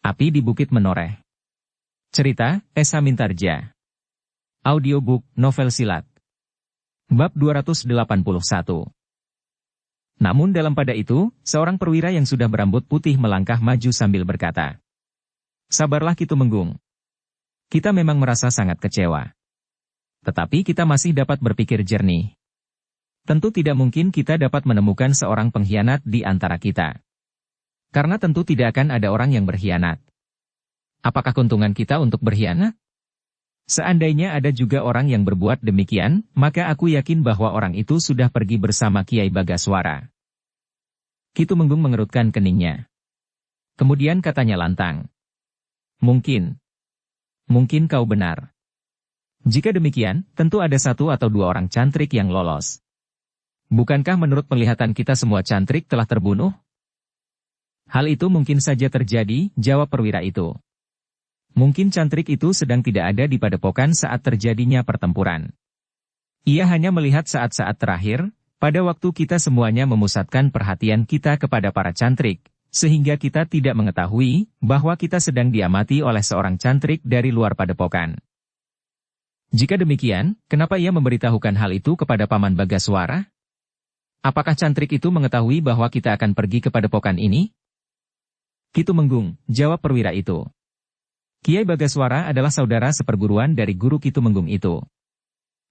Api di Bukit Menoreh. Cerita, Esa Mintarja. Audiobook, novel silat. Bab 281. Namun dalam pada itu, seorang perwira yang sudah berambut putih melangkah maju sambil berkata, "Sabarlah Ki Tumenggung. Kita memang merasa sangat kecewa. Tetapi kita masih dapat berpikir jernih. Tentu tidak mungkin kita dapat menemukan seorang pengkhianat di antara kita. Karena tentu tidak akan ada orang yang berkhianat. Apakah keuntungan kita untuk berkhianat? Seandainya ada juga orang yang berbuat demikian, maka aku yakin bahwa orang itu sudah pergi bersama Kiai Bagaswara." Ki Tumenggung mengerutkan keningnya. Kemudian katanya lantang, Mungkin kau benar. Jika demikian, tentu ada satu atau dua orang cantrik yang lolos. Bukankah menurut penglihatan kita semua cantrik telah terbunuh?" "Hal itu mungkin saja terjadi," jawab perwira itu. "Mungkin cantrik itu sedang tidak ada di padepokan saat terjadinya pertempuran. Ia hanya melihat saat-saat terakhir, pada waktu kita semuanya memusatkan perhatian kita kepada para cantrik, sehingga kita tidak mengetahui bahwa kita sedang diamati oleh seorang cantrik dari luar padepokan. Jika demikian, kenapa ia memberitahukan hal itu kepada Paman Bagaswara? Apakah cantrik itu mengetahui bahwa kita akan pergi ke padepokan ini?" "Ki Tumenggung," jawab perwira itu. "Kiai Bagaswara adalah saudara seperguruan dari guru Ki Tumenggung itu.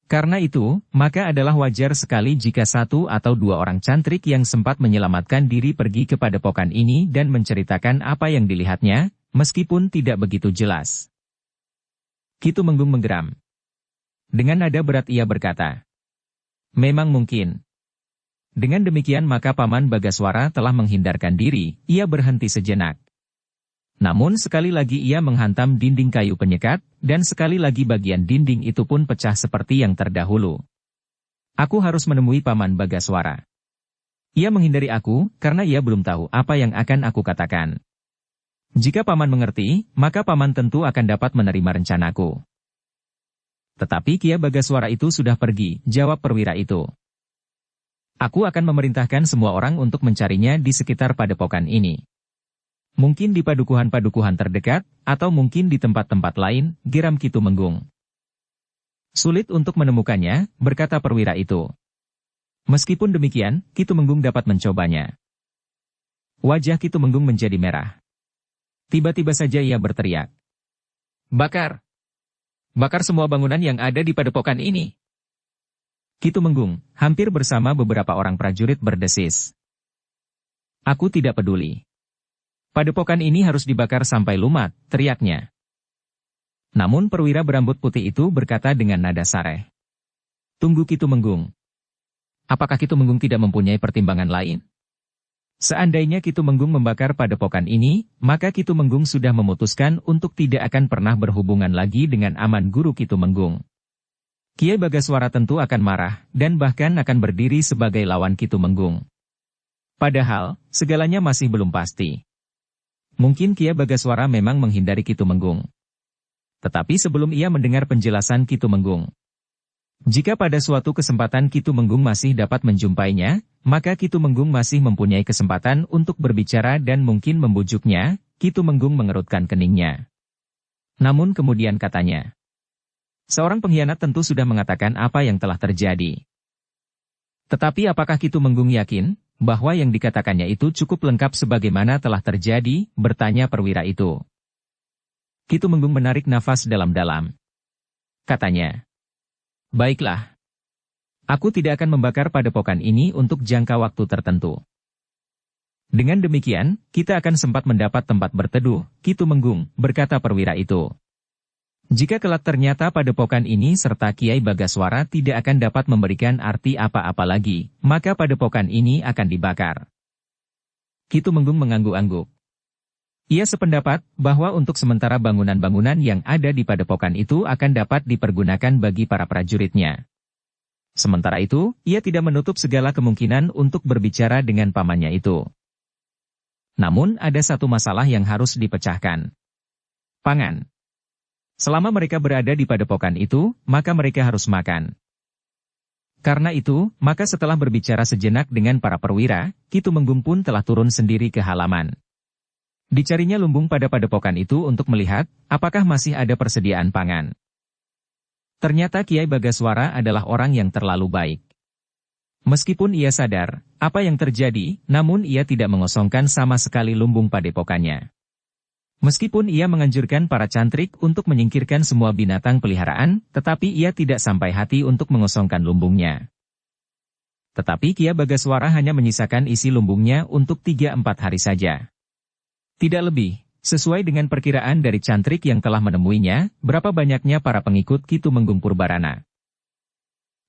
Karena itu, maka adalah wajar sekali jika satu atau dua orang cantrik yang sempat menyelamatkan diri pergi ke padepokan ini dan menceritakan apa yang dilihatnya, meskipun tidak begitu jelas." Ki Tumenggung menggeram. Dengan nada berat ia berkata, "Memang mungkin. Dengan demikian maka Paman Bagaswara telah menghindarkan diri." Ia berhenti sejenak. Namun sekali lagi ia menghantam dinding kayu penyekat, dan sekali lagi bagian dinding itu pun pecah seperti yang terdahulu. "Aku harus menemui Paman Bagaswara. Ia menghindari aku, karena ia belum tahu apa yang akan aku katakan. Jika Paman mengerti, maka Paman tentu akan dapat menerima rencanaku." "Tetapi Kiai Bagaswara itu sudah pergi," jawab perwira itu. "Aku akan memerintahkan semua orang untuk mencarinya di sekitar padepokan ini. Mungkin di padukuhan-padukuhan terdekat, atau mungkin di tempat-tempat lain," geram Ki Tumenggung. "Sulit untuk menemukannya," berkata perwira itu. Meskipun demikian, Ki Tumenggung dapat mencobanya. Wajah Ki Tumenggung menjadi merah. Tiba-tiba saja ia berteriak, "Bakar! Bakar semua bangunan yang ada di padepokan ini!" Ki Tumenggung, hampir bersama beberapa orang prajurit berdesis. "Aku tidak peduli. Padepokan ini harus dibakar sampai lumat," teriaknya. Namun perwira berambut putih itu berkata dengan nada sareh, "Tunggu Ki Tumenggung. Apakah Ki Tumenggung tidak mempunyai pertimbangan lain? Seandainya Ki Tumenggung membakar padepokan ini, maka Ki Tumenggung sudah memutuskan untuk tidak akan pernah berhubungan lagi dengan aman guru Ki Tumenggung. Kiai Bagaswara tentu akan marah, dan bahkan akan berdiri sebagai lawan Ki Tumenggung. Padahal, segalanya masih belum pasti. Mungkin Kiai Bagaswara memang menghindari Ki Tumenggung. Tetapi sebelum ia mendengar penjelasan Ki Tumenggung, jika pada suatu kesempatan Ki Tumenggung masih dapat menjumpainya, maka Ki Tumenggung masih mempunyai kesempatan untuk berbicara dan mungkin membujuknya." Ki Tumenggung mengerutkan keningnya. Namun kemudian katanya, "Seorang pengkhianat tentu sudah mengatakan apa yang telah terjadi. Tetapi apakah Ki Tumenggung yakin bahwa yang dikatakannya itu cukup lengkap sebagaimana telah terjadi?" bertanya perwira itu. Ki Tumenggung menarik nafas dalam-dalam. Katanya, "Baiklah. Aku tidak akan membakar padepokan ini untuk jangka waktu tertentu. Dengan demikian, kita akan sempat mendapat tempat berteduh, Ki Tumenggung," berkata perwira itu. "Jika kelak ternyata padepokan ini serta Kiai Bagaswara tidak akan dapat memberikan arti apa-apa lagi, maka padepokan ini akan dibakar." Ki Tumenggung mengangguk-angguk. Ia sependapat bahwa untuk sementara bangunan-bangunan yang ada di padepokan itu akan dapat dipergunakan bagi para prajuritnya. Sementara itu, ia tidak menutup segala kemungkinan untuk berbicara dengan pamannya itu. Namun ada satu masalah yang harus dipecahkan. Pangan. Selama mereka berada di padepokan itu, maka mereka harus makan. Karena itu, maka setelah berbicara sejenak dengan para perwira, Ki Tumenggung pun telah turun sendiri ke halaman. Dicarinya lumbung pada padepokan itu untuk melihat apakah masih ada persediaan pangan. Ternyata Kiai Bagaswara adalah orang yang terlalu baik. Meskipun ia sadar apa yang terjadi, namun ia tidak mengosongkan sama sekali lumbung padepokannya. Meskipun ia menganjurkan para cantrik untuk menyingkirkan semua binatang peliharaan, tetapi ia tidak sampai hati untuk mengosongkan lumbungnya. Tetapi Kiai Bagaswara hanya menyisakan isi lumbungnya untuk 3-4 hari saja. Tidak lebih, sesuai dengan perkiraan dari cantrik yang telah menemuinya, berapa banyaknya para pengikut Ki Tumenggung Purbarana.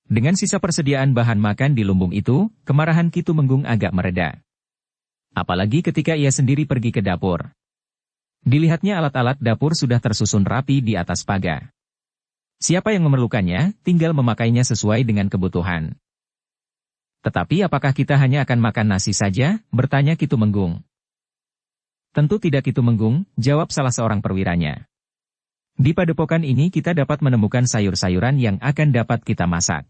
Dengan sisa persediaan bahan makan di lumbung itu, kemarahan Ki Tumenggung agak mereda. Apalagi ketika ia sendiri pergi ke dapur. Dilihatnya alat-alat dapur sudah tersusun rapi di atas paga. Siapa yang memerlukannya, tinggal memakainya sesuai dengan kebutuhan. Tetapi apakah kita hanya akan makan nasi saja? Bertanya Ki Tumenggung. Tentu tidak Ki Tumenggung, jawab salah seorang perwiranya. Di padepokan ini kita dapat menemukan sayur-sayuran yang akan dapat kita masak.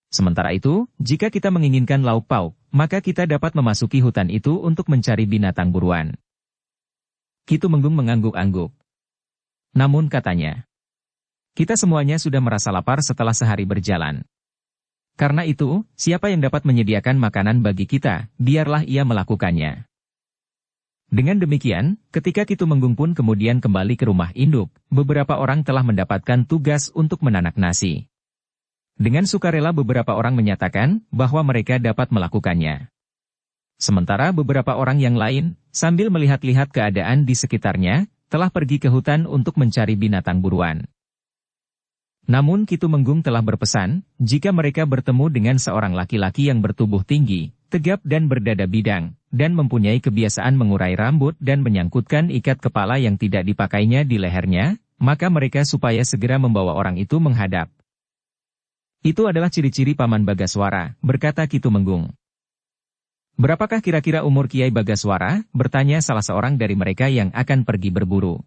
Sementara itu, jika kita menginginkan lauk pauk, maka kita dapat memasuki hutan itu untuk mencari binatang buruan. Ki Tumenggung mengangguk-angguk. Namun katanya, kita semuanya sudah merasa lapar setelah sehari berjalan. Karena itu, siapa yang dapat menyediakan makanan bagi kita, biarlah ia melakukannya. Dengan demikian, ketika Ki Tumenggung pun kemudian kembali ke rumah induk, beberapa orang telah mendapatkan tugas untuk menanak nasi. Dengan sukarela beberapa orang menyatakan bahwa mereka dapat melakukannya. Sementara beberapa orang yang lain, sambil melihat-lihat keadaan di sekitarnya, telah pergi ke hutan untuk mencari binatang buruan. Namun Ki Tumenggung telah berpesan, jika mereka bertemu dengan seorang laki-laki yang bertubuh tinggi, tegap dan berdada bidang, dan mempunyai kebiasaan mengurai rambut dan menyangkutkan ikat kepala yang tidak dipakainya di lehernya, maka mereka supaya segera membawa orang itu menghadap. Itu adalah ciri-ciri Paman Bagaswara, berkata Ki Tumenggung. Berapakah kira-kira umur Kiai Bagaswara? Bertanya salah seorang dari mereka yang akan pergi berburu.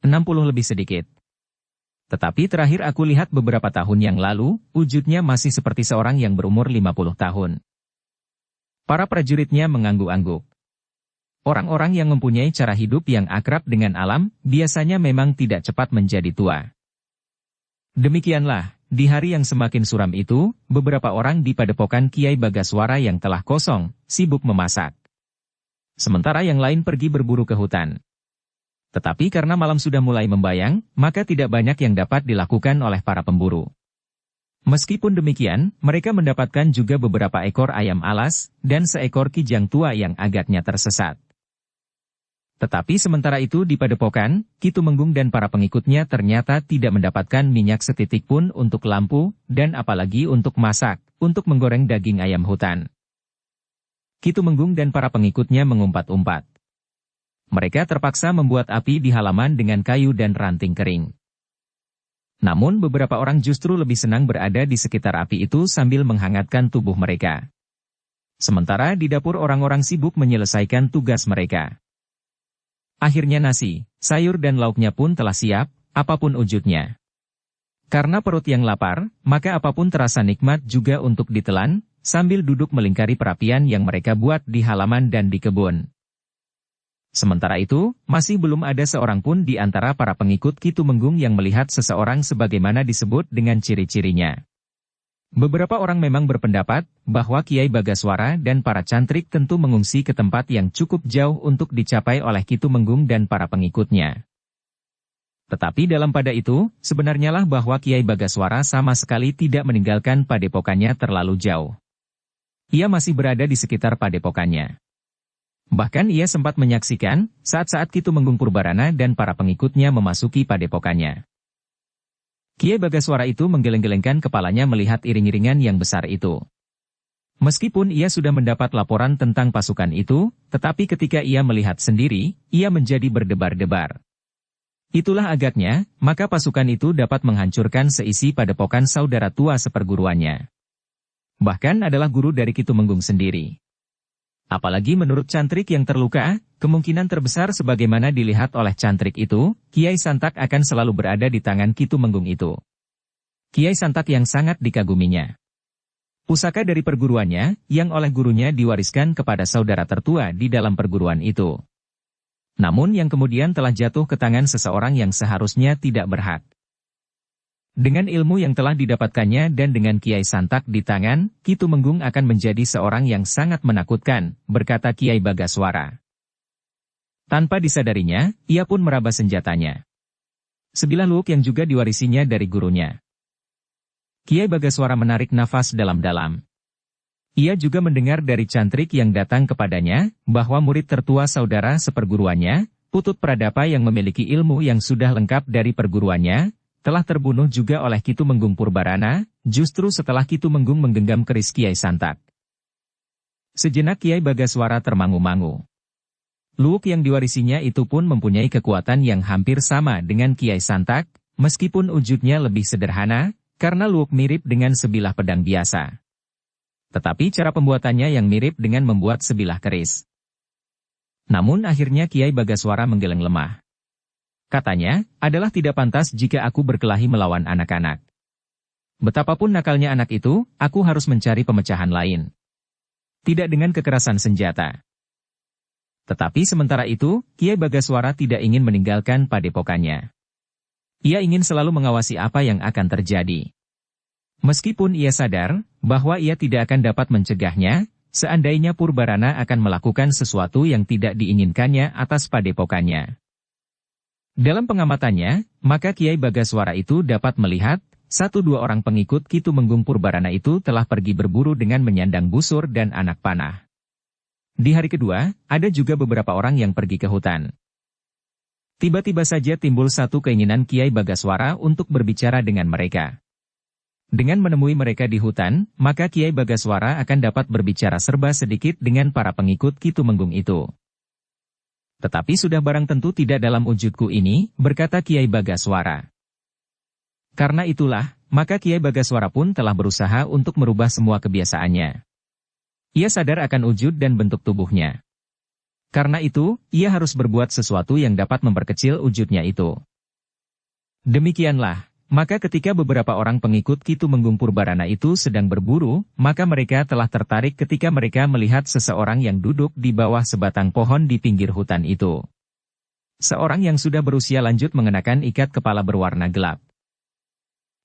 60 lebih sedikit. Tetapi terakhir aku lihat beberapa tahun yang lalu, wujudnya masih seperti seorang yang berumur 50 tahun. Para prajuritnya mengangguk-angguk. Orang-orang yang mempunyai cara hidup yang akrab dengan alam, biasanya memang tidak cepat menjadi tua. Demikianlah, di hari yang semakin suram itu, beberapa orang di padepokan Kiai Bagaswara yang telah kosong, sibuk memasak. Sementara yang lain pergi berburu ke hutan. Tetapi karena malam sudah mulai membayang, maka tidak banyak yang dapat dilakukan oleh para pemburu. Meskipun demikian, mereka mendapatkan juga beberapa ekor ayam alas, dan seekor kijang tua yang agaknya tersesat. Tetapi sementara itu di padepokan, Ki Tumenggung dan para pengikutnya ternyata tidak mendapatkan minyak setitik pun untuk lampu, dan apalagi untuk masak, untuk menggoreng daging ayam hutan. Ki Tumenggung dan para pengikutnya mengumpat-umpat. Mereka terpaksa membuat api di halaman dengan kayu dan ranting kering. Namun beberapa orang justru lebih senang berada di sekitar api itu sambil menghangatkan tubuh mereka. Sementara di dapur orang-orang sibuk menyelesaikan tugas mereka. Akhirnya nasi, sayur dan lauknya pun telah siap, apapun wujudnya. Karena perut yang lapar, maka apapun terasa nikmat juga untuk ditelan, sambil duduk melingkari perapian yang mereka buat di halaman dan di kebun. Sementara itu, masih belum ada seorang pun di antara para pengikut Ki Tumenggung yang melihat seseorang sebagaimana disebut dengan ciri-cirinya. Beberapa orang memang berpendapat bahwa Kiai Bagaswara dan para cantrik tentu mengungsi ke tempat yang cukup jauh untuk dicapai oleh Ki Tumenggung dan para pengikutnya. Tetapi dalam pada itu, sebenarnya lah bahwa Kiai Bagaswara sama sekali tidak meninggalkan padepokannya terlalu jauh. Ia masih berada di sekitar padepokannya. Bahkan ia sempat menyaksikan saat-saat Ki Tumenggung Purbarana dan para pengikutnya memasuki padepokannya. Kiai Bagaswara itu menggeleng-gelengkan kepalanya melihat iring-iringan yang besar itu. Meskipun ia sudah mendapat laporan tentang pasukan itu, tetapi ketika ia melihat sendiri, ia menjadi berdebar-debar. Itulah agaknya, maka pasukan itu dapat menghancurkan seisi padepokan saudara tua seperguruannya. Bahkan adalah guru dari Ki Tumenggung sendiri. Apalagi menurut cantrik yang terluka, kemungkinan terbesar sebagaimana dilihat oleh cantrik itu, Kiai Santak akan selalu berada di tangan Ki Tumenggung itu. Kiai Santak yang sangat dikaguminya. Pusaka dari perguruannya, yang oleh gurunya diwariskan kepada saudara tertua di dalam perguruan itu. Namun yang kemudian telah jatuh ke tangan seseorang yang seharusnya tidak berhak. Dengan ilmu yang telah didapatkannya dan dengan Kiai Santak di tangan, Ki Tumenggung akan menjadi seorang yang sangat menakutkan, berkata Kiai Bagaswara. Tanpa disadarinya, ia pun meraba senjatanya. Sebilah luuk yang juga diwarisinya dari gurunya. Kiai Bagaswara menarik nafas dalam-dalam. Ia juga mendengar dari cantrik yang datang kepadanya, bahwa murid tertua saudara seperguruannya, Putut Pradapa yang memiliki ilmu yang sudah lengkap dari perguruannya, telah terbunuh juga oleh Ki Tumenggung Purbarana, justru setelah Ki Tumenggung menggenggam keris Kiai Santak. Sejenak Kiai Bagaswara termangu-mangu. Luuk yang diwarisinya itu pun mempunyai kekuatan yang hampir sama dengan Kiai Santak, meskipun wujudnya lebih sederhana, karena luuk mirip dengan sebilah pedang biasa. Tetapi cara pembuatannya yang mirip dengan membuat sebilah keris. Namun akhirnya Kiai Bagaswara menggeleng lemah. Katanya, adalah tidak pantas jika aku berkelahi melawan anak-anak. Betapapun nakalnya anak itu, aku harus mencari pemecahan lain. Tidak dengan kekerasan senjata. Tetapi sementara itu, Kiai Bagaswara tidak ingin meninggalkan padepokannya. Ia ingin selalu mengawasi apa yang akan terjadi. Meskipun ia sadar, bahwa ia tidak akan dapat mencegahnya, seandainya Purbarana akan melakukan sesuatu yang tidak diinginkannya atas padepokannya. Dalam pengamatannya, maka Kiai Bagaswara itu dapat melihat, 1-2 orang pengikut Ki Tumenggung Purbarana itu telah pergi berburu dengan menyandang busur dan anak panah. Di hari kedua, ada juga beberapa orang yang pergi ke hutan. Tiba-tiba saja timbul satu keinginan Kiai Bagaswara untuk berbicara dengan mereka. Dengan menemui mereka di hutan, maka Kiai Bagaswara akan dapat berbicara serba sedikit dengan para pengikut Ki Tumenggung itu. Tetapi sudah barang tentu tidak dalam wujudku ini, berkata Kiai Bagaswara. Karena itulah, maka Kiai Bagaswara pun telah berusaha untuk merubah semua kebiasaannya. Ia sadar akan wujud dan bentuk tubuhnya. Karena itu, ia harus berbuat sesuatu yang dapat memperkecil wujudnya itu. Demikianlah, maka ketika beberapa orang pengikut Ki Tumenggung Purbarana itu sedang berburu, maka mereka telah tertarik ketika mereka melihat seseorang yang duduk di bawah sebatang pohon di pinggir hutan itu. Seorang yang sudah berusia lanjut mengenakan ikat kepala berwarna gelap.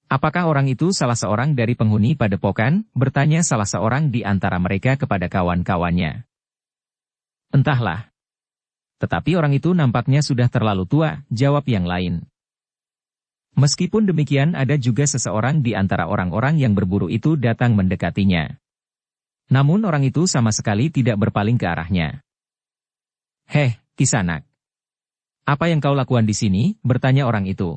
Apakah orang itu salah seorang dari penghuni padepokan? Bertanya salah seorang di antara mereka kepada kawan-kawannya. Entahlah. Tetapi orang itu nampaknya sudah terlalu tua, jawab yang lain. Meskipun demikian ada juga seseorang di antara orang-orang yang berburu itu datang mendekatinya. Namun orang itu sama sekali tidak berpaling ke arahnya. Heh, Kisanak. Apa yang kau lakukan di sini? Bertanya orang itu.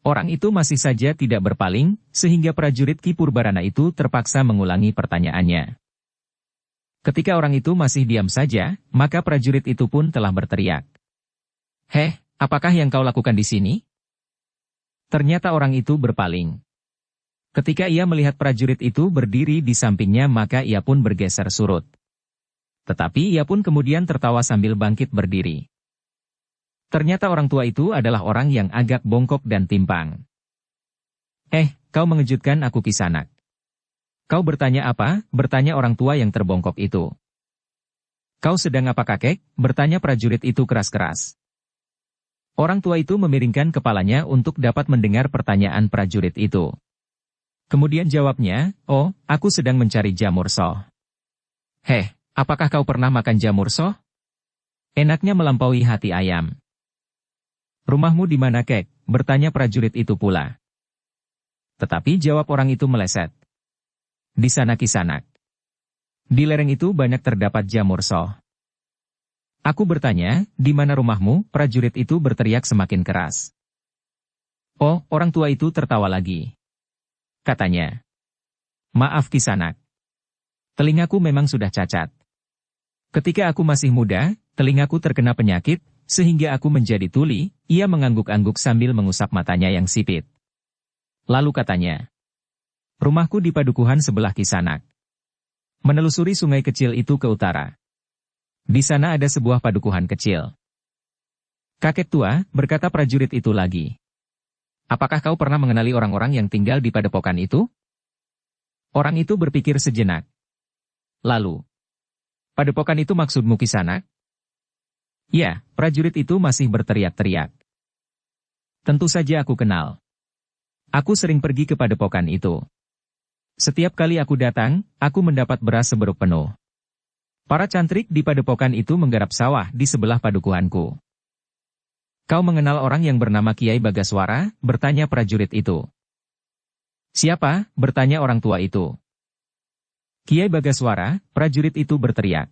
Orang itu masih saja tidak berpaling, sehingga prajurit Ki Purbarana itu terpaksa mengulangi pertanyaannya. Ketika orang itu masih diam saja, maka prajurit itu pun telah berteriak. Heh, apakah yang kau lakukan di sini? Ternyata orang itu berpaling. Ketika ia melihat prajurit itu berdiri di sampingnya maka ia pun bergeser surut. Tetapi ia pun kemudian tertawa sambil bangkit berdiri. Ternyata orang tua itu adalah orang yang agak bongkok dan timpang. Kau mengejutkan aku Kisanak. Kau bertanya apa? Bertanya orang tua yang terbongkok itu. Kau sedang apa kakek? Bertanya prajurit itu keras-keras. Orang tua itu memiringkan kepalanya untuk dapat mendengar pertanyaan prajurit itu. Kemudian jawabnya, oh, aku sedang mencari jamur soh. Heh, apakah kau pernah makan jamur soh? Enaknya melampaui hati ayam. Rumahmu di mana kek? Bertanya prajurit itu pula. Tetapi jawab orang itu meleset. Di sana Kisanak. Di lereng itu banyak terdapat jamur soh. Aku bertanya, di mana rumahmu? Prajurit itu berteriak semakin keras. Oh, orang tua itu tertawa lagi. Katanya. Maaf Kisanak. Telingaku memang sudah cacat. Ketika aku masih muda, telingaku terkena penyakit, sehingga aku menjadi tuli. Ia mengangguk-angguk sambil mengusap matanya yang sipit. Lalu katanya. Rumahku di padukuhan sebelah Kisanak. Menelusuri sungai kecil itu ke utara. Di sana ada sebuah padukuhan kecil. Kakek tua, berkata prajurit itu lagi. Apakah kau pernah mengenali orang-orang yang tinggal di padepokan itu? Orang itu berpikir sejenak. Lalu, padepokan itu maksudmu Kisanak? Ya, prajurit itu masih berteriak-teriak. Tentu saja aku kenal. Aku sering pergi ke padepokan itu. Setiap kali aku datang, aku mendapat beras seberuk penuh. Para cantrik di padepokan itu menggarap sawah di sebelah padukuhanku. Kau mengenal orang yang bernama Kiai Bagaswara? Bertanya prajurit itu. Siapa? Bertanya orang tua itu. Kiai Bagaswara, prajurit itu berteriak.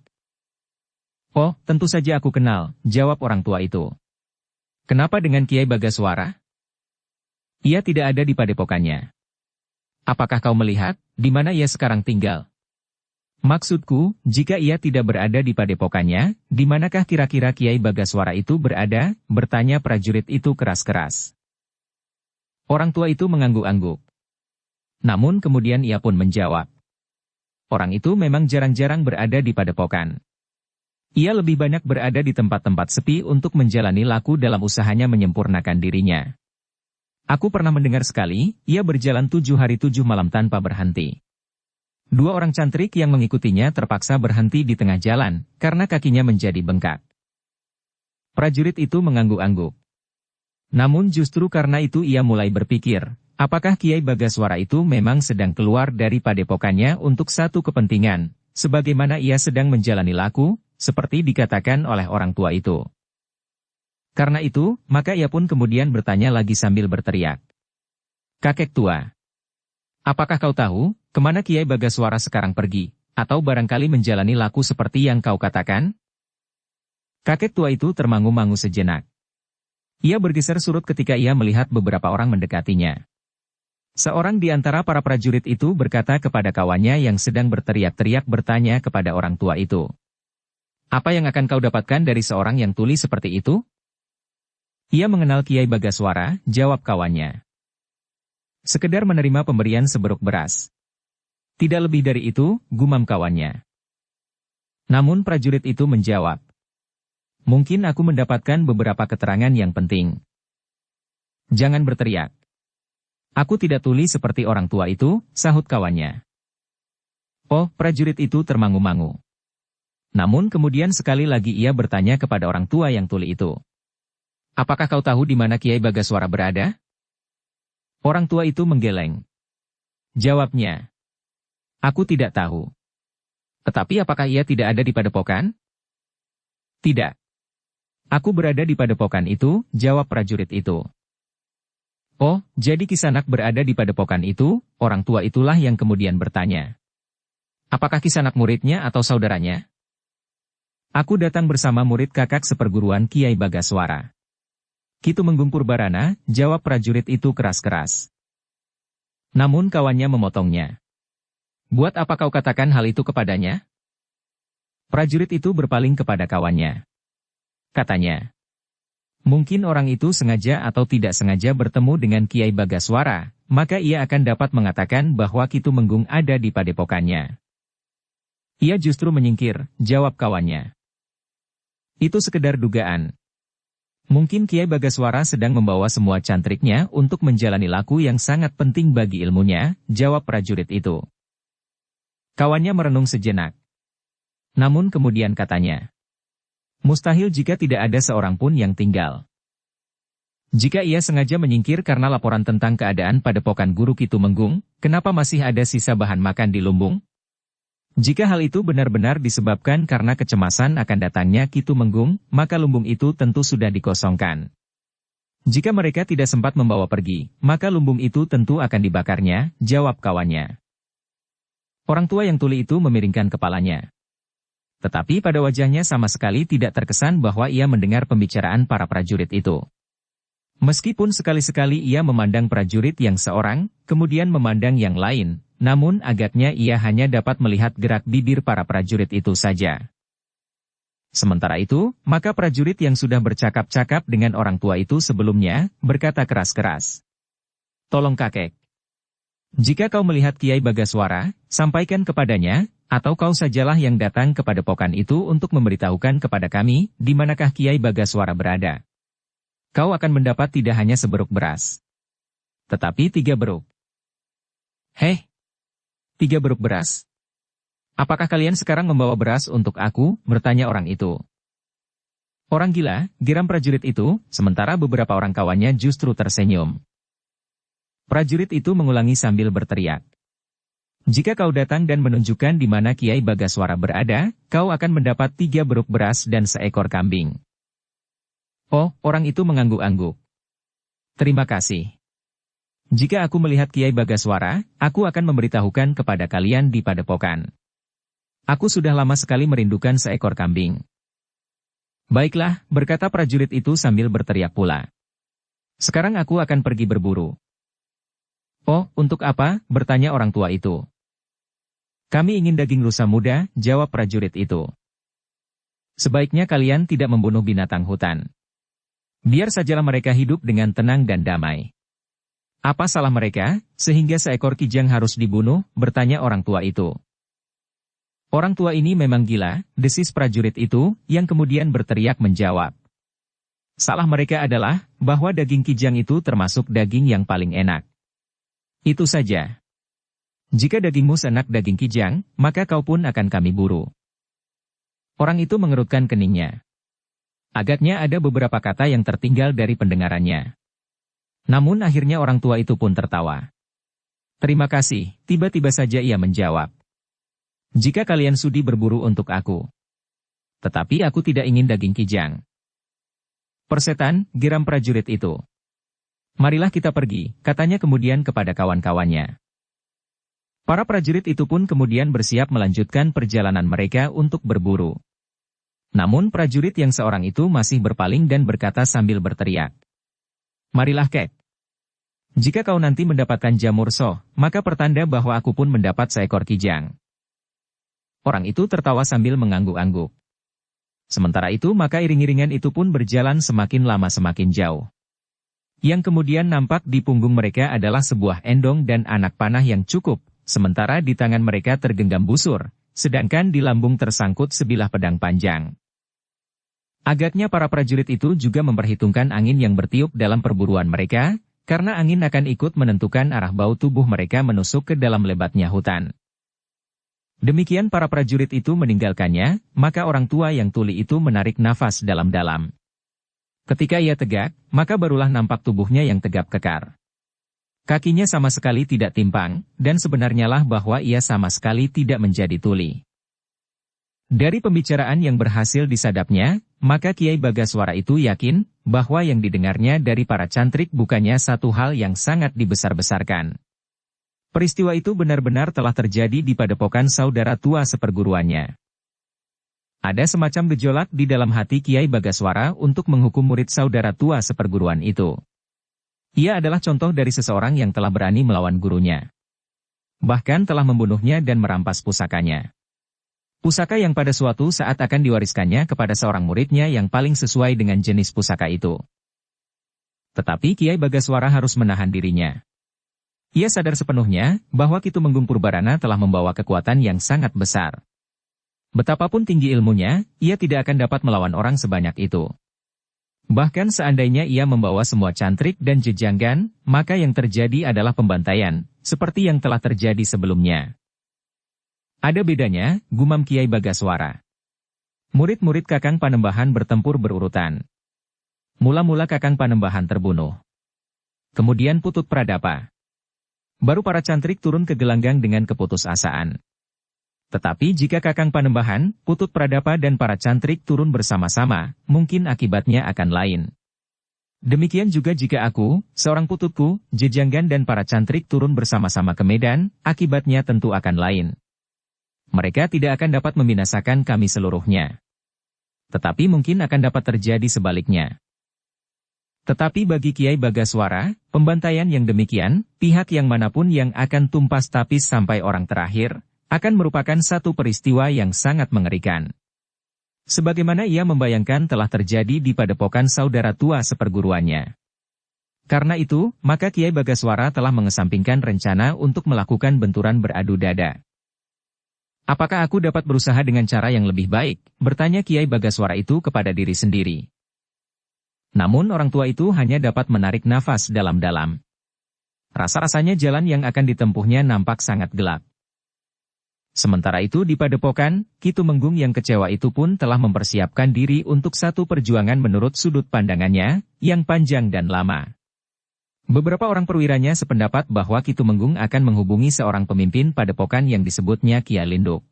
Oh, tentu saja aku kenal, jawab orang tua itu. Kenapa dengan Kiai Bagaswara? Ia tidak ada di padepokannya. Apakah kau melihat, di mana ia sekarang tinggal? Maksudku, jika ia tidak berada di padepokannya, di manakah kira-kira Kiai Bagaswara itu berada? Bertanya prajurit itu keras-keras. Orang tua itu mengangguk-angguk. Namun kemudian ia pun menjawab. Orang itu memang jarang-jarang berada di padepokan. Ia lebih banyak berada di tempat-tempat sepi untuk menjalani laku dalam usahanya menyempurnakan dirinya. Aku pernah mendengar sekali, ia berjalan 7 hari 7 malam tanpa berhenti. 2 orang cantrik yang mengikutinya terpaksa berhenti di tengah jalan, karena kakinya menjadi bengkak. Prajurit itu mengangguk-angguk. Namun justru karena itu ia mulai berpikir, apakah Kiai Bagaswara itu memang sedang keluar dari padepokannya untuk satu kepentingan, sebagaimana ia sedang menjalani laku, seperti dikatakan oleh orang tua itu. Karena itu, maka ia pun kemudian bertanya lagi sambil berteriak. Kakek tua, apakah kau tahu, kemana Kiai Bagaswara sekarang pergi, atau barangkali menjalani laku seperti yang kau katakan? Kakek tua itu termangu-mangu sejenak. Ia bergeser surut ketika ia melihat beberapa orang mendekatinya. Seorang di antara para prajurit itu berkata kepada kawannya yang sedang berteriak-teriak bertanya kepada orang tua itu. Apa yang akan kau dapatkan dari seorang yang tuli seperti itu? Ia mengenal Kiai Bagaswara, jawab kawannya. Sekedar menerima pemberian seberuk beras. Tidak lebih dari itu, gumam kawannya. Namun prajurit itu menjawab. Mungkin aku mendapatkan beberapa keterangan yang penting. Jangan berteriak. Aku tidak tuli seperti orang tua itu, sahut kawannya. Oh, prajurit itu termangu-mangu. Namun kemudian sekali lagi ia bertanya kepada orang tua yang tuli itu. Apakah kau tahu di mana Kiai Bagaswara berada? Orang tua itu menggeleng. Jawabnya. Aku tidak tahu. Tetapi apakah ia tidak ada di padepokan? Tidak. Aku berada di padepokan itu, jawab prajurit itu. Oh, jadi Kisanak berada di padepokan itu? Orang tua itulah yang kemudian bertanya. Apakah Kisanak muridnya atau saudaranya? Aku datang bersama murid kakak seperguruan Kiai Bagaswara. Ki Tumenggung Purbarana, jawab prajurit itu keras-keras. Namun kawannya memotongnya. Buat apa kau katakan hal itu kepadanya? Prajurit itu berpaling kepada kawannya. Katanya. Mungkin orang itu sengaja atau tidak sengaja bertemu dengan Kiai Bagaswara, maka ia akan dapat mengatakan bahwa Ki Tumenggung ada di padepokannya. Ia justru menyingkir, jawab kawannya. Itu sekedar dugaan. Mungkin Kiai Bagaswara sedang membawa semua cantriknya untuk menjalani laku yang sangat penting bagi ilmunya, jawab prajurit itu. Kawannya merenung sejenak. Namun kemudian katanya. Mustahil jika tidak ada seorang pun yang tinggal. Jika ia sengaja menyingkir karena laporan tentang keadaan padepokan guru Ki Tumenggung, kenapa masih ada sisa bahan makan di lumbung? Jika hal itu benar-benar disebabkan karena kecemasan akan datangnya Ki Tumenggung, maka lumbung itu tentu sudah dikosongkan. Jika mereka tidak sempat membawa pergi, maka lumbung itu tentu akan dibakarnya, jawab kawannya. Orang tua yang tuli itu memiringkan kepalanya. Tetapi pada wajahnya sama sekali tidak terkesan bahwa ia mendengar pembicaraan para prajurit itu. Meskipun sekali-sekali ia memandang prajurit yang seorang, kemudian memandang yang lain, namun agaknya ia hanya dapat melihat gerak bibir para prajurit itu saja. Sementara itu, maka prajurit yang sudah bercakap-cakap dengan orang tua itu sebelumnya, berkata keras-keras. Tolong kakek. Jika kau melihat Kiai Bagaswara, sampaikan kepadanya, atau kau sajalah yang datang ke padepokan itu untuk memberitahukan kepada kami, di manakah Kiai Bagaswara berada. Kau akan mendapat tidak hanya seberuk beras, tetapi 3 beruk. Heh! 3 beruk beras? Apakah kalian sekarang membawa beras untuk aku? Bertanya orang itu. Orang gila, geram prajurit itu, sementara beberapa orang kawannya justru tersenyum. Prajurit itu mengulangi sambil berteriak. Jika kau datang dan menunjukkan di mana Kiai Bagaswara berada, kau akan mendapat 3 beruk beras dan seekor kambing. Oh, orang itu mengangguk-angguk. Terima kasih. Jika aku melihat Kiai Bagaswara, aku akan memberitahukan kepada kalian di padepokan. Aku sudah lama sekali merindukan seekor kambing. Baiklah, berkata prajurit itu sambil berteriak pula. Sekarang aku akan pergi berburu. Oh, untuk apa? Bertanya orang tua itu. Kami ingin daging rusa muda, jawab prajurit itu. Sebaiknya kalian tidak membunuh binatang hutan. Biar sajalah mereka hidup dengan tenang dan damai. Apa salah mereka, sehingga seekor kijang harus dibunuh? Bertanya orang tua itu. Orang tua ini memang gila, desis prajurit itu, yang kemudian berteriak menjawab. Salah mereka adalah, bahwa daging kijang itu termasuk daging yang paling enak. Itu saja. Jika dagingmu seenak daging kijang, maka kau pun akan kami buru. Orang itu mengerutkan keningnya. Agaknya ada beberapa kata yang tertinggal dari pendengarannya. Namun akhirnya orang tua itu pun tertawa. Terima kasih, tiba-tiba saja ia menjawab. Jika kalian sudi berburu untuk aku. Tetapi aku tidak ingin daging kijang. Persetan, geram prajurit itu. Marilah kita pergi, katanya kemudian kepada kawan-kawannya. Para prajurit itu pun kemudian bersiap melanjutkan perjalanan mereka untuk berburu. Namun prajurit yang seorang itu masih berpaling dan berkata sambil berteriak. Marilah Kek. Jika kau nanti mendapatkan jamur soh, maka pertanda bahwa aku pun mendapat seekor kijang. Orang itu tertawa sambil mengangguk-angguk. Sementara itu maka iring-iringan itu pun berjalan semakin lama semakin jauh. Yang kemudian nampak di punggung mereka adalah sebuah endong dan anak panah yang cukup, sementara di tangan mereka tergenggam busur, sedangkan di lambung tersangkut sebilah pedang panjang. Agaknya para prajurit itu juga memperhitungkan angin yang bertiup dalam perburuan mereka, karena angin akan ikut menentukan arah bau tubuh mereka menusuk ke dalam lebatnya hutan. Demikian para prajurit itu meninggalkannya, maka orang tua yang tuli itu menarik nafas dalam-dalam. Ketika ia tegak, maka barulah nampak tubuhnya yang tegap kekar. Kakinya sama sekali tidak timpang, dan sebenarnya lah bahwa ia sama sekali tidak menjadi tuli. Dari pembicaraan yang berhasil disadapnya, maka Kiai Bagaswara itu yakin, bahwa yang didengarnya dari para cantrik bukannya satu hal yang sangat dibesar-besarkan. Peristiwa itu benar-benar telah terjadi di padepokan saudara tua seperguruannya. Ada semacam gejolak di dalam hati Kiai Bagaswara untuk menghukum murid saudara tua seperguruan itu. Ia adalah contoh dari seseorang yang telah berani melawan gurunya. Bahkan telah membunuhnya dan merampas pusakanya. Pusaka yang pada suatu saat akan diwariskannya kepada seorang muridnya yang paling sesuai dengan jenis pusaka itu. Tetapi Kiai Bagaswara harus menahan dirinya. Ia sadar sepenuhnya bahwa Ki Tumenggung Purbarana telah membawa kekuatan yang sangat besar. Betapapun tinggi ilmunya, ia tidak akan dapat melawan orang sebanyak itu. Bahkan seandainya ia membawa semua cantrik dan jejanggan, maka yang terjadi adalah pembantaian, seperti yang telah terjadi sebelumnya. Ada bedanya, gumam Kiai Bagaswara. Murid-murid Kakang Panembahan bertempur berurutan. Mula-mula Kakang Panembahan terbunuh. Kemudian Putut Pradapa. Baru para cantrik turun ke gelanggang dengan keputusasaan. Tetapi jika Kakang Panembahan, Putut Pradapa dan para cantrik turun bersama-sama, mungkin akibatnya akan lain. Demikian juga jika aku, seorang pututku, jejanggan dan para cantrik turun bersama-sama ke medan, akibatnya tentu akan lain. Mereka tidak akan dapat membinasakan kami seluruhnya. Tetapi mungkin akan dapat terjadi sebaliknya. Tetapi bagi Kiai Bagaswara, pembantaian yang demikian, pihak yang manapun yang akan tumpas tapis sampai orang terakhir, akan merupakan satu peristiwa yang sangat mengerikan. Sebagaimana ia membayangkan telah terjadi di padepokan saudara tua seperguruannya. Karena itu, maka Kiai Bagaswara telah mengesampingkan rencana untuk melakukan benturan beradu dada. Apakah aku dapat berusaha dengan cara yang lebih baik? Bertanya Kiai Bagaswara itu kepada diri sendiri. Namun orang tua itu hanya dapat menarik nafas dalam-dalam. Rasa-rasanya jalan yang akan ditempuhnya nampak sangat gelap. Sementara itu di padepokan, Ki Tumenggung yang kecewa itu pun telah mempersiapkan diri untuk satu perjuangan menurut sudut pandangannya, yang panjang dan lama. Beberapa orang perwiranya sependapat bahwa Ki Tumenggung akan menghubungi seorang pemimpin padepokan yang disebutnya Kiai Linduk.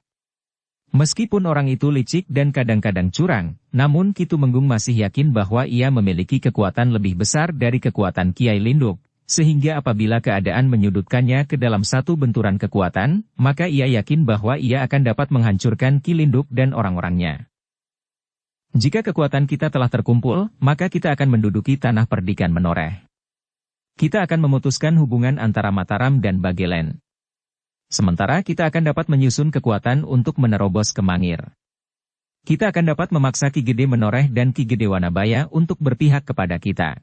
Meskipun orang itu licik dan kadang-kadang curang, namun Ki Tumenggung masih yakin bahwa ia memiliki kekuatan lebih besar dari kekuatan Kiai Linduk. Sehingga apabila keadaan menyudutkannya ke dalam satu benturan kekuatan, maka ia yakin bahwa ia akan dapat menghancurkan Ki Linduk dan orang-orangnya. Jika kekuatan kita telah terkumpul, maka kita akan menduduki tanah perdikan menoreh. Kita akan memutuskan hubungan antara Mataram dan Bagelen. Sementara kita akan dapat menyusun kekuatan untuk menerobos ke Mangir. Kita akan dapat memaksa Ki Gede Menoreh dan Ki Gede Wanabaya untuk berpihak kepada kita.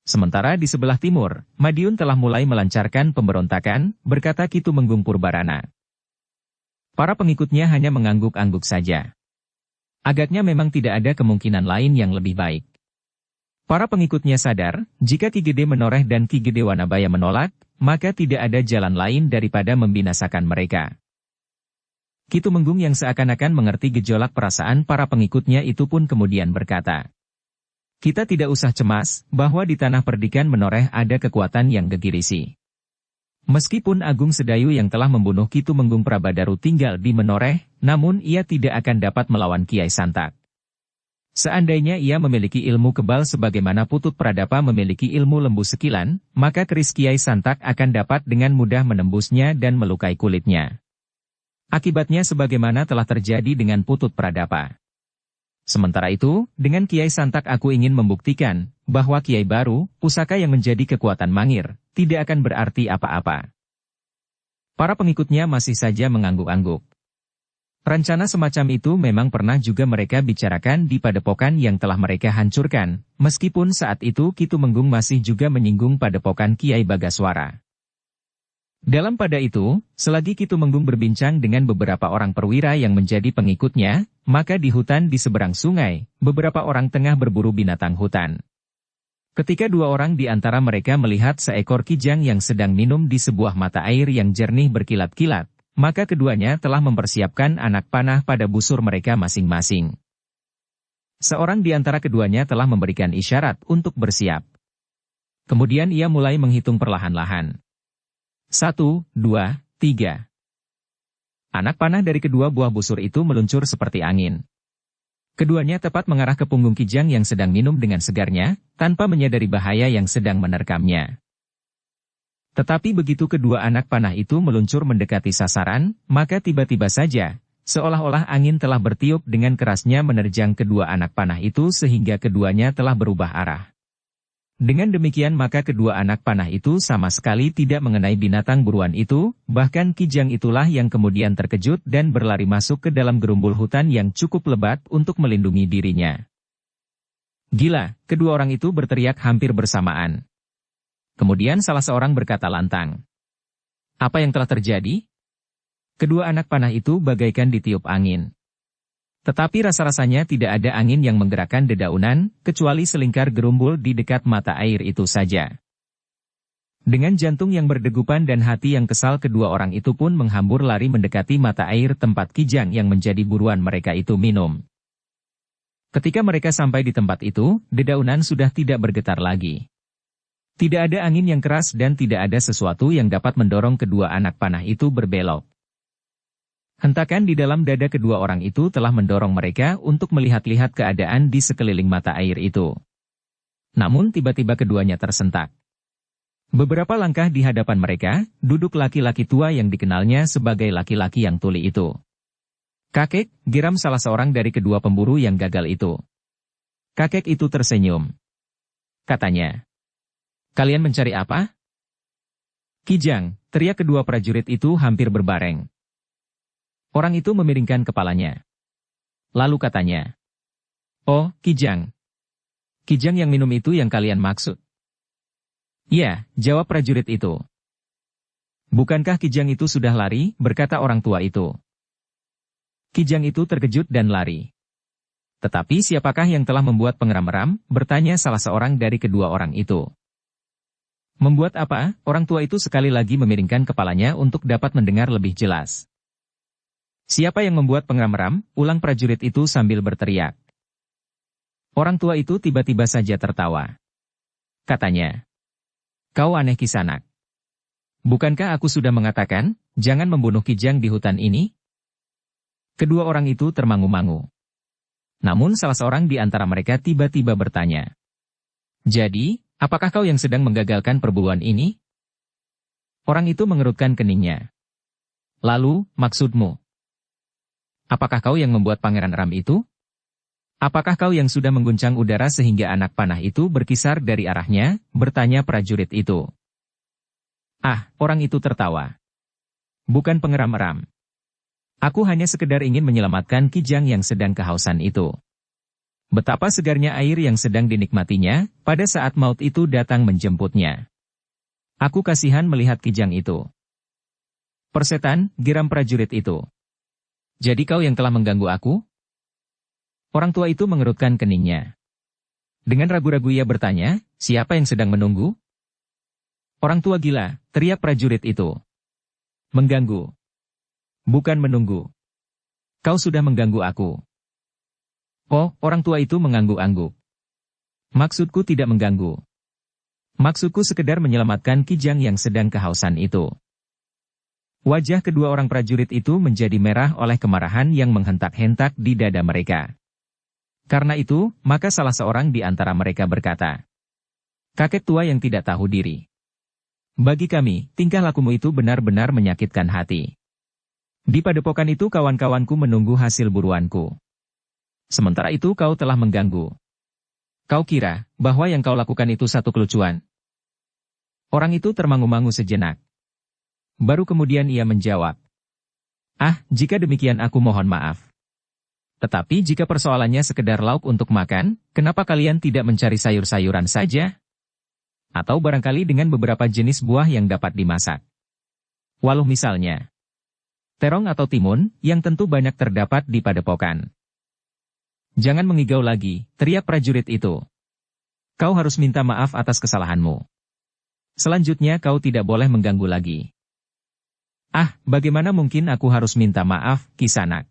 Sementara di sebelah timur, Madiun telah mulai melancarkan pemberontakan, berkata Ki Tumenggung Purbarana. Para pengikutnya hanya mengangguk-angguk saja. Agaknya memang tidak ada kemungkinan lain yang lebih baik. Para pengikutnya sadar, jika Ki Gede Menoreh dan Ki Gede Wanabaya menolak, maka tidak ada jalan lain daripada membinasakan mereka. Ki Tumenggung yang seakan-akan mengerti gejolak perasaan para pengikutnya itu pun kemudian berkata, kita tidak usah cemas, bahwa di tanah perdikan menoreh ada kekuatan yang gegirisi. Meskipun Agung Sedayu yang telah membunuh Ki Tumenggung Prabadaru tinggal di Menoreh, namun ia tidak akan dapat melawan Kiai Santak. Seandainya ia memiliki ilmu kebal sebagaimana Putut Pradapa memiliki ilmu lembu sekilan, maka keris Kiai Santak akan dapat dengan mudah menembusnya dan melukai kulitnya. Akibatnya sebagaimana telah terjadi dengan Putut Pradapa. Sementara itu, dengan Kiai Santak aku ingin membuktikan, bahwa Kiai baru, pusaka yang menjadi kekuatan Mangir, tidak akan berarti apa-apa. Para pengikutnya masih saja mengangguk-angguk. Rencana semacam itu memang pernah juga mereka bicarakan di padepokan yang telah mereka hancurkan, meskipun saat itu Ki Tumenggung masih juga menyinggung padepokan Kiai Bagaswara. Dalam pada itu, selagi Ki Tumenggung berbincang dengan beberapa orang perwira yang menjadi pengikutnya, maka di hutan di seberang sungai, beberapa orang tengah berburu binatang hutan. Ketika dua orang di antara mereka melihat seekor kijang yang sedang minum di sebuah mata air yang jernih berkilat-kilat, maka keduanya telah mempersiapkan anak panah pada busur mereka masing-masing. Seorang di antara keduanya telah memberikan isyarat untuk bersiap. Kemudian ia mulai menghitung perlahan-lahan. 1, 2, 3. Anak panah dari kedua buah busur itu meluncur seperti angin. Keduanya tepat mengarah ke punggung kijang yang sedang minum dengan segarnya, tanpa menyadari bahaya yang sedang menerkamnya. Tetapi begitu kedua anak panah itu meluncur mendekati sasaran, maka tiba-tiba saja, seolah-olah angin telah bertiup dengan kerasnya menerjang kedua anak panah itu sehingga keduanya telah berubah arah. Dengan demikian maka kedua anak panah itu sama sekali tidak mengenai binatang buruan itu, bahkan kijang itulah yang kemudian terkejut dan berlari masuk ke dalam gerumbul hutan yang cukup lebat untuk melindungi dirinya. Gila, kedua orang itu berteriak hampir bersamaan. Kemudian salah seorang berkata lantang. Apa yang telah terjadi? Kedua anak panah itu bagaikan ditiup angin. Tetapi rasa-rasanya tidak ada angin yang menggerakkan dedaunan, kecuali selingkar gerumbul di dekat mata air itu saja. Dengan jantung yang berdegupan dan hati yang kesal kedua orang itu pun menghambur lari mendekati mata air tempat kijang yang menjadi buruan mereka itu minum. Ketika mereka sampai di tempat itu, dedaunan sudah tidak bergetar lagi. Tidak ada angin yang keras dan tidak ada sesuatu yang dapat mendorong kedua anak panah itu berbelok. Hentakan di dalam dada kedua orang itu telah mendorong mereka untuk melihat-lihat keadaan di sekeliling mata air itu. Namun tiba-tiba keduanya tersentak. Beberapa langkah di hadapan mereka, duduk laki-laki tua yang dikenalnya sebagai laki-laki yang tuli itu. Kakek, geram salah seorang dari kedua pemburu yang gagal itu. Kakek itu tersenyum. Katanya, kalian mencari apa? Kijang, teriak kedua prajurit itu hampir berbareng. Orang itu memiringkan kepalanya. Lalu katanya, oh, Kijang. Kijang yang minum itu yang kalian maksud? Ya, jawab prajurit itu. Bukankah Kijang itu sudah lari, berkata orang tua itu. Kijang itu terkejut dan lari. Tetapi siapakah yang telah membuat pengeram-eram, bertanya salah seorang dari kedua orang itu. Membuat apa? Orang tua itu sekali lagi memiringkan kepalanya untuk dapat mendengar lebih jelas. Siapa yang membuat pengeram-ram? Ulang prajurit itu sambil berteriak. Orang tua itu tiba-tiba saja tertawa. Katanya, kau aneh Kisanak. Bukankah aku sudah mengatakan, jangan membunuh Kijang di hutan ini? Kedua orang itu termangu-mangu. Namun salah seorang di antara mereka tiba-tiba bertanya. Jadi, apakah kau yang sedang menggagalkan perburuan ini? Orang itu mengerutkan keningnya. Lalu, maksudmu? Apakah kau yang membuat Pangeran Ram itu? Apakah kau yang sudah mengguncang udara sehingga anak panah itu berkisar dari arahnya? Bertanya prajurit itu. Ah, orang itu tertawa. Bukan pengeram Ram. Aku hanya sekedar ingin menyelamatkan Kijang yang sedang kehausan itu. Betapa segarnya air yang sedang dinikmatinya, pada saat maut itu datang menjemputnya. Aku kasihan melihat Kijang itu. Persetan, geram prajurit itu. Jadi kau yang telah mengganggu aku? Orang tua itu mengerutkan keningnya. Dengan ragu-ragu ia bertanya, siapa yang sedang menunggu? Orang tua gila, teriak prajurit itu. Mengganggu. Bukan menunggu. Kau sudah mengganggu aku. Oh, orang tua itu mengangguk-angguk. Maksudku tidak mengganggu. Maksudku sekedar menyelamatkan Kijang yang sedang kehausan itu. Wajah kedua orang prajurit itu menjadi merah oleh kemarahan yang menghentak-hentak di dada mereka. Karena itu, maka salah seorang di antara mereka berkata, kakek tua yang tidak tahu diri. Bagi kami, tingkah lakumu itu benar-benar menyakitkan hati. Di padepokan itu kawan-kawanku menunggu hasil buruanku. Sementara itu kau telah mengganggu. Kau kira, bahwa yang kau lakukan itu satu kelucuan? Orang itu termangu-mangu sejenak. Baru kemudian ia menjawab. Ah, jika demikian aku mohon maaf. Tetapi jika persoalannya sekedar lauk untuk makan, kenapa kalian tidak mencari sayur-sayuran saja? Atau barangkali dengan beberapa jenis buah yang dapat dimasak. Waluh misalnya. Terong atau timun, yang tentu banyak terdapat di padepokan. Jangan mengigau lagi, teriak prajurit itu. Kau harus minta maaf atas kesalahanmu. Selanjutnya kau tidak boleh mengganggu lagi. Ah, bagaimana mungkin aku harus minta maaf, Kisanak?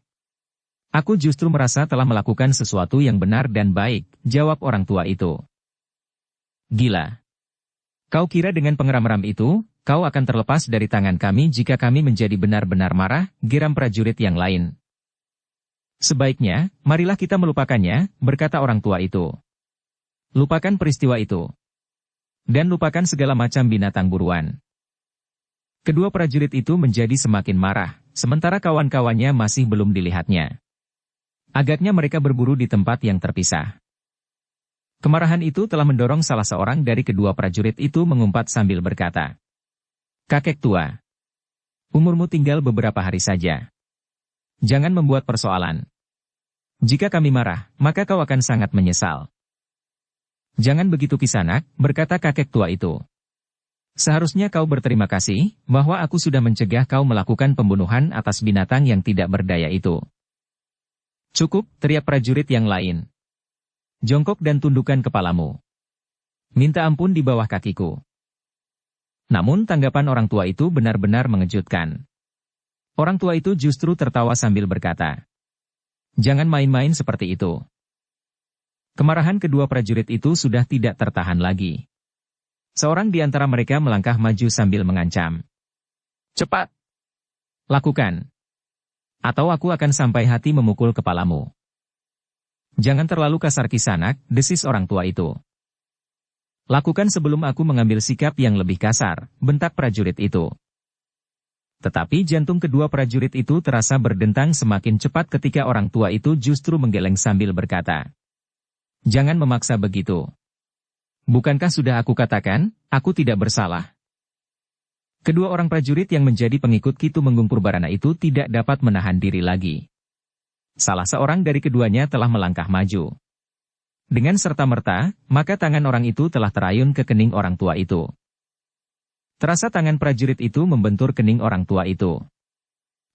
Aku justru merasa telah melakukan sesuatu yang benar dan baik, jawab orang tua itu. Gila. Kau kira dengan pengeram-ram itu, kau akan terlepas dari tangan kami jika kami menjadi benar-benar marah, geram prajurit yang lain. Sebaiknya, marilah kita melupakannya, berkata orang tua itu. Lupakan peristiwa itu. Dan lupakan segala macam binatang buruan. Kedua prajurit itu menjadi semakin marah, sementara kawan-kawannya masih belum dilihatnya. Agaknya mereka berburu di tempat yang terpisah. Kemarahan itu telah mendorong salah seorang dari kedua prajurit itu mengumpat sambil berkata, kakek tua, umurmu tinggal beberapa hari saja. Jangan membuat persoalan. Jika kami marah, maka kau akan sangat menyesal. Jangan begitu Kisanak, berkata kakek tua itu. Seharusnya kau berterima kasih, bahwa aku sudah mencegah kau melakukan pembunuhan atas binatang yang tidak berdaya itu. Cukup, teriak prajurit yang lain. Jongkok dan tundukkan kepalamu. Minta ampun di bawah kakiku. Namun tanggapan orang tua itu benar-benar mengejutkan. Orang tua itu justru tertawa sambil berkata, jangan main-main seperti itu. Kemarahan kedua prajurit itu sudah tidak tertahan lagi. Seorang di antara mereka melangkah maju sambil mengancam. Cepat! Lakukan! Atau aku akan sampai hati memukul kepalamu. Jangan terlalu kasar Kisanak, desis orang tua itu. Lakukan sebelum aku mengambil sikap yang lebih kasar, bentak prajurit itu. Tetapi jantung kedua prajurit itu terasa berdentang semakin cepat ketika orang tua itu justru menggeleng sambil berkata. Jangan memaksa begitu. Bukankah sudah aku katakan, aku tidak bersalah? Kedua orang prajurit yang menjadi pengikut Kitu Menggung Purbarana itu tidak dapat menahan diri lagi. Salah seorang dari keduanya telah melangkah maju. Dengan serta-merta, maka tangan orang itu telah terayun ke kening orang tua itu. Terasa tangan prajurit itu membentur kening orang tua itu.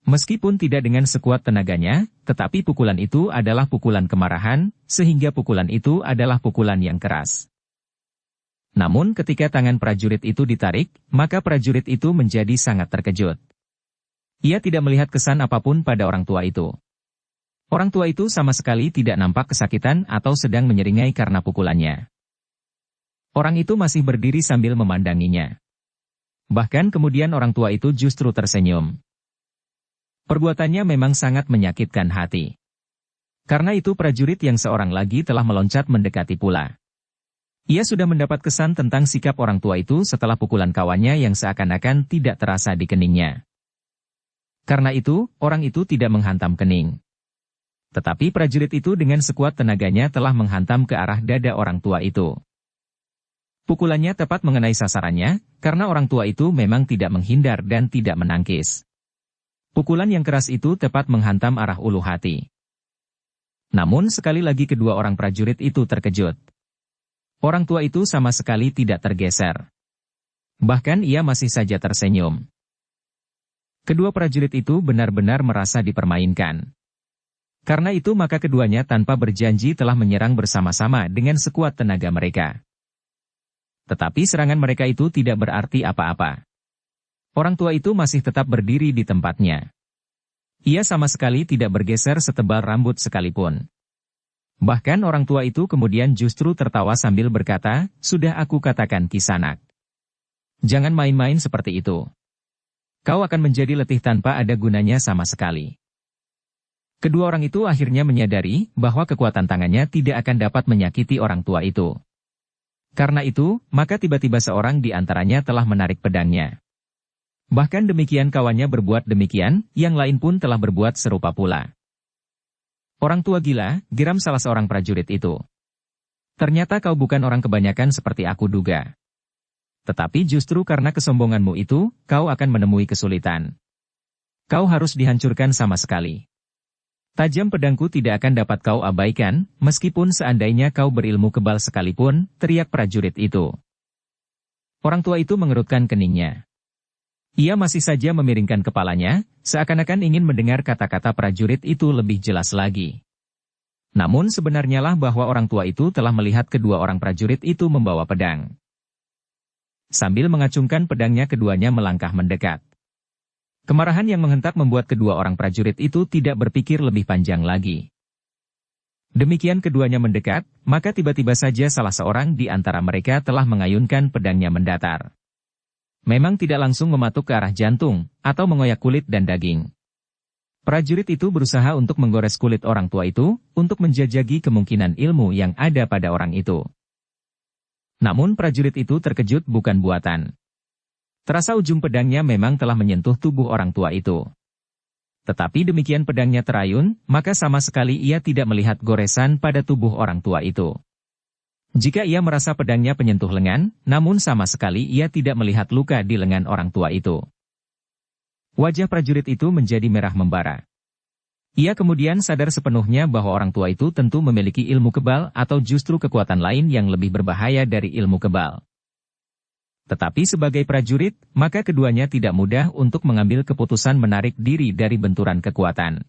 Meskipun tidak dengan sekuat tenaganya, tetapi pukulan itu adalah pukulan kemarahan, sehingga pukulan itu adalah pukulan yang keras. Namun ketika tangan prajurit itu ditarik, maka prajurit itu menjadi sangat terkejut. Ia tidak melihat kesan apapun pada orang tua itu. Orang tua itu sama sekali tidak nampak kesakitan atau sedang menyeringai karena pukulannya. Orang itu masih berdiri sambil memandanginya. Bahkan kemudian orang tua itu justru tersenyum. Perbuatannya memang sangat menyakitkan hati. Karena itu prajurit yang seorang lagi telah meloncat mendekati pula. Ia sudah mendapat kesan tentang sikap orang tua itu setelah pukulan kawannya yang seakan-akan tidak terasa di keningnya. Karena itu, orang itu tidak menghantam kening. Tetapi prajurit itu dengan sekuat tenaganya telah menghantam ke arah dada orang tua itu. Pukulannya tepat mengenai sasarannya, karena orang tua itu memang tidak menghindar dan tidak menangkis. Pukulan yang keras itu tepat menghantam arah ulu hati. Namun sekali lagi kedua orang prajurit itu terkejut. Orang tua itu sama sekali tidak tergeser. Bahkan ia masih saja tersenyum. Kedua prajurit itu benar-benar merasa dipermainkan. Karena itu maka keduanya tanpa berjanji telah menyerang bersama-sama dengan sekuat tenaga mereka. Tetapi serangan mereka itu tidak berarti apa-apa. Orang tua itu masih tetap berdiri di tempatnya. Ia sama sekali tidak bergeser setebal rambut sekalipun. Bahkan orang tua itu kemudian justru tertawa sambil berkata, "Sudah aku katakan Kisanak. Jangan main-main seperti itu. Kau akan menjadi letih tanpa ada gunanya sama sekali." Kedua orang itu akhirnya menyadari bahwa kekuatan tangannya tidak akan dapat menyakiti orang tua itu. Karena itu, maka tiba-tiba seorang di antaranya telah menarik pedangnya. Bahkan demikian kawannya berbuat demikian, yang lain pun telah berbuat serupa pula. "Orang tua gila," geram salah seorang prajurit itu. "Ternyata kau bukan orang kebanyakan seperti aku duga. Tetapi justru karena kesombonganmu itu, kau akan menemui kesulitan. Kau harus dihancurkan sama sekali. Tajam pedangku tidak akan dapat kau abaikan, meskipun seandainya kau berilmu kebal sekalipun," teriak prajurit itu. Orang tua itu mengerutkan keningnya. Ia masih saja memiringkan kepalanya, seakan-akan ingin mendengar kata-kata prajurit itu lebih jelas lagi. Namun sebenarnya lah bahwa orang tua itu telah melihat kedua orang prajurit itu membawa pedang. Sambil mengacungkan pedangnya keduanya melangkah mendekat. Kemarahan yang menghentak membuat kedua orang prajurit itu tidak berpikir lebih panjang lagi. Demikian keduanya mendekat, maka tiba-tiba saja salah seorang di antara mereka telah mengayunkan pedangnya mendatar. Memang tidak langsung mematuk ke arah jantung, atau mengoyak kulit dan daging. Prajurit itu berusaha untuk menggores kulit orang tua itu, untuk menjajaki kemungkinan ilmu yang ada pada orang itu. Namun prajurit itu terkejut bukan buatan. Terasa ujung pedangnya memang telah menyentuh tubuh orang tua itu. Tetapi demikian pedangnya terayun, maka sama sekali ia tidak melihat goresan pada tubuh orang tua itu. Jika ia merasa pedangnya penyentuh lengan, namun sama sekali ia tidak melihat luka di lengan orang tua itu. Wajah prajurit itu menjadi merah membara. Ia kemudian sadar sepenuhnya bahwa orang tua itu tentu memiliki ilmu kebal atau justru kekuatan lain yang lebih berbahaya dari ilmu kebal. Tetapi sebagai prajurit, maka keduanya tidak mudah untuk mengambil keputusan menarik diri dari benturan kekuatan.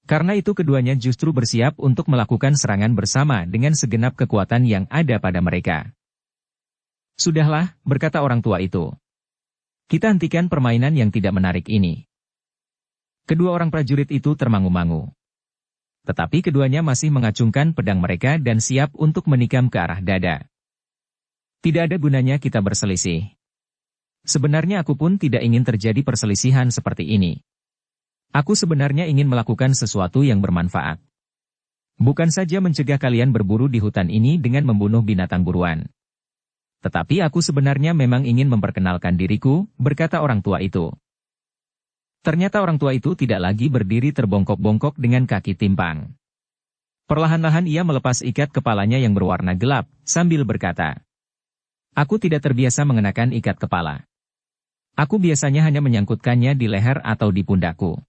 Karena itu keduanya justru bersiap untuk melakukan serangan bersama dengan segenap kekuatan yang ada pada mereka. "Sudahlah," berkata orang tua itu. "Kita hentikan permainan yang tidak menarik ini." Kedua orang prajurit itu termangu-mangu. Tetapi keduanya masih mengacungkan pedang mereka dan siap untuk menikam ke arah dada. "Tidak ada gunanya kita berselisih. Sebenarnya aku pun tidak ingin terjadi perselisihan seperti ini. Aku sebenarnya ingin melakukan sesuatu yang bermanfaat. Bukan saja mencegah kalian berburu di hutan ini dengan membunuh binatang buruan. Tetapi aku sebenarnya memang ingin memperkenalkan diriku," berkata orang tua itu. Ternyata orang tua itu tidak lagi berdiri terbongkok-bongkok dengan kaki timpang. Perlahan-lahan ia melepas ikat kepalanya yang berwarna gelap, sambil berkata, "Aku tidak terbiasa mengenakan ikat kepala. Aku biasanya hanya menyangkutkannya di leher atau di pundakku."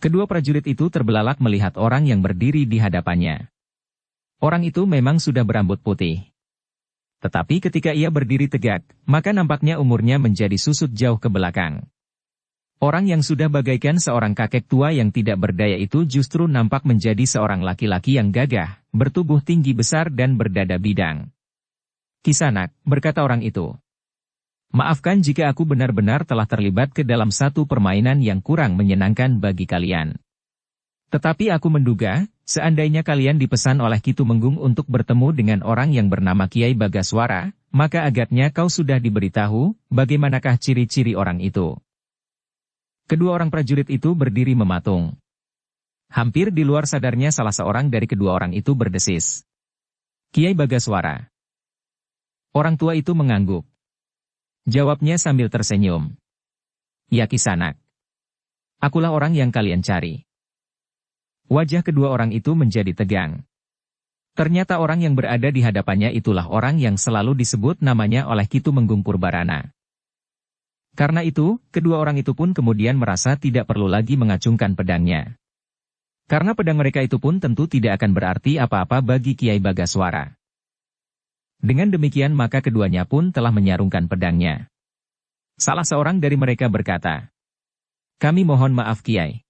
Kedua prajurit itu terbelalak melihat orang yang berdiri di hadapannya. Orang itu memang sudah berambut putih. Tetapi ketika ia berdiri tegak, maka nampaknya umurnya menjadi susut jauh ke belakang. Orang yang sudah bagaikan seorang kakek tua yang tidak berdaya itu justru nampak menjadi seorang laki-laki yang gagah, bertubuh tinggi besar dan berdada bidang. "Kisanak," berkata orang itu. Maafkan jika aku benar-benar telah terlibat ke dalam satu permainan yang kurang menyenangkan bagi kalian. Tetapi aku menduga, seandainya kalian dipesan oleh Ki Tumenggung untuk bertemu dengan orang yang bernama Kiai Bagaswara, maka agaknya kau sudah diberitahu, bagaimanakah ciri-ciri orang itu. Kedua orang prajurit itu berdiri mematung. Hampir di luar sadarnya salah seorang dari kedua orang itu berdesis. Kiai Bagaswara. Orang tua itu mengangguk. Jawabnya sambil tersenyum. Ya Kisanak. Akulah orang yang kalian cari. Wajah kedua orang itu menjadi tegang. Ternyata orang yang berada di hadapannya itulah orang yang selalu disebut namanya oleh Ki Tumenggung Purbarana. Karena itu, kedua orang itu pun kemudian merasa tidak perlu lagi mengacungkan pedangnya. Karena pedang mereka itu pun tentu tidak akan berarti apa-apa bagi Kiai Bagaswara. Dengan demikian maka keduanya pun telah menyarungkan pedangnya. Salah seorang dari mereka berkata, "Kami mohon maaf Kiai.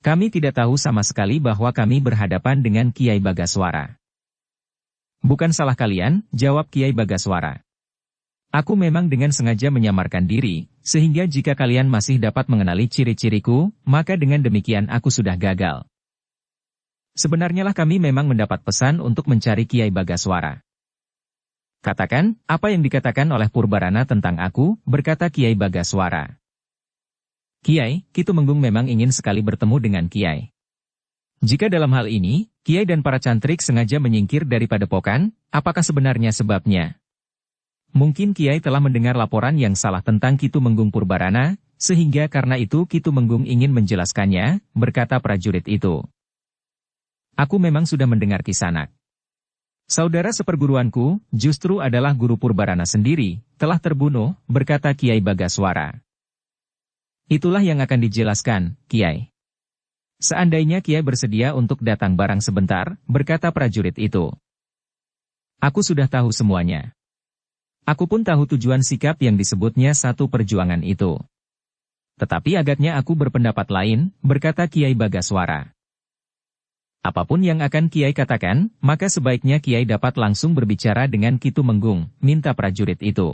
Kami tidak tahu sama sekali bahwa kami berhadapan dengan Kiai Bagaswara." "Bukan salah kalian," jawab Kiai Bagaswara. "Aku memang dengan sengaja menyamarkan diri, sehingga jika kalian masih dapat mengenali ciri-ciriku, maka dengan demikian aku sudah gagal. Sebenarnya lah kami memang mendapat pesan untuk mencari Kiai Bagaswara." "Katakan, apa yang dikatakan oleh Purbarana tentang aku," berkata Kiai Bagaswara. "Kiai, Ki Tumenggung memang ingin sekali bertemu dengan Kiai. Jika dalam hal ini, Kiai dan para cantrik sengaja menyingkir dari padepokan, apakah sebenarnya sebabnya? Mungkin Kiai telah mendengar laporan yang salah tentang Ki Tumenggung Purbarana, sehingga karena itu Ki Tumenggung ingin menjelaskannya," berkata prajurit itu. "Aku memang sudah mendengar Kisanak. Saudara seperguruanku, justru adalah guru Purbarana sendiri, telah terbunuh," berkata Kiai Bagaswara. "Itulah yang akan dijelaskan, Kiai. Seandainya Kiai bersedia untuk datang barang sebentar," berkata prajurit itu. "Aku sudah tahu semuanya. Aku pun tahu tujuan sikap yang disebutnya satu perjuangan itu. Tetapi agaknya aku berpendapat lain," berkata Kiai Bagaswara. "Apapun yang akan Kiai katakan, maka sebaiknya Kiai dapat langsung berbicara dengan Ki Tumenggung," minta prajurit itu.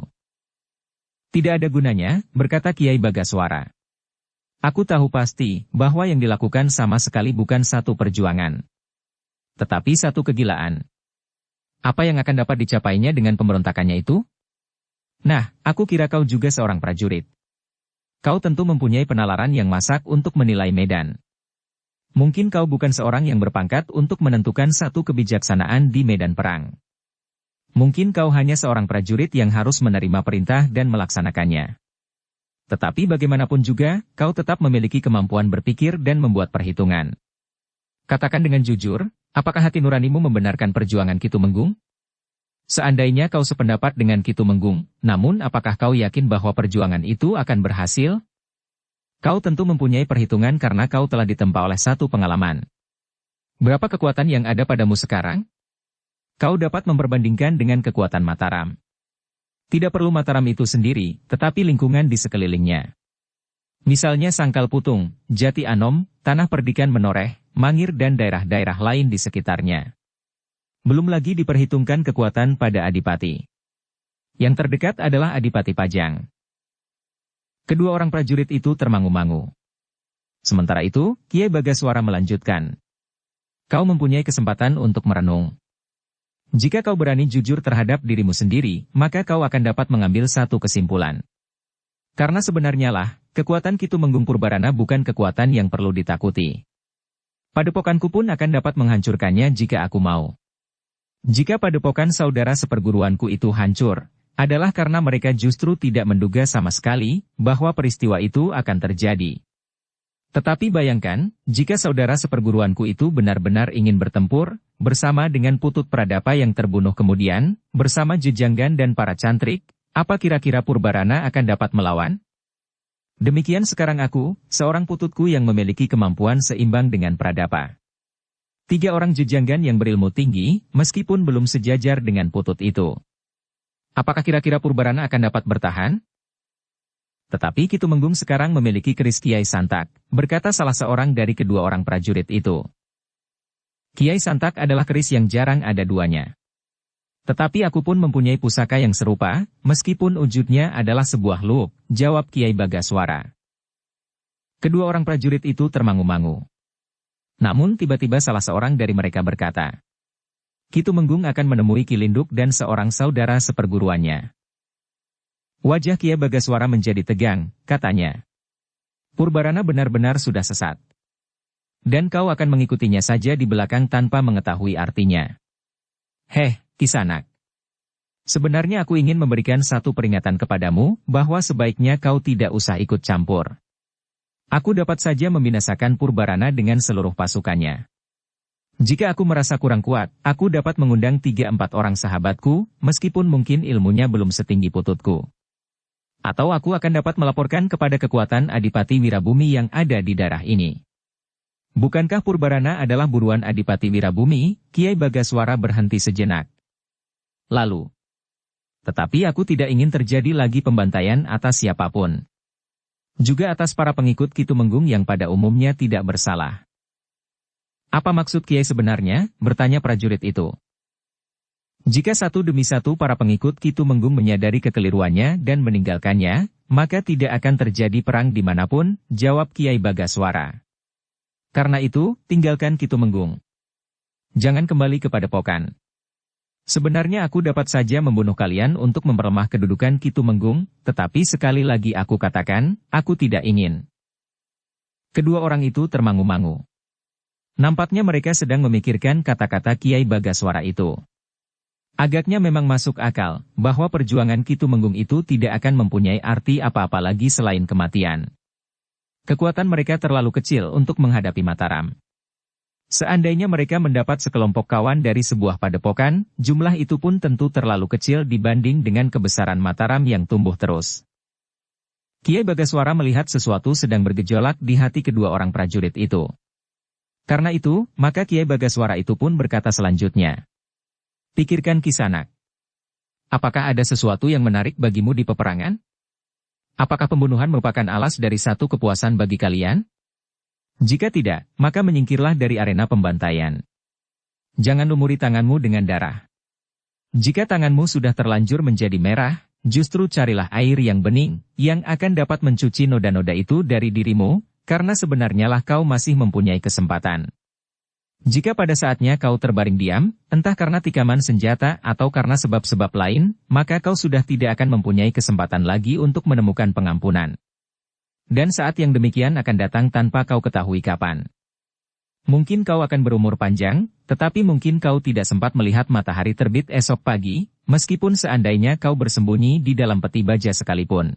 "Tidak ada gunanya," berkata Kiai Bagaswara. "Aku tahu pasti, bahwa yang dilakukan sama sekali bukan satu perjuangan. Tetapi satu kegilaan. Apa yang akan dapat dicapainya dengan pemberontakannya itu? Nah, aku kira kau juga seorang prajurit. Kau tentu mempunyai penalaran yang masak untuk menilai medan. Mungkin kau bukan seorang yang berpangkat untuk menentukan satu kebijaksanaan di medan perang. Mungkin kau hanya seorang prajurit yang harus menerima perintah dan melaksanakannya. Tetapi bagaimanapun juga, kau tetap memiliki kemampuan berpikir dan membuat perhitungan. Katakan dengan jujur, apakah hati nuranimu membenarkan perjuangan Ki Tumenggung? Seandainya kau sependapat dengan Ki Tumenggung, namun apakah kau yakin bahwa perjuangan itu akan berhasil? Kau tentu mempunyai perhitungan karena kau telah ditempa oleh satu pengalaman. Berapa kekuatan yang ada padamu sekarang? Kau dapat memperbandingkan dengan kekuatan Mataram. Tidak perlu Mataram itu sendiri, tetapi lingkungan di sekelilingnya. Misalnya Sangkal Putung, Jati Anom, Tanah Perdikan Menoreh, Mangir dan daerah-daerah lain di sekitarnya. Belum lagi diperhitungkan kekuatan pada Adipati. Yang terdekat adalah Adipati Pajang. Kedua orang prajurit itu termangu-mangu. Sementara itu, Kiai Bagaswara melanjutkan. Kau mempunyai kesempatan untuk merenung. Jika kau berani jujur terhadap dirimu sendiri, maka kau akan dapat mengambil satu kesimpulan. Karena sebenarnya lah, kekuatan Ki Tumenggung Purbarana bukan kekuatan yang perlu ditakuti. Padepokanku pun akan dapat menghancurkannya jika aku mau. Jika padepokan saudara seperguruanku itu hancur, adalah karena mereka justru tidak menduga sama sekali bahwa peristiwa itu akan terjadi. Tetapi bayangkan, jika saudara seperguruanku itu benar-benar ingin bertempur, bersama dengan Putut Pradapa yang terbunuh kemudian, bersama Jejanggan dan para cantrik, apa kira-kira Purbarana akan dapat melawan? Demikian sekarang aku, seorang pututku yang memiliki kemampuan seimbang dengan Pradapa. 3 orang Jejanggan yang berilmu tinggi, meskipun belum sejajar dengan Putut itu. Apakah kira-kira Purbarana akan dapat bertahan? Tetapi Ki Tumenggung sekarang memiliki keris Kiai Santak, berkata salah seorang dari kedua orang prajurit itu. Kiai Santak adalah keris yang jarang ada duanya. Tetapi aku pun mempunyai pusaka yang serupa, meskipun wujudnya adalah sebuah luk, jawab Kiai Bagaswara. Kedua orang prajurit itu termangu-mangu. Namun tiba-tiba salah seorang dari mereka berkata, Ki Tumenggung akan menemui Ki Linduk dan seorang saudara seperguruannya. Wajah Kiai Bagaswara menjadi tegang, katanya. Purbarana benar-benar sudah sesat. Dan kau akan mengikutinya saja di belakang tanpa mengetahui artinya. Heh, Kisanak. Sebenarnya aku ingin memberikan satu peringatan kepadamu, bahwa sebaiknya kau tidak usah ikut campur. Aku dapat saja membinasakan Purbarana dengan seluruh pasukannya. Jika aku merasa kurang kuat, aku dapat mengundang 3-4 orang sahabatku, meskipun mungkin ilmunya belum setinggi pututku. Atau aku akan dapat melaporkan kepada kekuatan Adipati Wirabumi yang ada di daerah ini. Bukankah Purbarana adalah buruan Adipati Wirabumi? Kiai Bagaswara berhenti sejenak. Lalu, tetapi aku tidak ingin terjadi lagi pembantaian atas siapapun. Juga atas para pengikut Ki Tumenggung yang pada umumnya tidak bersalah. Apa maksud Kiai sebenarnya? Bertanya prajurit itu. Jika satu demi satu para pengikut Ki Tumenggung menyadari kekeliruannya dan meninggalkannya, maka tidak akan terjadi perang dimanapun, jawab Kiai Bagaswara. Karena itu, tinggalkan Ki Tumenggung. Jangan kembali ke Padepokan. Sebenarnya aku dapat saja membunuh kalian untuk memperlemah kedudukan Ki Tumenggung, tetapi sekali lagi aku katakan, aku tidak ingin. Kedua orang itu termangu-mangu. Nampaknya mereka sedang memikirkan kata-kata Kiai Bagaswara itu. Agaknya memang masuk akal, bahwa perjuangan Ki Tumenggung itu tidak akan mempunyai arti apa-apa lagi selain kematian. Kekuatan mereka terlalu kecil untuk menghadapi Mataram. Seandainya mereka mendapat sekelompok kawan dari sebuah padepokan, jumlah itu pun tentu terlalu kecil dibanding dengan kebesaran Mataram yang tumbuh terus. Kiai Bagaswara melihat sesuatu sedang bergejolak di hati kedua orang prajurit itu. Karena itu, maka Kiai Bagaswara itu pun berkata selanjutnya. Pikirkan Kisanak. Apakah ada sesuatu yang menarik bagimu di peperangan? Apakah pembunuhan merupakan alas dari satu kepuasan bagi kalian? Jika tidak, maka menyingkirlah dari arena pembantaian. Jangan lumuri tanganmu dengan darah. Jika tanganmu sudah terlanjur menjadi merah, justru carilah air yang bening, yang akan dapat mencuci noda-noda itu dari dirimu, karena sebenarnya lah kau masih mempunyai kesempatan. Jika pada saatnya kau terbaring diam, entah karena tikaman senjata atau karena sebab-sebab lain, maka kau sudah tidak akan mempunyai kesempatan lagi untuk menemukan pengampunan. Dan saat yang demikian akan datang tanpa kau ketahui kapan. Mungkin kau akan berumur panjang, tetapi mungkin kau tidak sempat melihat matahari terbit esok pagi, meskipun seandainya kau bersembunyi di dalam peti baja sekalipun.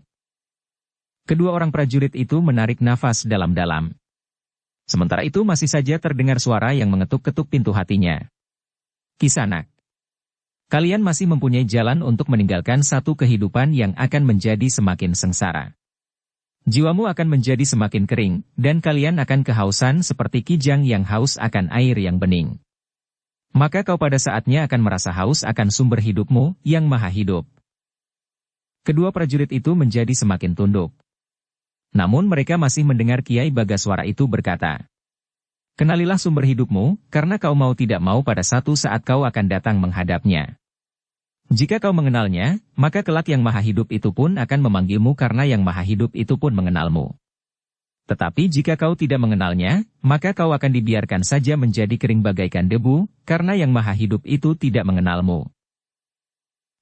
Kedua orang prajurit itu menarik nafas dalam-dalam. Sementara itu masih saja terdengar suara yang mengetuk-ketuk pintu hatinya. Kisanak. Kalian masih mempunyai jalan untuk meninggalkan satu kehidupan yang akan menjadi semakin sengsara. Jiwamu akan menjadi semakin kering, dan kalian akan kehausan seperti kijang yang haus akan air yang bening. Maka kau pada saatnya akan merasa haus akan sumber hidupmu, yang maha hidup. Kedua prajurit itu menjadi semakin tunduk. Namun mereka masih mendengar Kiai Bagaswara itu berkata, Kenalilah sumber hidupmu, karena kau mau tidak mau pada satu saat kau akan datang menghadapnya. Jika kau mengenalnya, maka kelak yang maha hidup itu pun akan memanggilmu karena yang maha hidup itu pun mengenalmu. Tetapi jika kau tidak mengenalnya, maka kau akan dibiarkan saja menjadi kering bagaikan debu, karena yang maha hidup itu tidak mengenalmu.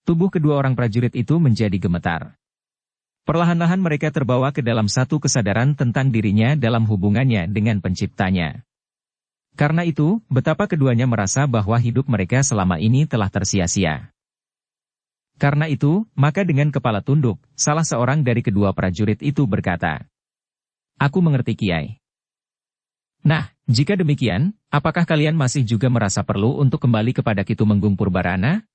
Tubuh kedua orang prajurit itu menjadi gemetar. Perlahan-lahan mereka terbawa ke dalam satu kesadaran tentang dirinya dalam hubungannya dengan penciptanya. Karena itu, betapa keduanya merasa bahwa hidup mereka selama ini telah tersia-sia. Karena itu, maka dengan kepala tunduk, salah seorang dari kedua prajurit itu berkata, Aku mengerti Kiai. Nah, jika demikian, apakah kalian masih juga merasa perlu untuk kembali kepada Ki Tumenggung Purbarana?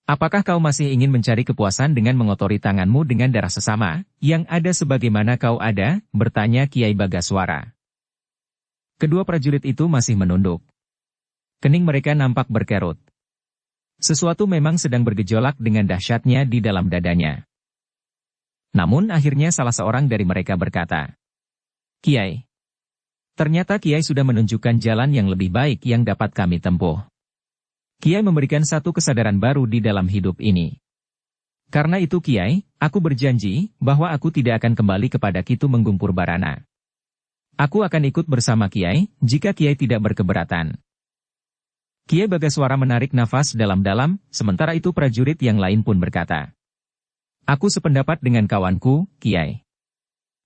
Apakah kau masih ingin mencari kepuasan dengan mengotori tanganmu dengan darah sesama, yang ada sebagaimana kau ada? Bertanya Kiai Bagaswara. Kedua prajurit itu masih menunduk. Kening mereka nampak berkerut. Sesuatu memang sedang bergejolak dengan dahsyatnya di dalam dadanya. Namun akhirnya salah seorang dari mereka berkata, Kiai, ternyata Kiai sudah menunjukkan jalan yang lebih baik yang dapat kami tempuh. Kiai memberikan satu kesadaran baru di dalam hidup ini. Karena itu Kiai, aku berjanji bahwa aku tidak akan kembali kepada Kitumenggung Purbarana. Aku akan ikut bersama Kiai, jika Kiai tidak berkeberatan. Kiai Bagaswara menarik nafas dalam-dalam, sementara itu prajurit yang lain pun berkata, "Aku sependapat dengan kawanku, Kiai.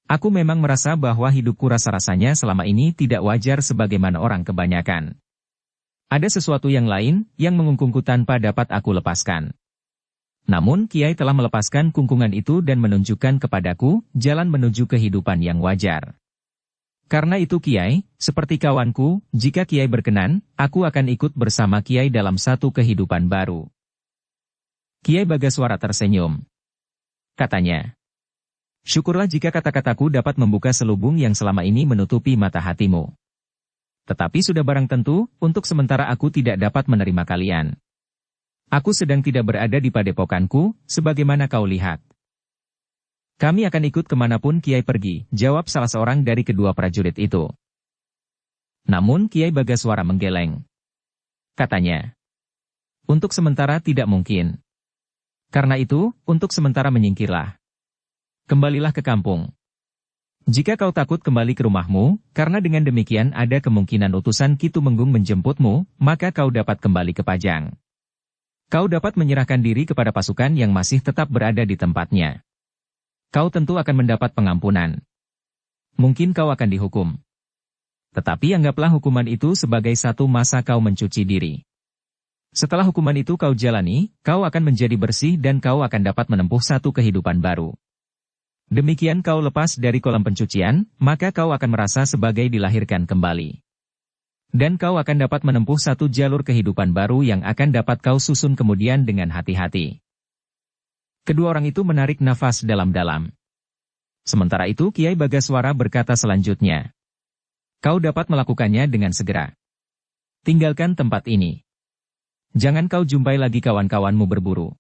Aku memang merasa bahwa hidupku rasa-rasanya selama ini tidak wajar sebagaimana orang kebanyakan. Ada sesuatu yang lain, yang mengungkungku tanpa dapat aku lepaskan. Namun Kiai telah melepaskan kungkungan itu dan menunjukkan kepadaku, jalan menuju kehidupan yang wajar. Karena itu Kiai, seperti kawanku, jika Kiai berkenan, aku akan ikut bersama Kiai dalam satu kehidupan baru." Kiai Bagaswara tersenyum. Katanya, "Syukurlah jika kata-kataku dapat membuka selubung yang selama ini menutupi mata hatimu. Tetapi sudah barang tentu, untuk sementara aku tidak dapat menerima kalian. Aku sedang tidak berada di padepokanku, sebagaimana kau lihat." "Kami akan ikut kemanapun Kiai pergi," jawab salah seorang dari kedua prajurit itu. Namun Kiai Bagaswara menggeleng. Katanya, "Untuk sementara tidak mungkin. Karena itu, untuk sementara menyingkirlah. Kembalilah ke kampung. Jika kau takut kembali ke rumahmu, karena dengan demikian ada kemungkinan utusan Kitumenggung menjemputmu, maka kau dapat kembali ke Pajang. Kau dapat menyerahkan diri kepada pasukan yang masih tetap berada di tempatnya. Kau tentu akan mendapat pengampunan. Mungkin kau akan dihukum. Tetapi anggaplah hukuman itu sebagai satu masa kau mencuci diri. Setelah hukuman itu kau jalani, kau akan menjadi bersih dan kau akan dapat menempuh satu kehidupan baru. Demikian kau lepas dari kolam pencucian, maka kau akan merasa sebagai dilahirkan kembali. Dan kau akan dapat menempuh satu jalur kehidupan baru yang akan dapat kau susun kemudian dengan hati-hati." Kedua orang itu menarik nafas dalam-dalam. Sementara itu Kiai Bagaswara berkata selanjutnya, "Kau dapat melakukannya dengan segera. Tinggalkan tempat ini. Jangan kau jumpai lagi kawan-kawanmu berburu.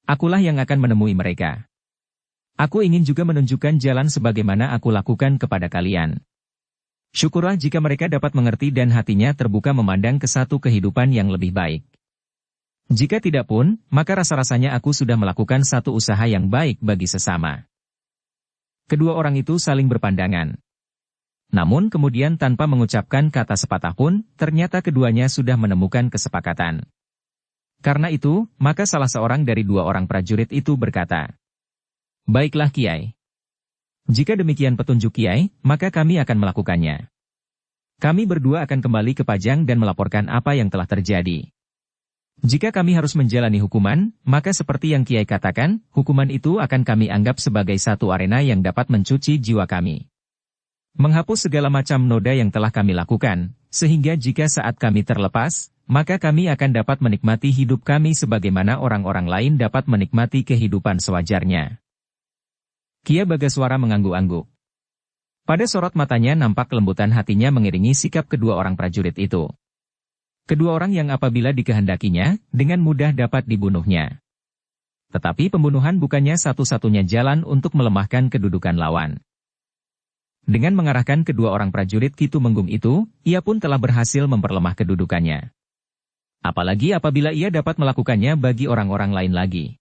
Akulah yang akan menemui mereka. Aku ingin juga menunjukkan jalan sebagaimana aku lakukan kepada kalian. Syukurlah jika mereka dapat mengerti dan hatinya terbuka memandang ke satu kehidupan yang lebih baik. Jika tidak pun, maka rasa-rasanya aku sudah melakukan satu usaha yang baik bagi sesama." Kedua orang itu saling berpandangan. Namun kemudian tanpa mengucapkan kata sepatah pun, ternyata keduanya sudah menemukan kesepakatan. Karena itu, maka salah seorang dari dua orang prajurit itu berkata, "Baiklah Kiai. Jika demikian petunjuk Kiai, maka kami akan melakukannya. Kami berdua akan kembali ke Pajang dan melaporkan apa yang telah terjadi. Jika kami harus menjalani hukuman, maka seperti yang Kiai katakan, hukuman itu akan kami anggap sebagai satu arena yang dapat mencuci jiwa kami. Menghapus segala macam noda yang telah kami lakukan, sehingga jika saat kami terlepas, maka kami akan dapat menikmati hidup kami sebagaimana orang-orang lain dapat menikmati kehidupan sewajarnya." Kiai Bagaswara mengangguk-angguk. Pada sorot matanya nampak kelembutan hatinya mengiringi sikap kedua orang prajurit itu. Kedua orang yang apabila dikehendakinya, dengan mudah dapat dibunuhnya. Tetapi pembunuhan bukannya satu-satunya jalan untuk melemahkan kedudukan lawan. Dengan mengarahkan kedua orang prajurit Kitumenggung itu, ia pun telah berhasil memperlemah kedudukannya. Apalagi apabila ia dapat melakukannya bagi orang-orang lain lagi.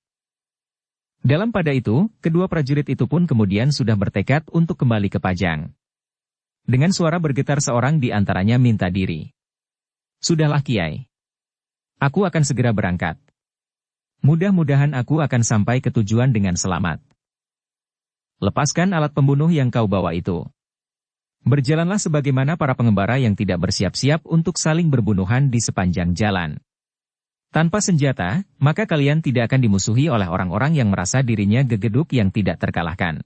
Dalam pada itu, kedua prajurit itu pun kemudian sudah bertekad untuk kembali ke Pajang. Dengan suara bergetar seorang di antaranya minta diri. "Sudahlah Kiai. Aku akan segera berangkat. Mudah-mudahan aku akan sampai ke tujuan dengan selamat. Lepaskan alat pembunuh yang kau bawa itu. Berjalanlah sebagaimana para pengembara yang tidak bersiap-siap untuk saling berbunuhan di sepanjang jalan. Tanpa senjata, maka kalian tidak akan dimusuhi oleh orang-orang yang merasa dirinya gegeduk yang tidak terkalahkan.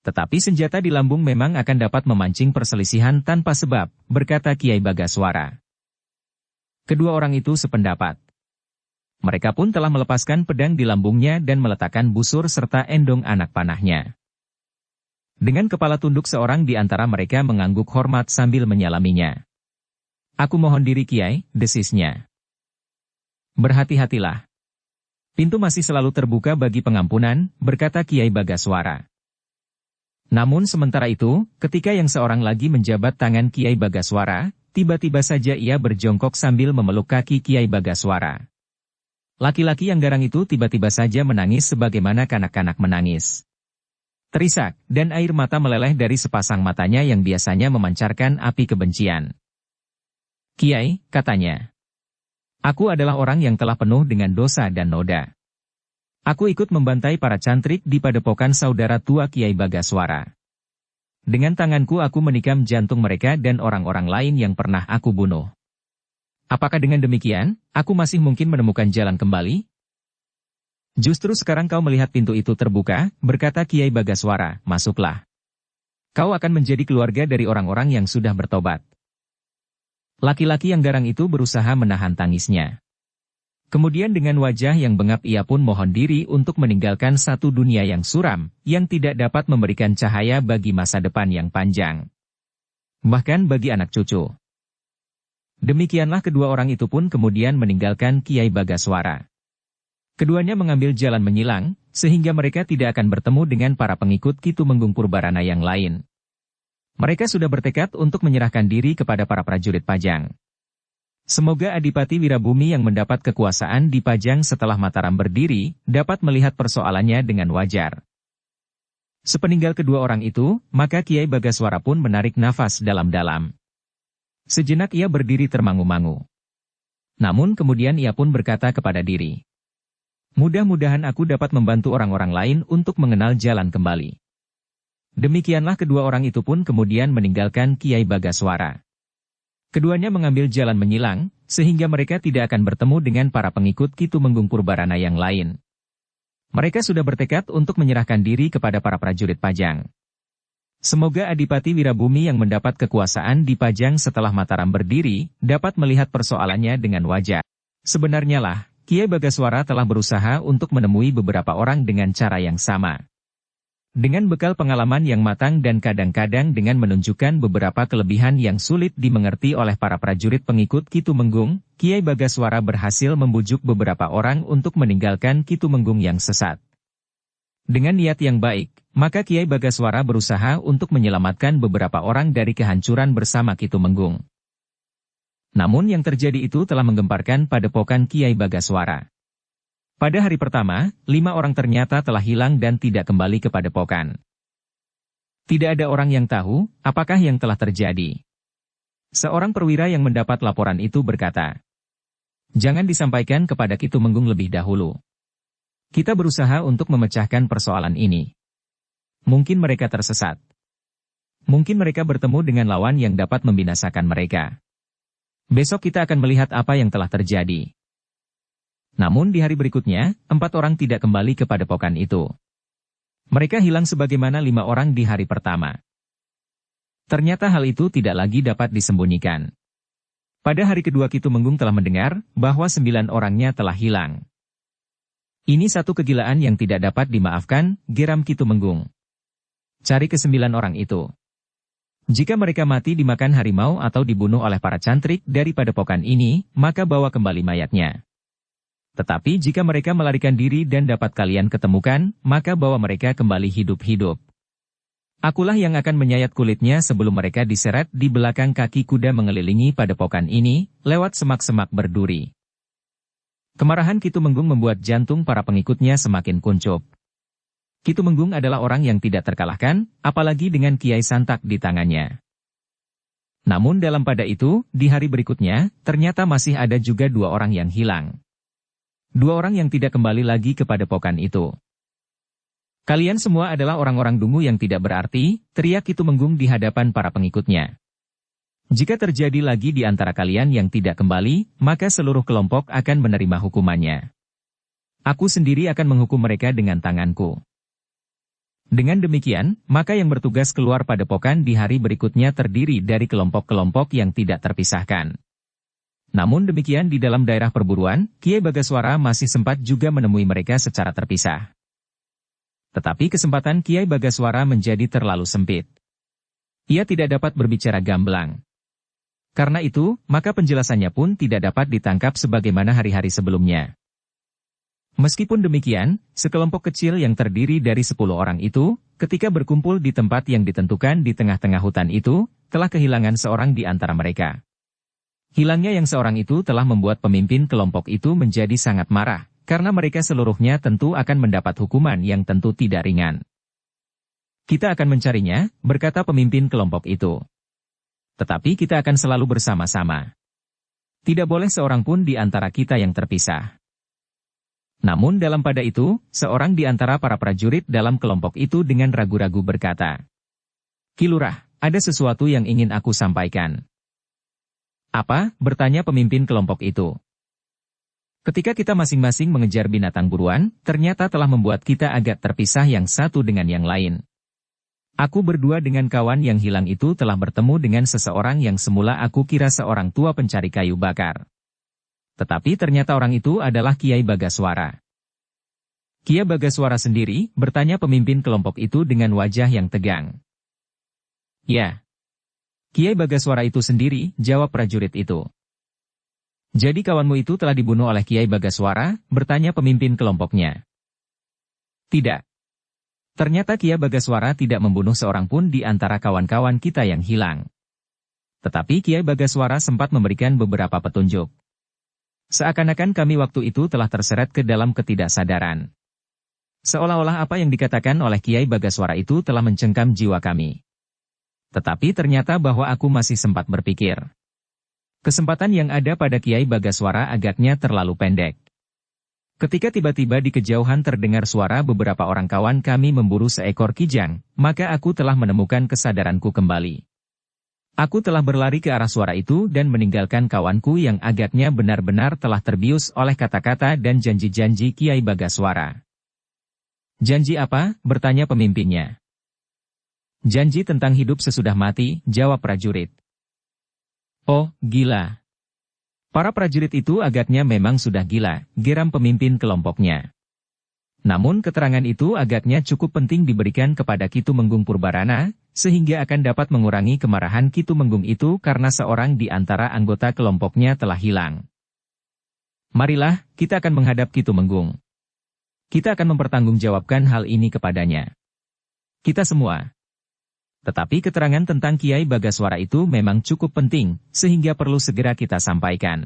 Tetapi senjata di lambung memang akan dapat memancing perselisihan tanpa sebab," berkata Kiai Bagaswara. Kedua orang itu sependapat. Mereka pun telah melepaskan pedang di lambungnya dan meletakkan busur serta endong anak panahnya. Dengan kepala tunduk seorang di antara mereka mengangguk hormat sambil menyalaminya. "Aku mohon diri Kiai," desisnya. "Berhati-hatilah. Pintu masih selalu terbuka bagi pengampunan," berkata Kiai Bagaswara. Namun sementara itu, ketika yang seorang lagi menjabat tangan Kiai Bagaswara, tiba-tiba saja ia berjongkok sambil memeluk kaki Kiai Bagaswara. Laki-laki yang garang itu tiba-tiba saja menangis sebagaimana kanak-kanak menangis. Terisak, dan air mata meleleh dari sepasang matanya yang biasanya memancarkan api kebencian. Kiai, katanya. Aku adalah orang yang telah penuh dengan dosa dan noda. Aku ikut membantai para cantrik di padepokan saudara tua Kiai Bagaswara. Dengan tanganku aku menikam jantung mereka dan orang-orang lain yang pernah aku bunuh. Apakah dengan demikian, aku masih mungkin menemukan jalan kembali? Justru sekarang kau melihat pintu itu terbuka, berkata Kiai Bagaswara, masuklah. Kau akan menjadi keluarga dari orang-orang yang sudah bertobat. Laki-laki yang garang itu berusaha menahan tangisnya. Kemudian dengan wajah yang bengap ia pun mohon diri untuk meninggalkan satu dunia yang suram, yang tidak dapat memberikan cahaya bagi masa depan yang panjang. Bahkan bagi anak cucu. Demikianlah kedua orang itu pun kemudian meninggalkan Kiai Bagaswara. Keduanya mengambil jalan menyilang, sehingga mereka tidak akan bertemu dengan para pengikut Ki Tumenggung Purbarana yang lain. Mereka sudah bertekad untuk menyerahkan diri kepada para prajurit Pajang. Semoga Adipati Wirabumi yang mendapat kekuasaan di Pajang setelah Mataram berdiri, dapat melihat persoalannya dengan wajar. Sepeninggal kedua orang itu, maka Kiai Bagaswara pun menarik nafas dalam-dalam. Sejenak ia berdiri termangu-mangu. Namun kemudian ia pun berkata kepada diri. Mudah-mudahan aku dapat membantu orang-orang lain untuk mengenal jalan kembali. Demikianlah kedua orang itu pun kemudian meninggalkan Kiai Bagaswara. Keduanya mengambil jalan menyilang, sehingga mereka tidak akan bertemu dengan para pengikut Ki Tumenggung Purbarana yang lain. Mereka sudah bertekad untuk menyerahkan diri kepada para prajurit Pajang. Semoga Adipati Wirabumi yang mendapat kekuasaan di Pajang setelah Mataram berdiri, dapat melihat persoalannya dengan wajar. Sebenarnya lah, Kiai Bagaswara telah berusaha untuk menemui beberapa orang dengan cara yang sama. Dengan bekal pengalaman yang matang dan kadang-kadang dengan menunjukkan beberapa kelebihan yang sulit dimengerti oleh para prajurit pengikut Ki Tumenggung, Kiai Bagaswara berhasil membujuk beberapa orang untuk meninggalkan Ki Tumenggung yang sesat. Dengan niat yang baik, maka Kiai Bagaswara berusaha untuk menyelamatkan beberapa orang dari kehancuran bersama Ki Tumenggung. Namun yang terjadi itu telah menggemparkan padepokan Kiai Bagaswara. Pada hari pertama, 5 orang ternyata telah hilang dan tidak kembali ke padepokan. Tidak ada orang yang tahu apakah yang telah terjadi. Seorang perwira yang mendapat laporan itu berkata, "Jangan disampaikan kepada Ki Tumenggung lebih dahulu. Kita berusaha untuk memecahkan persoalan ini. Mungkin mereka tersesat. Mungkin mereka bertemu dengan lawan yang dapat membinasakan mereka. Besok kita akan melihat apa yang telah terjadi." Namun di hari berikutnya, 4 orang tidak kembali ke padepokan itu. Mereka hilang sebagaimana 5 orang di hari pertama. Ternyata hal itu tidak lagi dapat disembunyikan. Pada hari kedua Ki Tumenggung telah mendengar bahwa 9 orangnya telah hilang. Ini satu kegilaan yang tidak dapat dimaafkan, geram Ki Tumenggung. Cari ke 9 orang itu. Jika mereka mati dimakan harimau atau dibunuh oleh para cantrik dari padepokan ini, maka bawa kembali mayatnya. Tetapi jika mereka melarikan diri dan dapat kalian ketemukan, maka bawa mereka kembali hidup-hidup. Akulah yang akan menyayat kulitnya sebelum mereka diseret di belakang kaki kuda mengelilingi padepokan ini, lewat semak-semak berduri. Kemarahan Ki Tumenggung membuat jantung para pengikutnya semakin kuncup. Ki Tumenggung adalah orang yang tidak terkalahkan, apalagi dengan Kiai Santak di tangannya. Namun dalam pada itu, di hari berikutnya, ternyata masih ada juga 2 orang yang hilang. 2 orang yang tidak kembali lagi ke padepokan itu. "Kalian semua adalah orang-orang dungu yang tidak berarti," teriak Ki Tumenggung di hadapan para pengikutnya. "Jika terjadi lagi di antara kalian yang tidak kembali, maka seluruh kelompok akan menerima hukumannya. Aku sendiri akan menghukum mereka dengan tanganku." Dengan demikian, maka yang bertugas keluar padepokan di hari berikutnya terdiri dari kelompok-kelompok yang tidak terpisahkan. Namun demikian di dalam daerah perburuan, Kiai Bagaswara masih sempat juga menemui mereka secara terpisah. Tetapi kesempatan Kiai Bagaswara menjadi terlalu sempit. Ia tidak dapat berbicara gamblang. Karena itu, maka penjelasannya pun tidak dapat ditangkap sebagaimana hari-hari sebelumnya. Meskipun demikian, sekelompok kecil yang terdiri dari 10 orang itu, ketika berkumpul di tempat yang ditentukan di tengah-tengah hutan itu, telah kehilangan seorang di antara mereka. Hilangnya yang seorang itu telah membuat pemimpin kelompok itu menjadi sangat marah, karena mereka seluruhnya tentu akan mendapat hukuman yang tentu tidak ringan. Kita akan mencarinya, berkata pemimpin kelompok itu. Tetapi kita akan selalu bersama-sama. Tidak boleh seorang pun di antara kita yang terpisah. Namun dalam pada itu, seorang di antara para prajurit dalam kelompok itu dengan ragu-ragu berkata, "Ki Lurah, ada sesuatu yang ingin aku sampaikan." "Apa?" bertanya pemimpin kelompok itu. "Ketika kita masing-masing mengejar binatang buruan, ternyata telah membuat kita agak terpisah yang satu dengan yang lain. Aku berdua dengan kawan yang hilang itu telah bertemu dengan seseorang yang semula aku kira seorang tua pencari kayu bakar. Tetapi ternyata orang itu adalah Kiai Bagaswara." "Kiai Bagaswara sendiri?" bertanya pemimpin kelompok itu dengan wajah yang tegang. "Ya. Kiai Bagaswara itu sendiri," jawab prajurit itu. "Jadi kawanmu itu telah dibunuh oleh Kiai Bagaswara?" bertanya pemimpin kelompoknya. "Tidak. Ternyata Kiai Bagaswara tidak membunuh seorang pun di antara kawan-kawan kita yang hilang. Tetapi Kiai Bagaswara sempat memberikan beberapa petunjuk. Seakan-akan kami waktu itu telah terseret ke dalam ketidaksadaran. Seolah-olah apa yang dikatakan oleh Kiai Bagaswara itu telah mencengkam jiwa kami. Tetapi ternyata bahwa aku masih sempat berpikir. Kesempatan yang ada pada Kiai Bagaswara agaknya terlalu pendek. Ketika tiba-tiba di kejauhan terdengar suara beberapa orang kawan kami memburu seekor kijang, maka aku telah menemukan kesadaranku kembali. Aku telah berlari ke arah suara itu dan meninggalkan kawanku yang agaknya benar-benar telah terbius oleh kata-kata dan janji-janji Kiai Bagaswara." "Janji apa?" bertanya pemimpinnya. "Janji tentang hidup sesudah mati," jawab prajurit. "Oh, gila. Para prajurit itu agaknya memang sudah gila," geram pemimpin kelompoknya. "Namun keterangan itu agaknya cukup penting diberikan kepada Ki Tumenggung Purbarana, sehingga akan dapat mengurangi kemarahan Ki Tumenggung itu karena seorang di antara anggota kelompoknya telah hilang. Marilah, kita akan menghadap Ki Tumenggung. Kita akan mempertanggungjawabkan hal ini kepadanya. Kita semua. Tetapi keterangan tentang Kiai Bagaswara itu memang cukup penting, sehingga perlu segera kita sampaikan.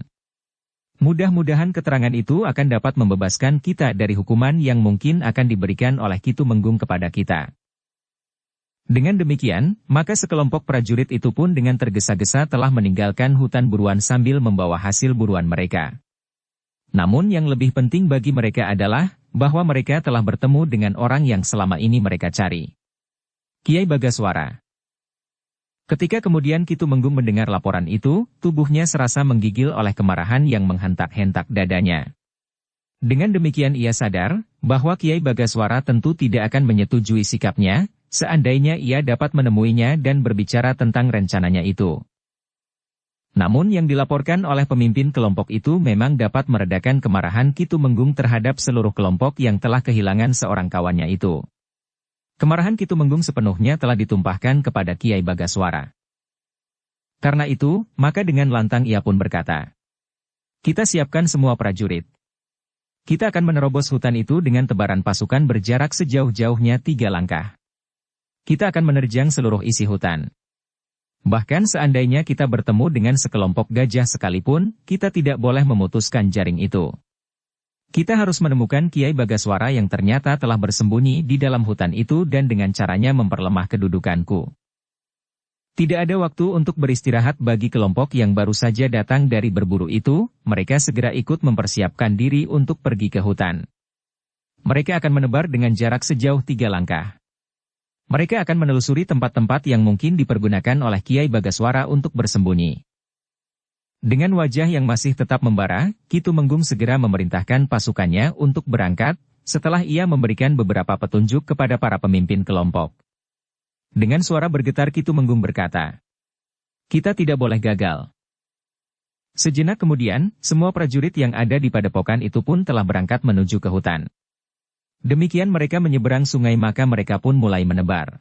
Mudah-mudahan keterangan itu akan dapat membebaskan kita dari hukuman yang mungkin akan diberikan oleh Ki Tumenggung kepada kita." Dengan demikian, maka sekelompok prajurit itu pun dengan tergesa-gesa telah meninggalkan hutan buruan sambil membawa hasil buruan mereka. Namun yang lebih penting bagi mereka adalah, bahwa mereka telah bertemu dengan orang yang selama ini mereka cari. Kiai Bagaswara. Ketika kemudian Ki Tumenggung mendengar laporan itu, tubuhnya serasa menggigil oleh kemarahan yang menghentak-hentak dadanya. Dengan demikian ia sadar, bahwa Kiai Bagaswara tentu tidak akan menyetujui sikapnya, seandainya ia dapat menemuinya dan berbicara tentang rencananya itu. Namun yang dilaporkan oleh pemimpin kelompok itu memang dapat meredakan kemarahan Ki Tumenggung terhadap seluruh kelompok yang telah kehilangan seorang kawannya itu. Kemarahan Ki Tumenggung sepenuhnya telah ditumpahkan kepada Kiai Bagaswara. Karena itu, maka dengan lantang ia pun berkata, "Kita siapkan semua prajurit. Kita akan menerobos hutan itu dengan tebaran pasukan berjarak sejauh-jauhnya 3 langkah. Kita akan menerjang seluruh isi hutan. Bahkan seandainya kita bertemu dengan sekelompok gajah sekalipun, kita tidak boleh memutuskan jaring itu. Kita harus menemukan Kiai Bagaswara yang ternyata telah bersembunyi di dalam hutan itu dan dengan caranya memperlemah kedudukanku." Tidak ada waktu untuk beristirahat bagi kelompok yang baru saja datang dari berburu itu, mereka segera ikut mempersiapkan diri untuk pergi ke hutan. Mereka akan menebar dengan jarak sejauh 3 langkah. Mereka akan menelusuri tempat-tempat yang mungkin dipergunakan oleh Kiai Bagaswara untuk bersembunyi. Dengan wajah yang masih tetap membara, Ki Tumenggung segera memerintahkan pasukannya untuk berangkat, setelah ia memberikan beberapa petunjuk kepada para pemimpin kelompok. Dengan suara bergetar Ki Tumenggung berkata, "Kita tidak boleh gagal." Sejenak kemudian, semua prajurit yang ada di padepokan itu pun telah berangkat menuju ke hutan. Demikian mereka menyeberang sungai maka mereka pun mulai menebar.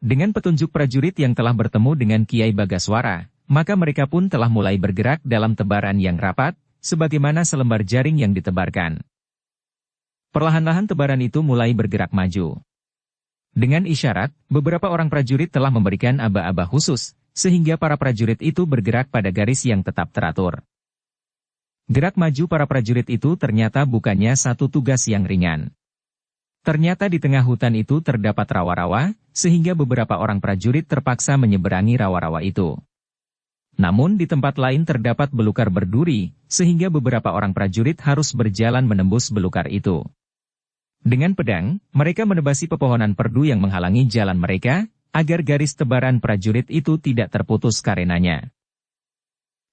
Dengan petunjuk prajurit yang telah bertemu dengan Kiai Bagaswara, maka mereka pun telah mulai bergerak dalam tebaran yang rapat, sebagaimana selembar jaring yang ditebarkan. Perlahan-lahan tebaran itu mulai bergerak maju. Dengan isyarat, beberapa orang prajurit telah memberikan aba-aba khusus, sehingga para prajurit itu bergerak pada garis yang tetap teratur. Gerak maju para prajurit itu ternyata bukannya satu tugas yang ringan. Ternyata di tengah hutan itu terdapat rawa-rawa, sehingga beberapa orang prajurit terpaksa menyeberangi rawa-rawa itu. Namun di tempat lain terdapat belukar berduri, sehingga beberapa orang prajurit harus berjalan menembus belukar itu. Dengan pedang, mereka menebasi pepohonan perdu yang menghalangi jalan mereka, agar garis tebaran prajurit itu tidak terputus karenanya.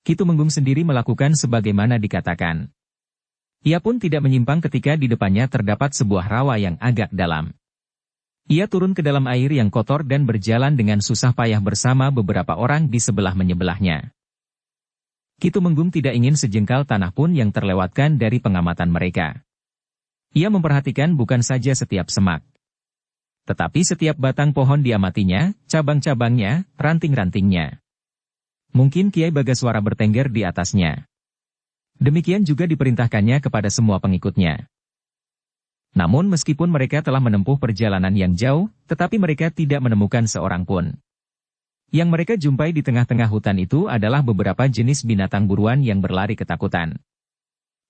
Ki Tumenggung sendiri melakukan sebagaimana dikatakan. Ia pun tidak menyimpang ketika di depannya terdapat sebuah rawa yang agak dalam. Ia turun ke dalam air yang kotor dan berjalan dengan susah payah bersama beberapa orang di sebelah-menyebelahnya. Ki Tumenggung tidak ingin sejengkal tanah pun yang terlewatkan dari pengamatan mereka. Ia memperhatikan bukan saja setiap semak, tetapi setiap batang pohon diamatinya, cabang-cabangnya, ranting-rantingnya. Mungkin Kiai Bagaswara bertengger di atasnya. Demikian juga diperintahkannya kepada semua pengikutnya. Namun meskipun mereka telah menempuh perjalanan yang jauh, tetapi mereka tidak menemukan seorang pun. Yang mereka jumpai di tengah-tengah hutan itu adalah beberapa jenis binatang buruan yang berlari ketakutan.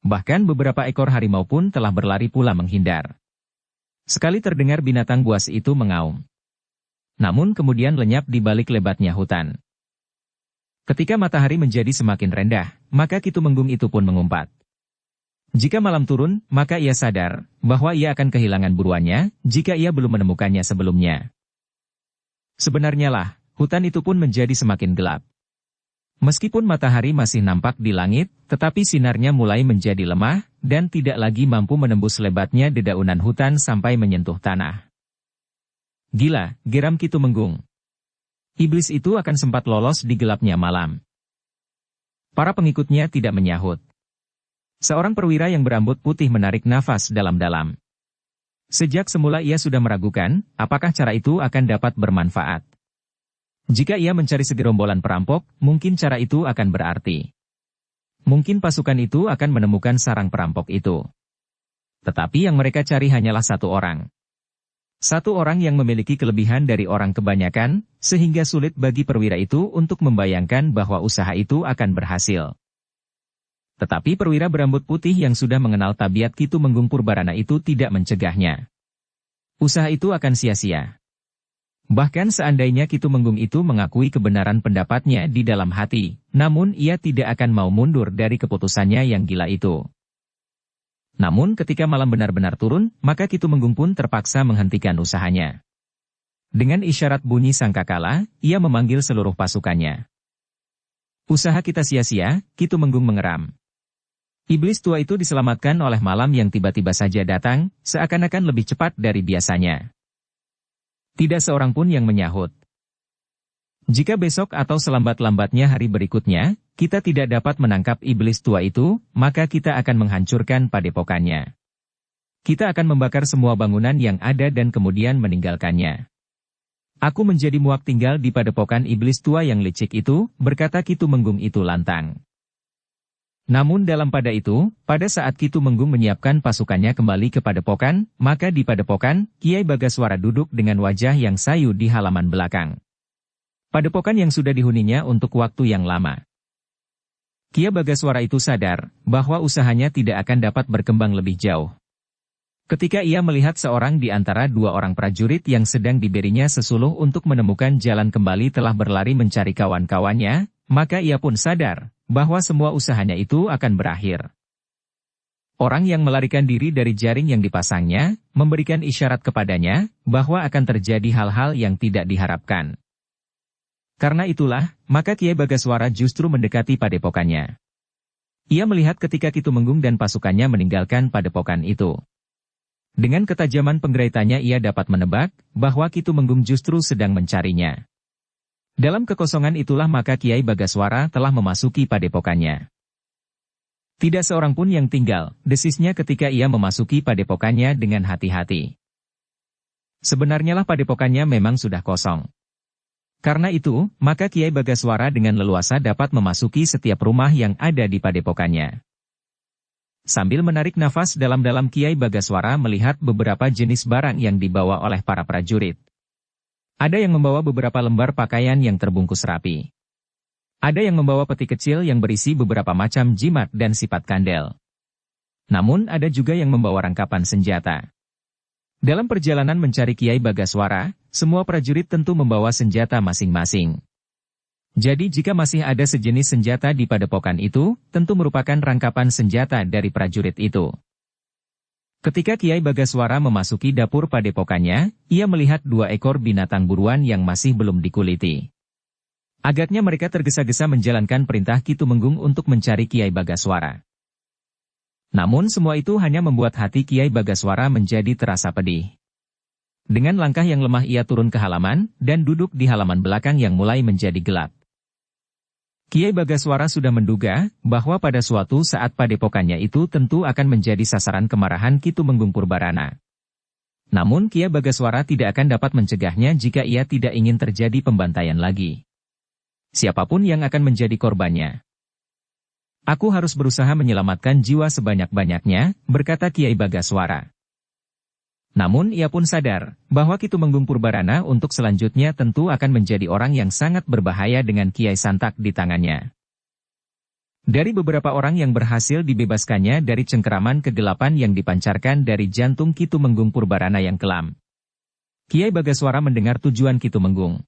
Bahkan beberapa ekor harimau pun telah berlari pula menghindar. Sekali terdengar binatang buas itu mengaum. Namun kemudian lenyap di balik lebatnya hutan. Ketika matahari menjadi semakin rendah, maka Ki Tumenggung itu pun mengumpat. Jika malam turun, maka ia sadar bahwa ia akan kehilangan buruannya jika ia belum menemukannya sebelumnya. Sebenarnya lah, hutan itu pun menjadi semakin gelap. Meskipun matahari masih nampak di langit, tetapi sinarnya mulai menjadi lemah dan tidak lagi mampu menembus lebatnya dedaunan hutan sampai menyentuh tanah. Gila, geram Ki Tumenggung. Iblis itu akan sempat lolos di gelapnya malam. Para pengikutnya tidak menyahut. Seorang perwira yang berambut putih menarik nafas dalam-dalam. Sejak semula ia sudah meragukan, apakah cara itu akan dapat bermanfaat. Jika ia mencari segerombolan perampok, mungkin cara itu akan berarti. Mungkin pasukan itu akan menemukan sarang perampok itu. Tetapi yang mereka cari hanyalah satu orang. Satu orang yang memiliki kelebihan dari orang kebanyakan, sehingga sulit bagi perwira itu untuk membayangkan bahwa usaha itu akan berhasil. Tetapi perwira berambut putih yang sudah mengenal tabiat Ki Tumenggung Purbarana itu tidak mencegahnya. Usaha itu akan sia-sia. Bahkan seandainya Ki Tumenggung itu mengakui kebenaran pendapatnya di dalam hati, namun ia tidak akan mau mundur dari keputusannya yang gila itu. Namun ketika malam benar-benar turun, maka Ki Tumenggung pun terpaksa menghentikan usahanya. Dengan isyarat bunyi sangkakala, ia memanggil seluruh pasukannya. Usaha kita sia-sia, Ki Tumenggung mengeram. Iblis tua itu diselamatkan oleh malam yang tiba-tiba saja datang, seakan-akan lebih cepat dari biasanya. Tidak seorang pun yang menyahut. Jika besok atau selambat-lambatnya hari berikutnya, kita tidak dapat menangkap iblis tua itu, maka kita akan menghancurkan padepokannya. Kita akan membakar semua bangunan yang ada dan kemudian meninggalkannya. Aku menjadi muak tinggal di padepokan iblis tua yang licik itu, berkata Ki Tumenggung itu lantang. Namun dalam pada saat Ki Tumenggung menyiapkan pasukannya kembali ke padepokan, maka di padepokan, Kiai Bagaswara duduk dengan wajah yang sayu di halaman belakang. Padepokan yang sudah dihuninya untuk waktu yang lama. Kiai Bagaswara itu sadar bahwa usahanya tidak akan dapat berkembang lebih jauh. Ketika ia melihat seorang di antara dua orang prajurit yang sedang diberinya sesuluh untuk menemukan jalan kembali telah berlari mencari kawan-kawannya, maka ia pun sadar bahwa semua usahanya itu akan berakhir. Orang yang melarikan diri dari jaring yang dipasangnya, memberikan isyarat kepadanya bahwa akan terjadi hal-hal yang tidak diharapkan. Karena itulah, maka Kiai Bagaswara justru mendekati padepokannya. Ia melihat ketika Ki Tumenggung dan pasukannya meninggalkan padepokan itu. Dengan ketajaman penggeratannya ia dapat menebak bahwa Ki Tumenggung justru sedang mencarinya. Dalam kekosongan itulah maka Kiai Bagaswara telah memasuki padepokannya. Tidak seorang pun yang tinggal, desisnya ketika ia memasuki padepokannya dengan hati-hati. Sebenarnya lah padepokannya memang sudah kosong. Karena itu, maka Kiai Bagaswara dengan leluasa dapat memasuki setiap rumah yang ada di padepokannya. Sambil menarik nafas dalam-dalam Kiai Bagaswara melihat beberapa jenis barang yang dibawa oleh para prajurit. Ada yang membawa beberapa lembar pakaian yang terbungkus rapi. Ada yang membawa peti kecil yang berisi beberapa macam jimat dan sifat kandel. Namun ada juga yang membawa rangkapan senjata. Dalam perjalanan mencari Kiai Bagaswara, semua prajurit tentu membawa senjata masing-masing. Jadi jika masih ada sejenis senjata di padepokan itu, tentu merupakan rangkapan senjata dari prajurit itu. Ketika Kiai Bagaswara memasuki dapur padepokannya, ia melihat 2 ekor binatang buruan yang masih belum dikuliti. Agaknya mereka tergesa-gesa menjalankan perintah Ki Tumenggung untuk mencari Kiai Bagaswara. Namun semua itu hanya membuat hati Kiai Bagaswara menjadi terasa pedih. Dengan langkah yang lemah ia turun ke halaman, dan duduk di halaman belakang yang mulai menjadi gelap. Kiai Bagaswara sudah menduga, bahwa pada suatu saat padepokannya itu tentu akan menjadi sasaran kemarahan Ki Tumenggung Purbarana. Namun Kiai Bagaswara tidak akan dapat mencegahnya jika ia tidak ingin terjadi pembantaian lagi. Siapapun yang akan menjadi korbannya. Aku harus berusaha menyelamatkan jiwa sebanyak-banyaknya, berkata Kiai Bagaswara. Namun ia pun sadar, bahwa Ki Tumenggung Purbarana untuk selanjutnya tentu akan menjadi orang yang sangat berbahaya dengan Kiai Santak di tangannya. Dari beberapa orang yang berhasil dibebaskannya dari cengkeraman kegelapan yang dipancarkan dari jantung Ki Tumenggung Purbarana yang kelam, Kiai Bagaswara mendengar tujuan Ki Tumenggung.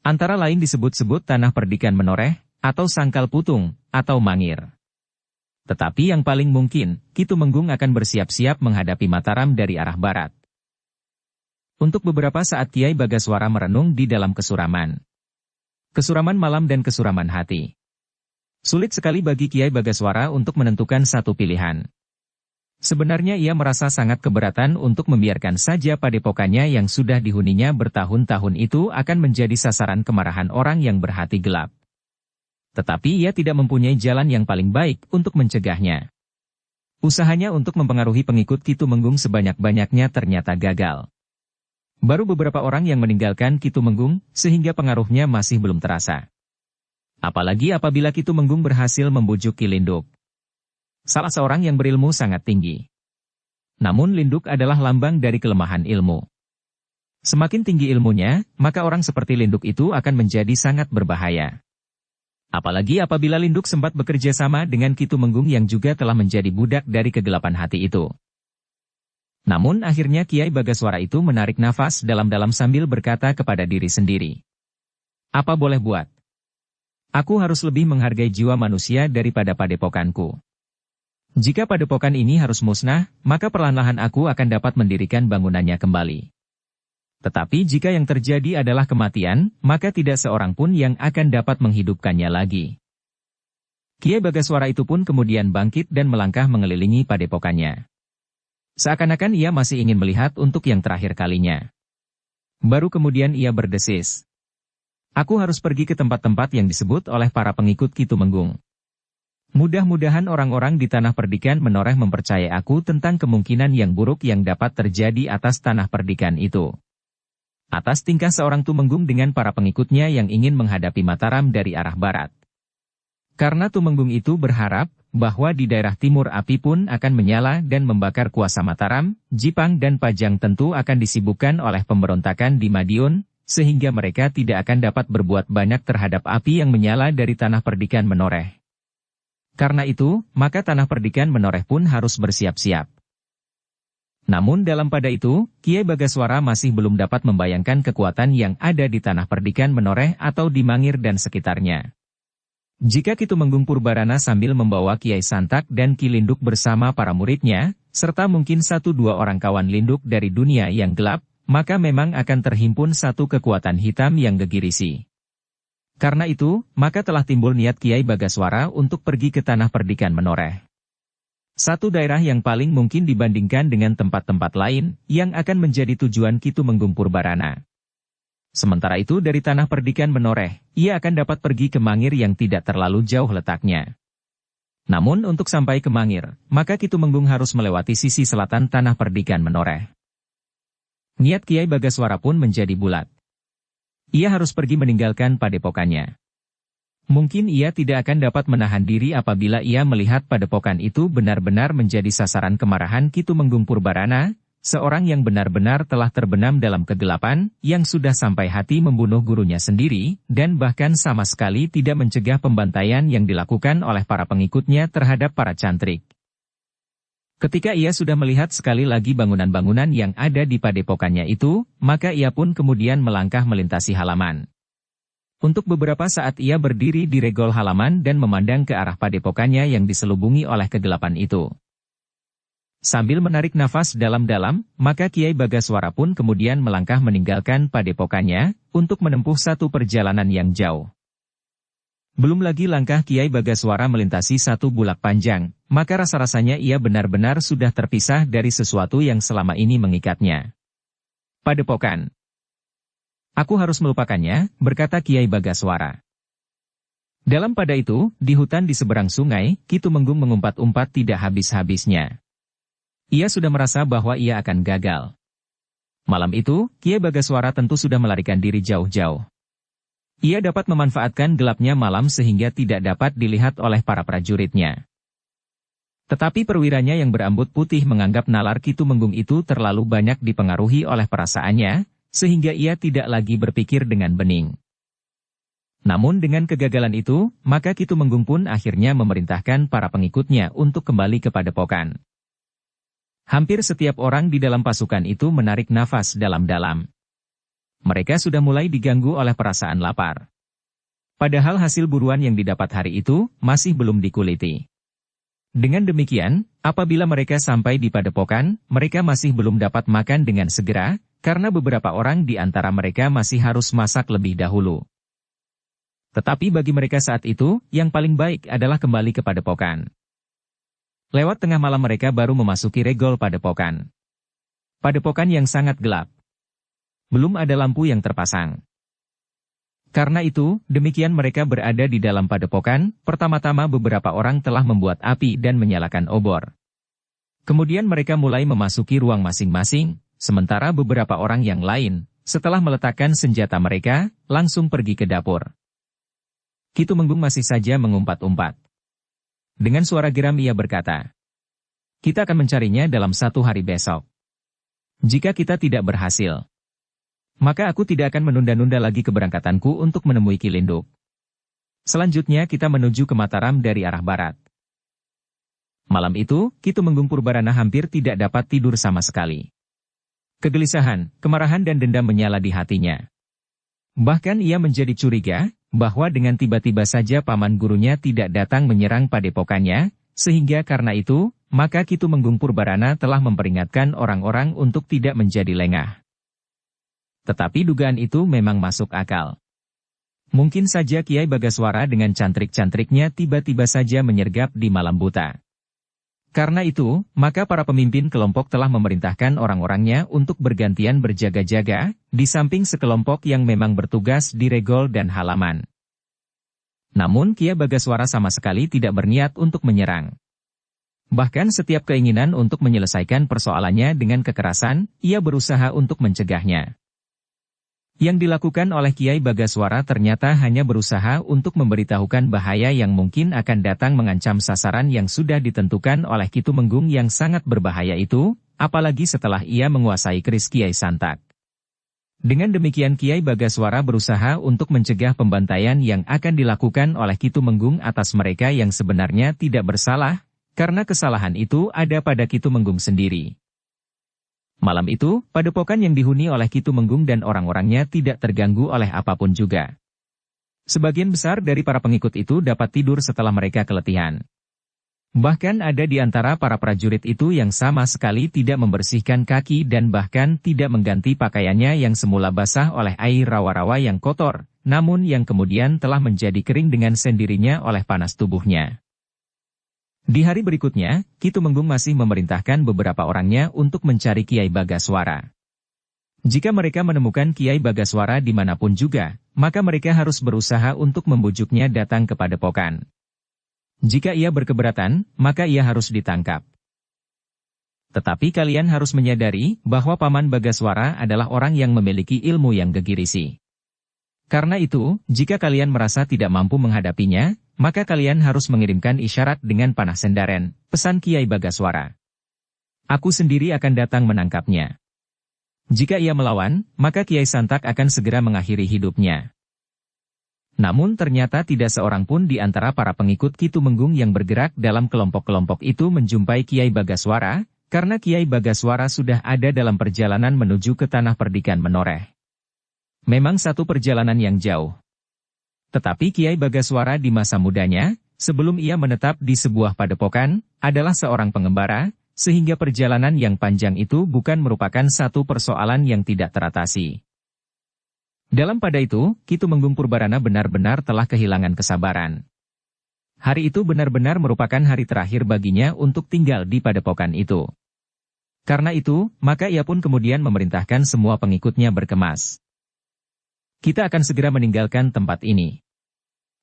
Antara lain disebut-sebut Tanah Perdikan Menoreh, atau Sangkal Putung, atau Mangir. Tetapi yang paling mungkin, Ki Tumenggung akan bersiap-siap menghadapi Mataram dari arah barat. Untuk beberapa saat Kiai Bagaswara merenung di dalam kesuraman. Kesuraman malam dan kesuraman hati. Sulit sekali bagi Kiai Bagaswara untuk menentukan satu pilihan. Sebenarnya ia merasa sangat keberatan untuk membiarkan saja padepokannya yang sudah dihuninya bertahun-tahun itu akan menjadi sasaran kemarahan orang yang berhati gelap. Tetapi ia tidak mempunyai jalan yang paling baik untuk mencegahnya. Usahanya untuk mempengaruhi pengikut Ki Tumenggung sebanyak-banyaknya ternyata gagal. Baru beberapa orang yang meninggalkan Ki Tumenggung, sehingga pengaruhnya masih belum terasa. Apalagi apabila Ki Tumenggung berhasil membujuk Ki Linduk. Salah seorang yang berilmu sangat tinggi. Namun Linduk adalah lambang dari kelemahan ilmu. Semakin tinggi ilmunya, maka orang seperti Linduk itu akan menjadi sangat berbahaya. Apalagi apabila Linduk sempat bekerja sama dengan Ki Tumenggung yang juga telah menjadi budak dari kegelapan hati itu. Namun akhirnya Kiai Bagaswara itu menarik nafas dalam-dalam sambil berkata kepada diri sendiri. Apa boleh buat? Aku harus lebih menghargai jiwa manusia daripada padepokanku. Jika padepokan ini harus musnah, maka perlahan-lahan aku akan dapat mendirikan bangunannya kembali. Tetapi jika yang terjadi adalah kematian, maka tidak seorang pun yang akan dapat menghidupkannya lagi. Kiai Bagaswara itu pun kemudian bangkit dan melangkah mengelilingi padepokannya. Seakan-akan ia masih ingin melihat untuk yang terakhir kalinya. Baru kemudian ia berdesis. Aku harus pergi ke tempat-tempat yang disebut oleh para pengikut Ki Tumenggung. Mudah-mudahan orang-orang di Tanah Perdikan Menoreh mempercayai aku tentang kemungkinan yang buruk yang dapat terjadi atas Tanah Perdikan itu. Atas tingkah seorang Tumenggung dengan para pengikutnya yang ingin menghadapi Mataram dari arah barat. Karena Tumenggung itu berharap, bahwa di daerah timur api pun akan menyala dan membakar kuasa Mataram, Jipang dan Pajang tentu akan disibukkan oleh pemberontakan di Madiun, sehingga mereka tidak akan dapat berbuat banyak terhadap api yang menyala dari Tanah Perdikan Menoreh. Karena itu, maka Tanah Perdikan Menoreh pun harus bersiap-siap. Namun dalam pada itu, Kiai Bagaswara masih belum dapat membayangkan kekuatan yang ada di Tanah Perdikan Menoreh atau di Mangir dan sekitarnya. Jika Ki Tumenggung Purbarana sambil membawa Kiai Santak dan Ki Linduk bersama para muridnya, serta mungkin 1-2 orang kawan Linduk dari dunia yang gelap, maka memang akan terhimpun satu kekuatan hitam yang gegirisi. Karena itu, maka telah timbul niat Kiai Bagaswara untuk pergi ke Tanah Perdikan Menoreh. Satu daerah yang paling mungkin dibandingkan dengan tempat-tempat lain, yang akan menjadi tujuan Ki Tumenggung Purbarana. Sementara itu dari Tanah Perdikan Menoreh, ia akan dapat pergi ke Mangir yang tidak terlalu jauh letaknya. Namun untuk sampai ke Mangir, maka Ki Tumenggung harus melewati sisi selatan Tanah Perdikan Menoreh. Niat Kiai Bagaswara pun menjadi bulat. Ia harus pergi meninggalkan padepokannya. Mungkin ia tidak akan dapat menahan diri apabila ia melihat padepokan itu benar-benar menjadi sasaran kemarahan Ki Tumenggung Purbarana, seorang yang benar-benar telah terbenam dalam kegelapan, yang sudah sampai hati membunuh gurunya sendiri, dan bahkan sama sekali tidak mencegah pembantaian yang dilakukan oleh para pengikutnya terhadap para cantrik. Ketika ia sudah melihat sekali lagi bangunan-bangunan yang ada di padepokannya itu, maka ia pun kemudian melangkah melintasi halaman. Untuk beberapa saat ia berdiri di regol halaman dan memandang ke arah padepokannya yang diselubungi oleh kegelapan itu. Sambil menarik nafas dalam-dalam, maka Kiai Bagaswara pun kemudian melangkah meninggalkan padepokannya, untuk menempuh satu perjalanan yang jauh. Belum lagi langkah Kiai Bagaswara melintasi satu bulak panjang, maka rasa-rasanya ia benar-benar sudah terpisah dari sesuatu yang selama ini mengikatnya. Padepokan. Aku harus melupakannya, berkata Kiai Bagaswara. Dalam pada itu, di hutan di seberang sungai, Ki Tumenggung mengumpat-umpat tidak habis-habisnya. Ia sudah merasa bahwa ia akan gagal. Malam itu, Kiai Bagaswara tentu sudah melarikan diri jauh-jauh. Ia dapat memanfaatkan gelapnya malam sehingga tidak dapat dilihat oleh para prajuritnya. Tetapi perwiranya yang berambut putih menganggap nalar Ki Tumenggung itu terlalu banyak dipengaruhi oleh perasaannya, sehingga ia tidak lagi berpikir dengan bening. Namun dengan kegagalan itu, maka Ki Tumenggung pun akhirnya memerintahkan para pengikutnya untuk kembali ke padepokan. Hampir setiap orang di dalam pasukan itu menarik nafas dalam-dalam. Mereka sudah mulai diganggu oleh perasaan lapar. Padahal hasil buruan yang didapat hari itu, masih belum dikuliti. Dengan demikian, apabila mereka sampai di padepokan, mereka masih belum dapat makan dengan segera, karena beberapa orang di antara mereka masih harus masak lebih dahulu. Tetapi bagi mereka saat itu, yang paling baik adalah kembali ke padepokan. Lewat tengah malam mereka baru memasuki regol padepokan. Padepokan yang sangat gelap. Belum ada lampu yang terpasang. Karena itu, demikian mereka berada di dalam padepokan, pertama-tama beberapa orang telah membuat api dan menyalakan obor. Kemudian mereka mulai memasuki ruang masing-masing, sementara beberapa orang yang lain, setelah meletakkan senjata mereka, langsung pergi ke dapur. Ki Tumenggung masih saja mengumpat-umpat. Dengan suara geram ia berkata, "Kita akan mencarinya dalam 1 hari besok. Jika kita tidak berhasil, maka aku tidak akan menunda-nunda lagi keberangkatanku untuk menemui Ki Linduk. Selanjutnya kita menuju ke Mataram dari arah barat." Malam itu, Ki Tumenggung Purbarana hampir tidak dapat tidur sama sekali. Kegelisahan, kemarahan dan dendam menyala di hatinya. Bahkan ia menjadi curiga, bahwa dengan tiba-tiba saja paman gurunya tidak datang menyerang padepokannya, sehingga karena itu, maka Ki Tumenggung Purbarana telah memperingatkan orang-orang untuk tidak menjadi lengah. Tetapi dugaan itu memang masuk akal. Mungkin saja Kiai Bagaswara dengan cantrik-cantriknya tiba-tiba saja menyergap di malam buta. Karena itu, maka para pemimpin kelompok telah memerintahkan orang-orangnya untuk bergantian berjaga-jaga, di samping sekelompok yang memang bertugas di regol dan halaman. Namun Kiai Bagaswara sama sekali tidak berniat untuk menyerang. Bahkan setiap keinginan untuk menyelesaikan persoalannya dengan kekerasan, ia berusaha untuk mencegahnya. Yang dilakukan oleh Kiai Bagaswara ternyata hanya berusaha untuk memberitahukan bahaya yang mungkin akan datang mengancam sasaran yang sudah ditentukan oleh Ki Tumenggung yang sangat berbahaya itu, apalagi setelah ia menguasai keris Kiai Santak. Dengan demikian Kiai Bagaswara berusaha untuk mencegah pembantaian yang akan dilakukan oleh Ki Tumenggung atas mereka yang sebenarnya tidak bersalah, karena kesalahan itu ada pada Ki Tumenggung sendiri. Malam itu, padepokan yang dihuni oleh Ki Tumenggung dan orang-orangnya tidak terganggu oleh apapun juga. Sebagian besar dari para pengikut itu dapat tidur setelah mereka keletihan. Bahkan ada di antara para prajurit itu yang sama sekali tidak membersihkan kaki dan bahkan tidak mengganti pakaiannya yang semula basah oleh air rawa-rawa yang kotor, namun yang kemudian telah menjadi kering dengan sendirinya oleh panas tubuhnya. Di hari berikutnya, Ki Tumenggung masih memerintahkan beberapa orangnya untuk mencari Kiai Bagaswara. Jika mereka menemukan Kiai Bagaswara dimanapun juga, maka mereka harus berusaha untuk membujuknya datang ke padepokan. Jika ia berkeberatan, maka ia harus ditangkap. Tetapi kalian harus menyadari bahwa Paman Bagaswara adalah orang yang memiliki ilmu yang gegirisi. Karena itu, jika kalian merasa tidak mampu menghadapinya, maka kalian harus mengirimkan isyarat dengan panah sendaren, pesan Kiai Bagaswara. Aku sendiri akan datang menangkapnya. Jika ia melawan, maka Kiai Santak akan segera mengakhiri hidupnya. Namun ternyata tidak seorang pun di antara para pengikut Ki Tumenggung yang bergerak dalam kelompok-kelompok itu menjumpai Kiai Bagaswara, karena Kiai Bagaswara sudah ada dalam perjalanan menuju ke Tanah Perdikan Menoreh. Memang satu perjalanan yang jauh. Tetapi Kiai Bagaswara di masa mudanya, sebelum ia menetap di sebuah padepokan, adalah seorang pengembara, sehingga perjalanan yang panjang itu bukan merupakan satu persoalan yang tidak teratasi. Dalam pada itu, Ki Tumenggung Purbarana benar-benar telah kehilangan kesabaran. Hari itu benar-benar merupakan hari terakhir baginya untuk tinggal di padepokan itu. Karena itu, maka ia pun kemudian memerintahkan semua pengikutnya berkemas. Kita akan segera meninggalkan tempat ini.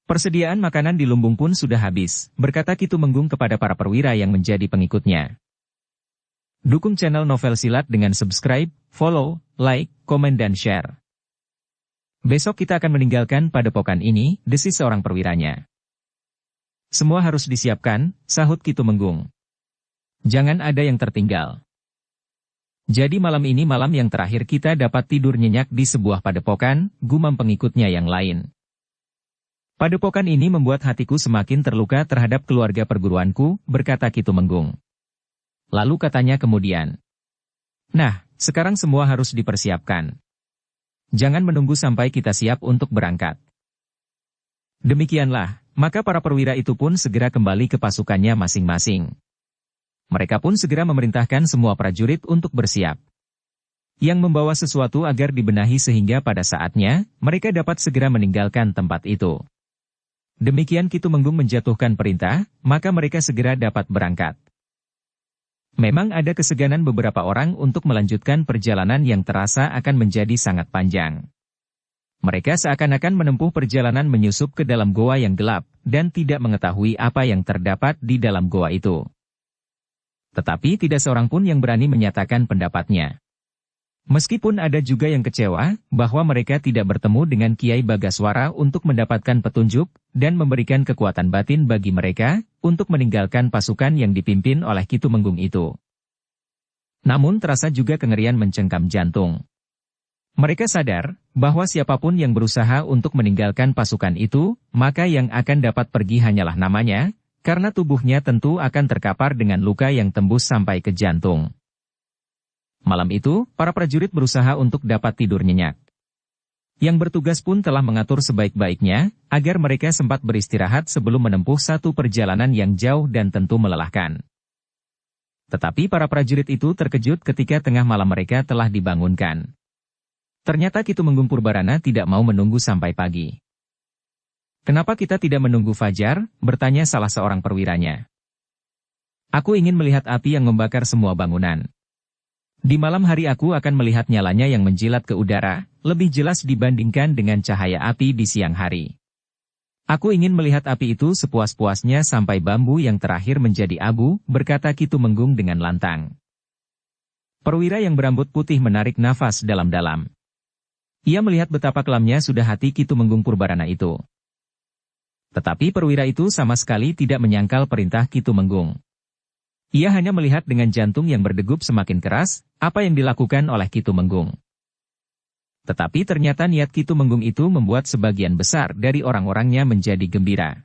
Persediaan makanan di lumbung pun sudah habis, berkata Ki Tumenggung kepada para perwira yang menjadi pengikutnya. Dukung channel Novel Silat dengan subscribe, follow, like, komen dan share. Besok kita akan meninggalkan padepokan ini, desis seorang perwiranya. Semua harus disiapkan, sahut Ki Tumenggung. Jangan ada yang tertinggal. Jadi malam ini malam yang terakhir kita dapat tidur nyenyak di sebuah padepokan, gumam pengikutnya yang lain. Padepokan ini membuat hatiku semakin terluka terhadap keluarga perguruanku, berkata Ki Tumenggung. Lalu katanya kemudian, nah, sekarang semua harus dipersiapkan. Jangan menunggu sampai kita siap untuk berangkat. Demikianlah, maka para perwira itu pun segera kembali ke pasukannya masing-masing. Mereka pun segera memerintahkan semua prajurit untuk bersiap. Yang membawa sesuatu agar dibenahi sehingga pada saatnya, mereka dapat segera meninggalkan tempat itu. Demikian Ki Tumenggung menjatuhkan perintah, maka mereka segera dapat berangkat. Memang ada keseganan beberapa orang untuk melanjutkan perjalanan yang terasa akan menjadi sangat panjang. Mereka seakan-akan menempuh perjalanan menyusup ke dalam goa yang gelap, dan tidak mengetahui apa yang terdapat di dalam goa itu. Tetapi tidak seorang pun yang berani menyatakan pendapatnya. Meskipun ada juga yang kecewa, bahwa mereka tidak bertemu dengan Kiai Bagaswara untuk mendapatkan petunjuk, dan memberikan kekuatan batin bagi mereka, untuk meninggalkan pasukan yang dipimpin oleh Ki Tumenggung itu. Namun terasa juga kengerian mencengkam jantung. Mereka sadar, bahwa siapapun yang berusaha untuk meninggalkan pasukan itu, maka yang akan dapat pergi hanyalah namanya, karena tubuhnya tentu akan terkapar dengan luka yang tembus sampai ke jantung. Malam itu, para prajurit berusaha untuk dapat tidur nyenyak. Yang bertugas pun telah mengatur sebaik-baiknya, agar mereka sempat beristirahat sebelum menempuh satu perjalanan yang jauh dan tentu melelahkan. Tetapi para prajurit itu terkejut ketika tengah malam mereka telah dibangunkan. Ternyata Ki Tumenggung Purbarana tidak mau menunggu sampai pagi. Kenapa kita tidak menunggu fajar? Bertanya salah seorang perwiranya. Aku ingin melihat api yang membakar semua bangunan. Di malam hari aku akan melihat nyalanya yang menjilat ke udara, lebih jelas dibandingkan dengan cahaya api di siang hari. Aku ingin melihat api itu sepuas-puasnya sampai bambu yang terakhir menjadi abu, berkata Ki Tumenggung dengan lantang. Perwira yang berambut putih menarik nafas dalam-dalam. Ia melihat betapa kelamnya sudah hati Ki Tumenggung Purbarana itu. Tetapi perwira itu sama sekali tidak menyangkal perintah Ki Tumenggung. Ia hanya melihat dengan jantung yang berdegup semakin keras, apa yang dilakukan oleh Ki Tumenggung. Tetapi ternyata niat Ki Tumenggung itu membuat sebagian besar dari orang-orangnya menjadi gembira.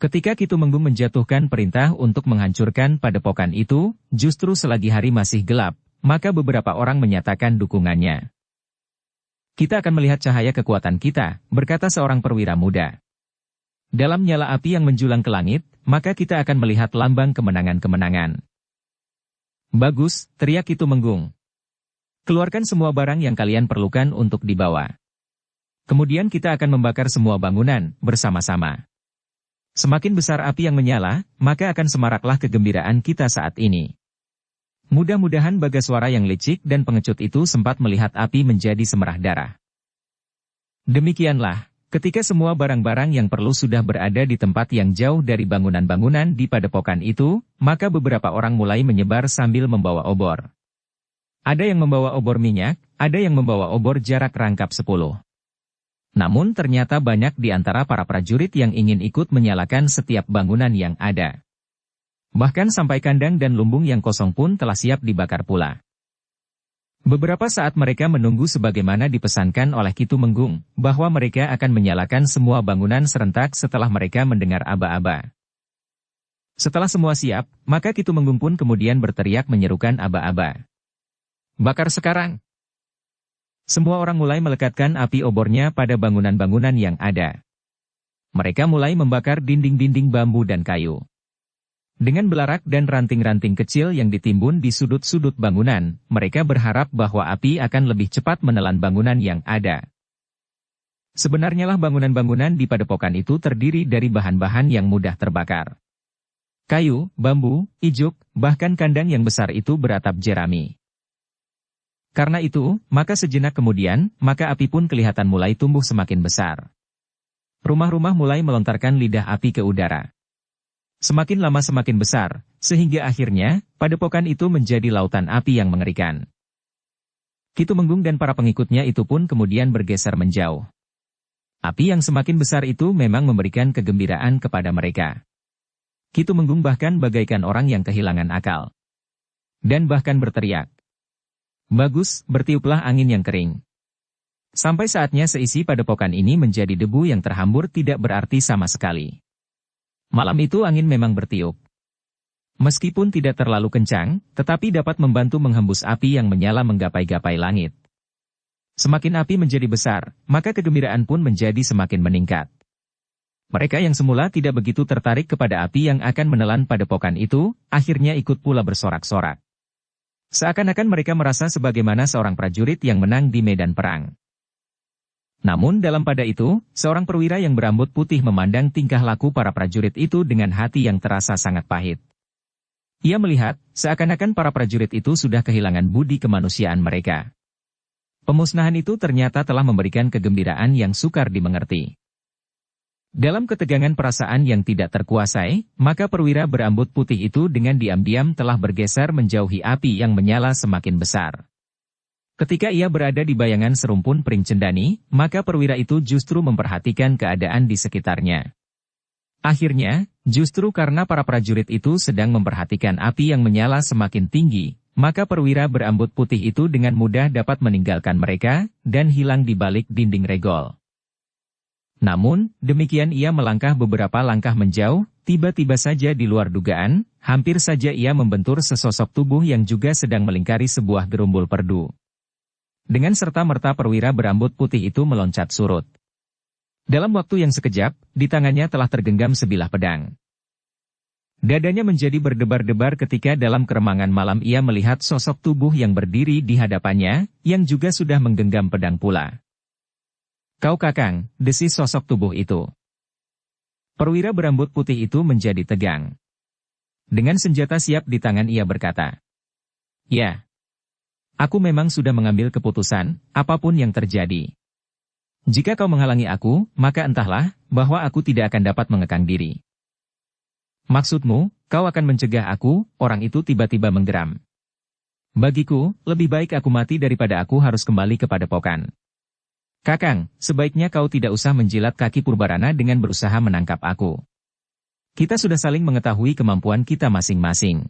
Ketika Ki Tumenggung menjatuhkan perintah untuk menghancurkan padepokan itu, justru selagi hari masih gelap, maka beberapa orang menyatakan dukungannya. Kita akan melihat cahaya kekuatan kita, berkata seorang perwira muda. Dalam nyala api yang menjulang ke langit, maka kita akan melihat lambang kemenangan-kemenangan. Bagus, teriak Ki Tumenggung. Keluarkan semua barang yang kalian perlukan untuk dibawa. Kemudian kita akan membakar semua bangunan, bersama-sama. Semakin besar api yang menyala, maka akan semaraklah kegembiraan kita saat ini. Mudah-mudahan Bagaswara yang licik dan pengecut itu sempat melihat api menjadi semerah darah. Demikianlah. Ketika semua barang-barang yang perlu sudah berada di tempat yang jauh dari bangunan-bangunan di padepokan itu, maka beberapa orang mulai menyebar sambil membawa obor. Ada yang membawa obor minyak, ada yang membawa obor jarak rangkap 10. Namun ternyata banyak di antara para prajurit yang ingin ikut menyalakan setiap bangunan yang ada. Bahkan sampai kandang dan lumbung yang kosong pun telah siap dibakar pula. Beberapa saat mereka menunggu sebagaimana dipesankan oleh Ki Tumenggung, bahwa mereka akan menyalakan semua bangunan serentak setelah mereka mendengar aba-aba. Setelah semua siap, maka Ki Tumenggung pun kemudian berteriak menyerukan aba-aba. Bakar sekarang! Semua orang mulai melekatkan api obornya pada bangunan-bangunan yang ada. Mereka mulai membakar dinding-dinding bambu dan kayu. Dengan belarak dan ranting-ranting kecil yang ditimbun di sudut-sudut bangunan, mereka berharap bahwa api akan lebih cepat menelan bangunan yang ada. Sebenarnya lah bangunan-bangunan di padepokan itu terdiri dari bahan-bahan yang mudah terbakar. Kayu, bambu, ijuk, bahkan kandang yang besar itu beratap jerami. Karena itu, maka sejenak kemudian, maka api pun kelihatan mulai tumbuh semakin besar. Rumah-rumah mulai melontarkan lidah api ke udara. Semakin lama semakin besar, sehingga akhirnya, padepokan itu menjadi lautan api yang mengerikan. Ki Tumenggung dan para pengikutnya itu pun kemudian bergeser menjauh. Api yang semakin besar itu memang memberikan kegembiraan kepada mereka. Ki Tumenggung bahkan bagaikan orang yang kehilangan akal. Dan bahkan berteriak. Bagus, bertiuplah angin yang kering. Sampai saatnya seisi padepokan ini menjadi debu yang terhambur tidak berarti sama sekali. Malam itu angin memang bertiup. Meskipun tidak terlalu kencang, tetapi dapat membantu menghembus api yang menyala menggapai-gapai langit. Semakin api menjadi besar, maka kegembiraan pun menjadi semakin meningkat. Mereka yang semula tidak begitu tertarik kepada api yang akan menelan padepokan itu, akhirnya ikut pula bersorak-sorak. Seakan-akan mereka merasa sebagaimana seorang prajurit yang menang di medan perang. Namun dalam pada itu, seorang perwira yang berambut putih memandang tingkah laku para prajurit itu dengan hati yang terasa sangat pahit. Ia melihat, seakan-akan para prajurit itu sudah kehilangan budi kemanusiaan mereka. Pemusnahan itu ternyata telah memberikan kegembiraan yang sukar dimengerti. Dalam ketegangan perasaan yang tidak terkuasai, maka perwira berambut putih itu dengan diam-diam telah bergeser menjauhi api yang menyala semakin besar. Ketika ia berada di bayangan serumpun pring cendani, maka perwira itu justru memperhatikan keadaan di sekitarnya. Akhirnya, justru karena para prajurit itu sedang memperhatikan api yang menyala semakin tinggi, maka perwira berambut putih itu dengan mudah dapat meninggalkan mereka, dan hilang di balik dinding regol. Namun, demikian ia melangkah beberapa langkah menjauh, tiba-tiba saja di luar dugaan, hampir saja ia membentur sesosok tubuh yang juga sedang melingkari sebuah gerumbul perdu. Dengan serta-merta perwira berambut putih itu meloncat surut. Dalam waktu yang sekejap, di tangannya telah tergenggam sebilah pedang. Dadanya menjadi berdebar-debar ketika dalam keremangan malam ia melihat sosok tubuh yang berdiri di hadapannya, yang juga sudah menggenggam pedang pula. Kau Kakang, desis sosok tubuh itu. Perwira berambut putih itu menjadi tegang. Dengan senjata siap di tangan ia berkata, "Ya, aku memang sudah mengambil keputusan, apapun yang terjadi. Jika kau menghalangi aku, maka entahlah, bahwa aku tidak akan dapat mengekang diri." "Maksudmu, kau akan mencegah aku?" Orang itu tiba-tiba menggeram. "Bagiku, lebih baik aku mati daripada aku harus kembali ke padepokan. Kakang, sebaiknya kau tidak usah menjilat kaki Purbarana dengan berusaha menangkap aku. Kita sudah saling mengetahui kemampuan kita masing-masing.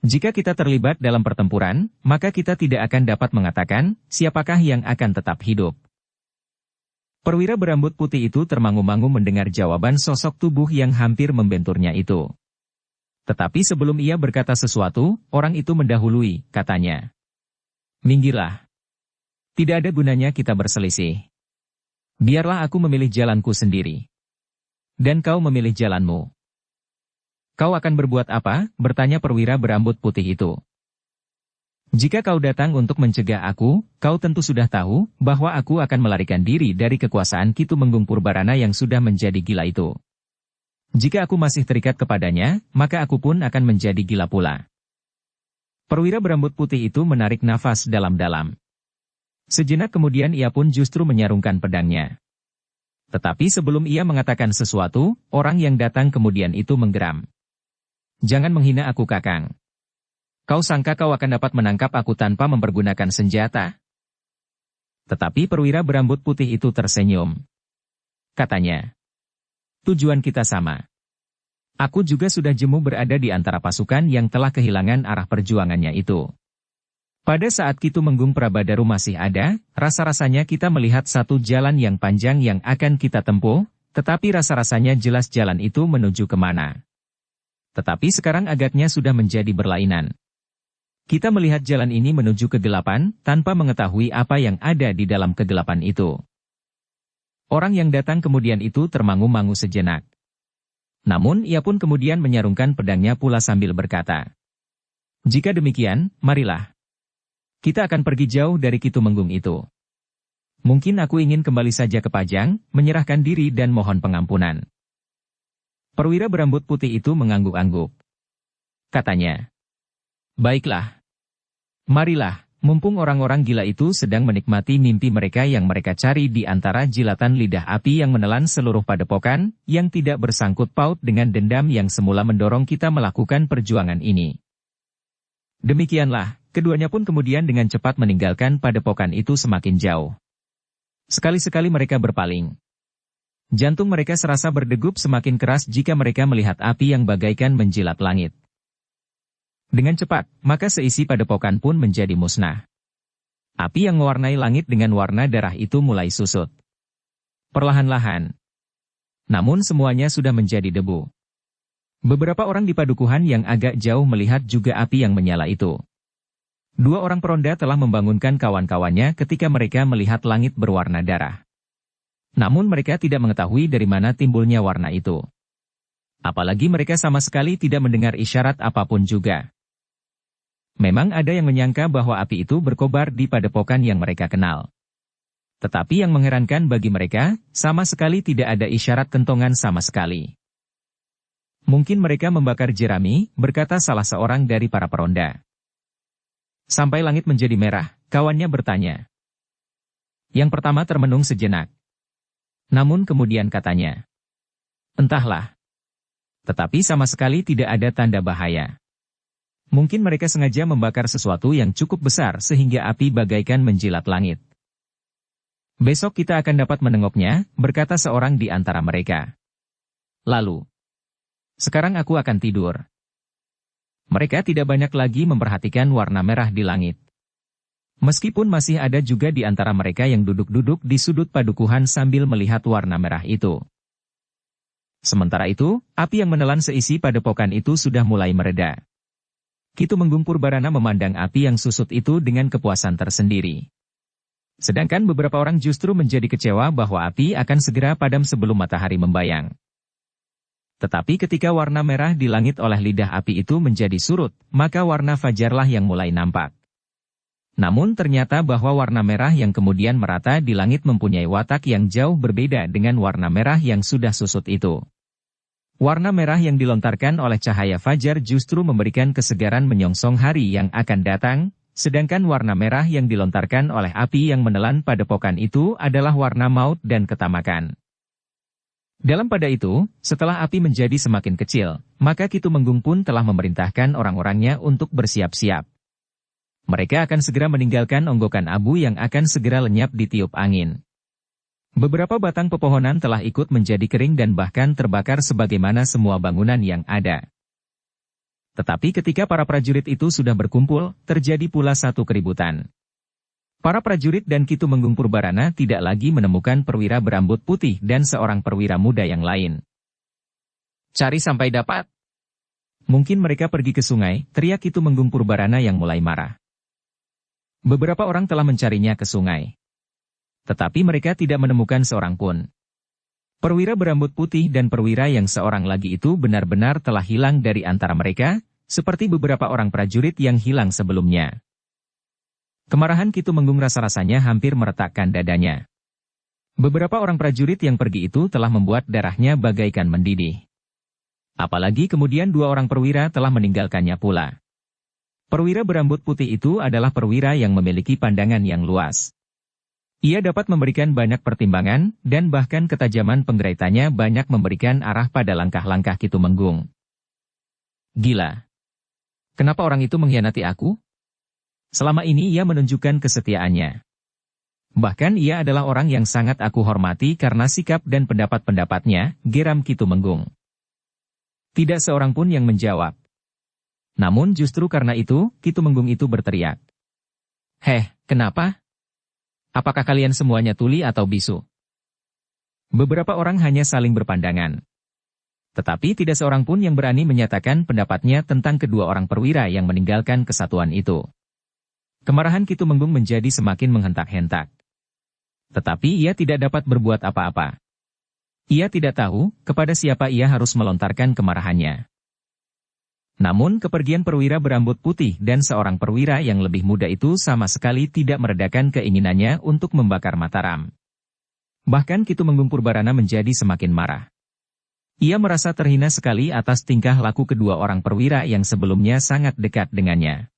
Jika kita terlibat dalam pertempuran, maka kita tidak akan dapat mengatakan, siapakah yang akan tetap hidup." Perwira berambut putih itu termangu-mangu mendengar jawaban sosok tubuh yang hampir membenturnya itu. Tetapi sebelum ia berkata sesuatu, orang itu mendahului, katanya. "Minggirlah. Tidak ada gunanya kita berselisih. Biarlah aku memilih jalanku sendiri. Dan kau memilih jalanmu." "Kau akan berbuat apa?" bertanya perwira berambut putih itu. "Jika kau datang untuk mencegah aku, kau tentu sudah tahu bahwa aku akan melarikan diri dari kekuasaan Ki Tumenggung Purbarana yang sudah menjadi gila itu. Jika aku masih terikat kepadanya, maka aku pun akan menjadi gila pula." Perwira berambut putih itu menarik nafas dalam-dalam. Sejenak kemudian ia pun justru menyarungkan pedangnya. Tetapi sebelum ia mengatakan sesuatu, orang yang datang kemudian itu menggeram. "Jangan menghina aku Kakang. Kau sangka kau akan dapat menangkap aku tanpa mempergunakan senjata?" Tetapi perwira berambut putih itu tersenyum. Katanya, "Tujuan kita sama. Aku juga sudah jemu berada di antara pasukan yang telah kehilangan arah perjuangannya itu. Pada saat Ki Tumenggung Prabadaru masih ada, rasa-rasanya kita melihat satu jalan yang panjang yang akan kita tempuh, tetapi rasa-rasanya jelas jalan itu menuju kemana. Tetapi sekarang agaknya sudah menjadi berlainan. Kita melihat jalan ini menuju kegelapan, tanpa mengetahui apa yang ada di dalam kegelapan itu. Orang yang datang kemudian itu termangu-mangu sejenak. Namun ia pun kemudian menyarungkan pedangnya pula sambil berkata, "Jika demikian, marilah. Kita akan pergi jauh dari Ki Tumenggung itu. Mungkin aku ingin kembali saja ke Pajang, menyerahkan diri dan mohon pengampunan." Perwira berambut putih itu mengangguk-angguk. Katanya, "Baiklah. Marilah, mumpung orang-orang gila itu sedang menikmati mimpi mereka yang mereka cari di antara jilatan lidah api yang menelan seluruh padepokan, yang tidak bersangkut paut dengan dendam yang semula mendorong kita melakukan perjuangan ini." Demikianlah, keduanya pun kemudian dengan cepat meninggalkan padepokan itu semakin jauh. Sekali-sekali mereka berpaling. Jantung mereka serasa berdegup semakin keras jika mereka melihat api yang bagaikan menjilat langit. Dengan cepat, maka seisi padepokan pun menjadi musnah. Api yang mewarnai langit dengan warna darah itu mulai susut. Perlahan-lahan. Namun semuanya sudah menjadi debu. Beberapa orang di padukuhan yang agak jauh melihat juga api yang menyala itu. Dua orang peronda telah membangunkan kawan-kawannya ketika mereka melihat langit berwarna darah. Namun mereka tidak mengetahui dari mana timbulnya warna itu. Apalagi mereka sama sekali tidak mendengar isyarat apapun juga. Memang ada yang menyangka bahwa api itu berkobar di padepokan yang mereka kenal. Tetapi yang mengherankan bagi mereka, sama sekali tidak ada isyarat kentongan sama sekali. "Mungkin mereka membakar jerami," berkata salah seorang dari para peronda. Sampai langit menjadi merah, kawannya bertanya. Yang pertama termenung sejenak. Namun kemudian katanya, "Entahlah. Tetapi sama sekali tidak ada tanda bahaya. Mungkin mereka sengaja membakar sesuatu yang cukup besar sehingga api bagaikan menjilat langit. Besok kita akan dapat menengoknya," berkata seorang di antara mereka. Lalu, "Sekarang aku akan tidur." Mereka tidak banyak lagi memperhatikan warna merah di langit. Meskipun masih ada juga di antara mereka yang duduk-duduk di sudut padukuhan sambil melihat warna merah itu. Sementara itu, api yang menelan seisi padepokan itu sudah mulai mereda. Ki Tumenggung Purbarana memandang api yang susut itu dengan kepuasan tersendiri. Sedangkan beberapa orang justru menjadi kecewa bahwa api akan segera padam sebelum matahari membayang. Tetapi ketika warna merah di langit oleh lidah api itu menjadi surut, maka warna fajarlah yang mulai nampak. Namun ternyata bahwa warna merah yang kemudian merata di langit mempunyai watak yang jauh berbeda dengan warna merah yang sudah susut itu. Warna merah yang dilontarkan oleh cahaya fajar justru memberikan kesegaran menyongsong hari yang akan datang, sedangkan warna merah yang dilontarkan oleh api yang menelan padepokan itu adalah warna maut dan ketamakan. Dalam pada itu, setelah api menjadi semakin kecil, maka Ki Tumenggung pun telah memerintahkan orang-orangnya untuk bersiap-siap. Mereka akan segera meninggalkan onggokan abu yang akan segera lenyap ditiup angin. Beberapa batang pepohonan telah ikut menjadi kering dan bahkan terbakar sebagaimana semua bangunan yang ada. Tetapi ketika para prajurit itu sudah berkumpul, terjadi pula satu keributan. Para prajurit dan Ki Tumenggung Purbarana tidak lagi menemukan perwira berambut putih dan seorang perwira muda yang lain. "Cari sampai dapat. Mungkin mereka pergi ke sungai," teriak Ki Tumenggung Purbarana yang mulai marah. Beberapa orang telah mencarinya ke sungai. Tetapi mereka tidak menemukan seorang pun. Perwira berambut putih dan perwira yang seorang lagi itu benar-benar telah hilang dari antara mereka, seperti beberapa orang prajurit yang hilang sebelumnya. Kemarahan Ki Tumenggung rasa-rasanya hampir meretakkan dadanya. Beberapa orang prajurit yang pergi itu telah membuat darahnya bagaikan mendidih. Apalagi kemudian dua orang perwira telah meninggalkannya pula. Perwira berambut putih itu adalah perwira yang memiliki pandangan yang luas. Ia dapat memberikan banyak pertimbangan, dan bahkan ketajaman penggeraitanya banyak memberikan arah pada langkah-langkah Ki Tumenggung. "Gila. Kenapa orang itu mengkhianati aku? Selama ini ia menunjukkan kesetiaannya. Bahkan ia adalah orang yang sangat aku hormati karena sikap dan pendapat-pendapatnya," geram Ki Tumenggung. Tidak seorang pun yang menjawab. Namun justru karena itu, Kitumenggung itu berteriak. Heh, kenapa? Apakah kalian semuanya tuli atau bisu? Beberapa orang hanya saling berpandangan. Tetapi tidak seorang pun yang berani menyatakan pendapatnya tentang kedua orang perwira yang meninggalkan kesatuan itu. Kemarahan Kitumenggung menjadi semakin menghentak-hentak. Tetapi ia tidak dapat berbuat apa-apa. Ia tidak tahu kepada siapa ia harus melontarkan kemarahannya. Namun kepergian perwira berambut putih dan seorang perwira yang lebih muda itu sama sekali tidak meredakan keinginannya untuk membakar Mataram. Bahkan Kitumenggung Purbarana menjadi semakin marah. Ia merasa terhina sekali atas tingkah laku kedua orang perwira yang sebelumnya sangat dekat dengannya.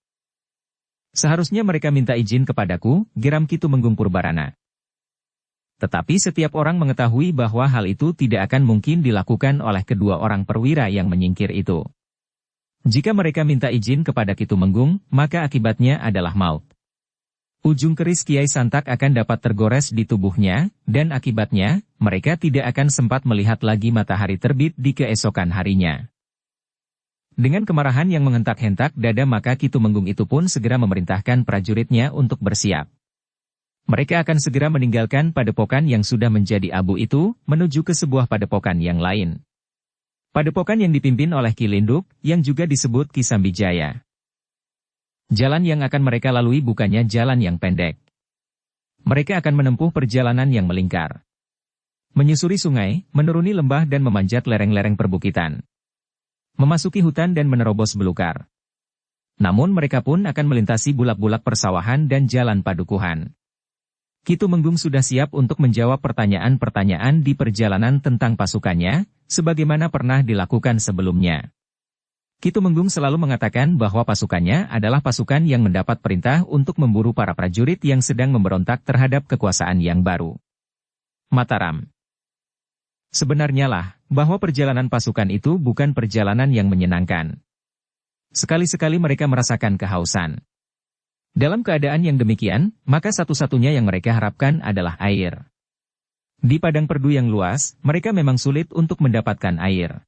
Seharusnya mereka minta izin kepadaku, geram Kitumenggung Purbarana. Tetapi setiap orang mengetahui bahwa hal itu tidak akan mungkin dilakukan oleh kedua orang perwira yang menyingkir itu. Jika mereka minta izin kepada Kitumenggung, maka akibatnya adalah maut. Ujung keris Kiai Santak akan dapat tergores di tubuhnya, dan akibatnya, mereka tidak akan sempat melihat lagi matahari terbit di keesokan harinya. Dengan kemarahan yang menghentak-hentak dada maka Kitumenggung itu pun segera memerintahkan prajuritnya untuk bersiap. Mereka akan segera meninggalkan padepokan yang sudah menjadi abu itu, menuju ke sebuah padepokan yang lain. Padepokan yang dipimpin oleh Ki Linduk, yang juga disebut Ki Sambijaya. Jalan yang akan mereka lalui bukannya jalan yang pendek. Mereka akan menempuh perjalanan yang melingkar. Menyusuri sungai, menuruni lembah dan memanjat lereng-lereng perbukitan. Memasuki hutan dan menerobos belukar. Namun mereka pun akan melintasi bulak-bulak persawahan dan jalan padukuhan. Kitumenggung sudah siap untuk menjawab pertanyaan-pertanyaan di perjalanan tentang pasukannya, sebagaimana pernah dilakukan sebelumnya. Kitumenggung selalu mengatakan bahwa pasukannya adalah pasukan yang mendapat perintah untuk memburu para prajurit yang sedang memberontak terhadap kekuasaan yang baru. Mataram. Sebenarnya lah, bahwa perjalanan pasukan itu bukan perjalanan yang menyenangkan. Sekali-sekali mereka merasakan kehausan. Dalam keadaan yang demikian, maka satu-satunya yang mereka harapkan adalah air. Di padang perdu yang luas, mereka memang sulit untuk mendapatkan air.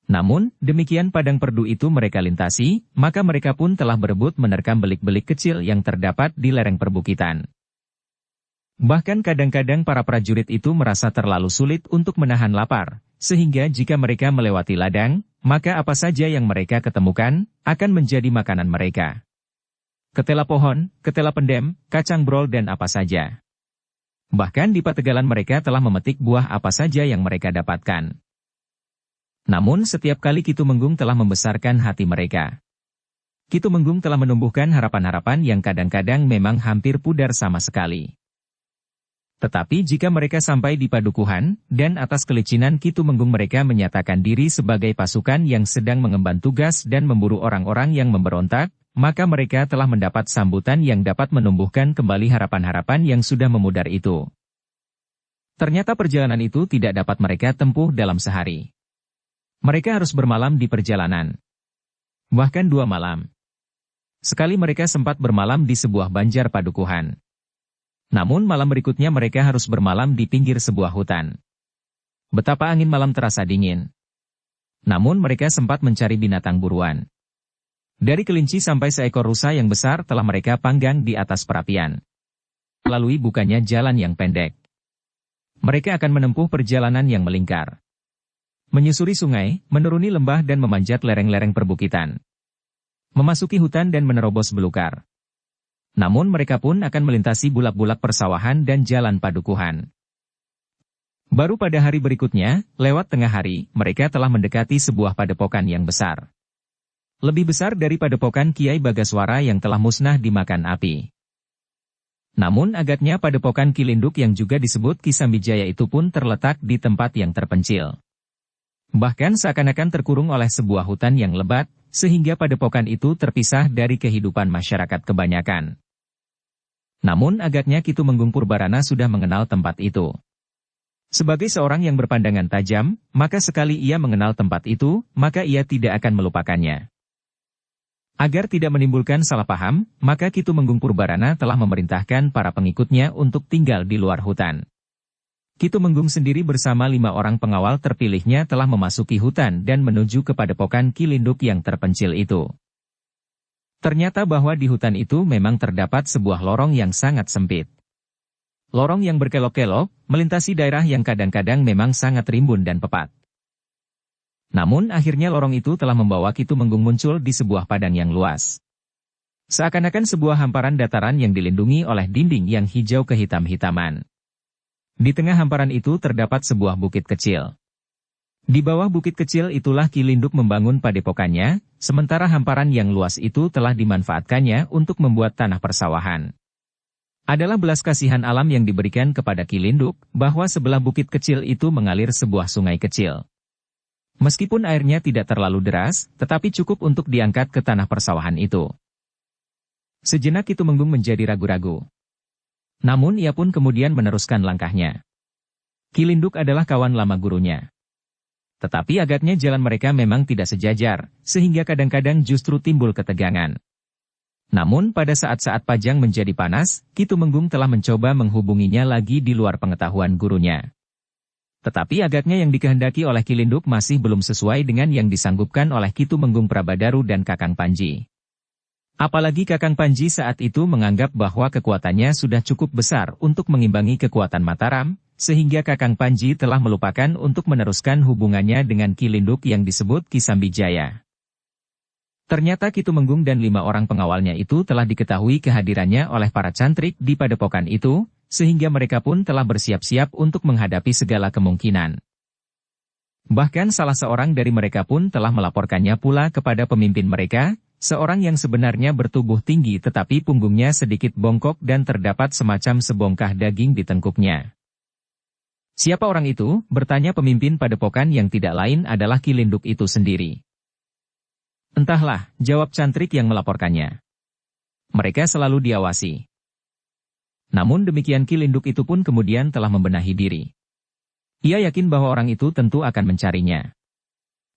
Namun, demikian padang perdu itu mereka lintasi, maka mereka pun telah berebut menerkam belik-belik kecil yang terdapat di lereng perbukitan. Bahkan kadang-kadang para prajurit itu merasa terlalu sulit untuk menahan lapar, sehingga jika mereka melewati ladang, maka apa saja yang mereka ketemukan, akan menjadi makanan mereka. Ketela pohon, ketela pendem, kacang brol dan apa saja. Bahkan di pategalan mereka telah memetik buah apa saja yang mereka dapatkan. Namun setiap kali Kitumenggung telah membesarkan hati mereka. Kitumenggung telah menumbuhkan harapan-harapan yang kadang-kadang memang hampir pudar sama sekali. Tetapi jika mereka sampai di padukuhan, dan atas kelicinan Kitumenggung mereka menyatakan diri sebagai pasukan yang sedang mengemban tugas dan memburu orang-orang yang memberontak, maka mereka telah mendapat sambutan yang dapat menumbuhkan kembali harapan-harapan yang sudah memudar itu. Ternyata perjalanan itu tidak dapat mereka tempuh dalam sehari. Mereka harus bermalam di perjalanan. Bahkan 2 malam. Sekali mereka sempat bermalam di sebuah banjar padukuhan. Namun malam berikutnya mereka harus bermalam di pinggir sebuah hutan. Betapa angin malam terasa dingin. Namun mereka sempat mencari binatang buruan. Dari kelinci sampai seekor rusa yang besar telah mereka panggang di atas perapian. Lalui bukannya jalan yang pendek. Mereka akan menempuh perjalanan yang melingkar. Menyusuri sungai, menuruni lembah dan memanjat lereng-lereng perbukitan. Memasuki hutan dan menerobos belukar. Namun mereka pun akan melintasi bulak-bulak persawahan dan jalan padukuhan. Baru pada hari berikutnya, lewat tengah hari, mereka telah mendekati sebuah padepokan yang besar. Lebih besar dari padepokan Kiai Bagaswara yang telah musnah dimakan api. Namun agaknya padepokan Ki Linduk yang juga disebut Ki Sambijaya itu pun terletak di tempat yang terpencil. Bahkan seakan-akan terkurung oleh sebuah hutan yang lebat, sehingga padepokan itu terpisah dari kehidupan masyarakat kebanyakan. Namun agaknya Kitumenggung Purbarana sudah mengenal tempat itu. Sebagai seorang yang berpandangan tajam, maka sekali ia mengenal tempat itu, maka ia tidak akan melupakannya. Agar tidak menimbulkan salah paham, maka Kitumenggung Purbarana telah memerintahkan para pengikutnya untuk tinggal di luar hutan. Ki Tumenggung sendiri bersama 5 orang pengawal terpilihnya telah memasuki hutan dan menuju ke padepokan Kilinduk yang terpencil itu. Ternyata bahwa di hutan itu memang terdapat sebuah lorong yang sangat sempit. Lorong yang berkelok-kelok, melintasi daerah yang kadang-kadang memang sangat rimbun dan pepat. Namun akhirnya lorong itu telah membawa Ki Tumenggung muncul di sebuah padang yang luas. Seakan-akan sebuah hamparan dataran yang dilindungi oleh dinding yang hijau kehitam-hitaman. Di tengah hamparan itu terdapat sebuah bukit kecil. Di bawah bukit kecil itulah Kilinduk membangun padepokannya, sementara hamparan yang luas itu telah dimanfaatkannya untuk membuat tanah persawahan. Adalah belas kasihan alam yang diberikan kepada Kilinduk, bahwa sebelah bukit kecil itu mengalir sebuah sungai kecil. Meskipun airnya tidak terlalu deras, tetapi cukup untuk diangkat ke tanah persawahan itu. Sejenak Ki Tumenggung menjadi ragu-ragu. Namun ia pun kemudian meneruskan langkahnya. Kilinduk adalah kawan lama gurunya. Tetapi agaknya jalan mereka memang tidak sejajar, sehingga kadang-kadang justru timbul ketegangan. Namun pada saat-saat pajang menjadi panas, Ki Tumenggung telah mencoba menghubunginya lagi di luar pengetahuan gurunya. Tetapi agaknya yang dikehendaki oleh Kilinduk masih belum sesuai dengan yang disanggupkan oleh Ki Tumenggung Prabadaru dan Kakang Panji. Apalagi Kakang Panji saat itu menganggap bahwa kekuatannya sudah cukup besar untuk mengimbangi kekuatan Mataram, sehingga Kakang Panji telah melupakan untuk meneruskan hubungannya dengan Kilinduk yang disebut Ki Sambijaya. Ternyata Ki Tumenggung dan 5 orang pengawalnya itu telah diketahui kehadirannya oleh para cantrik di padepokan itu, sehingga mereka pun telah bersiap-siap untuk menghadapi segala kemungkinan. Bahkan salah seorang dari mereka pun telah melaporkannya pula kepada pemimpin mereka, seorang yang sebenarnya bertubuh tinggi tetapi punggungnya sedikit bongkok dan terdapat semacam sebongkah daging di tengkuknya. Siapa orang itu? Bertanya pemimpin padepokan yang tidak lain adalah Kilinduk itu sendiri. Entahlah, jawab cantrik yang melaporkannya. Mereka selalu diawasi. Namun demikian Kilinduk itu pun kemudian telah membenahi diri. Ia yakin bahwa orang itu tentu akan mencarinya.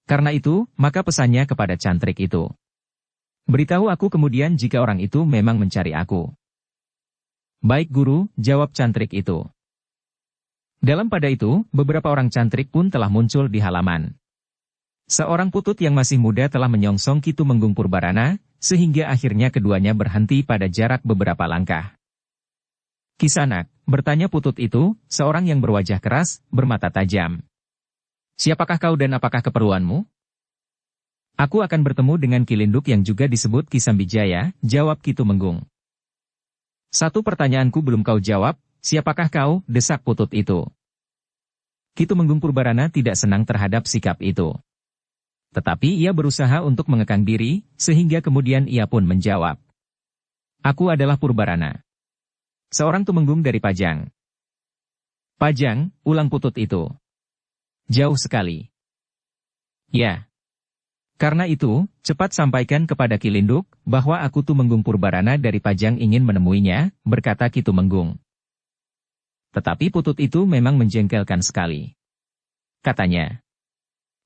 Karena itu, maka pesannya kepada cantrik itu. Beritahu aku kemudian jika orang itu memang mencari aku. Baik guru, jawab cantrik itu. Dalam pada itu, beberapa orang cantrik pun telah muncul di halaman. Seorang putut yang masih muda telah menyongsong Ki Tumenggung Purbarana, sehingga akhirnya keduanya berhenti pada jarak beberapa langkah. Kisanak, bertanya putut itu, seorang yang berwajah keras, bermata tajam. Siapakah kau dan apakah keperluanmu? Aku akan bertemu dengan Kilinduk yang juga disebut Ki Sambijaya, jawab Ki Tumenggung. Satu pertanyaanku belum kau jawab, siapakah kau, desak putut itu. Ki Tumenggung Purbarana tidak senang terhadap sikap itu. Tetapi ia berusaha untuk mengekang diri, sehingga kemudian ia pun menjawab. Aku adalah Purbarana. Seorang tumenggung dari Pajang. Pajang, ulang putut itu. Jauh sekali. Ya. Karena itu, cepat sampaikan kepada Kilinduk, bahwa aku Tumenggung Purbarana dari Pajang ingin menemuinya, berkata Ki Tumenggung. Tetapi putut itu memang menjengkelkan sekali. Katanya,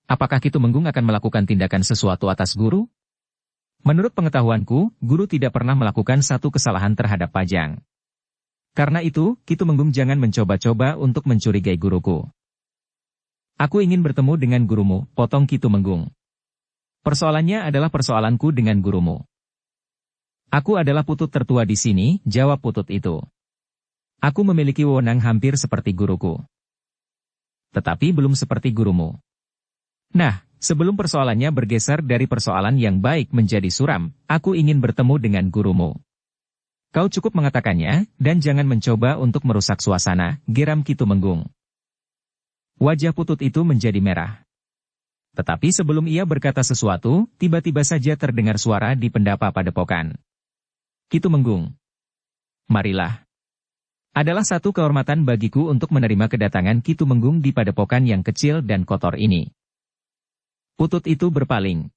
apakah Ki Tumenggung akan melakukan tindakan sesuatu atas guru? Menurut pengetahuanku, guru tidak pernah melakukan satu kesalahan terhadap Pajang. Karena itu, Ki Tumenggung jangan mencoba-coba untuk mencurigai guruku. Aku ingin bertemu dengan gurumu, potong Ki Tumenggung. Persoalannya adalah persoalanku dengan gurumu. Aku adalah putut tertua di sini, jawab putut itu. Aku memiliki wewenang hampir seperti guruku. Tetapi belum seperti gurumu. Nah, sebelum persoalannya bergeser dari persoalan yang baik menjadi suram, aku ingin bertemu dengan gurumu. Kau cukup mengatakannya, dan jangan mencoba untuk merusak suasana, geram Ki Tumenggung. Wajah putut itu menjadi merah. Tetapi sebelum ia berkata sesuatu, tiba-tiba saja terdengar suara di pendapa padepokan. Ki Tumenggung. Marilah. Adalah satu kehormatan bagiku untuk menerima kedatangan Ki Tumenggung di padepokan yang kecil dan kotor ini. Putut itu berpaling.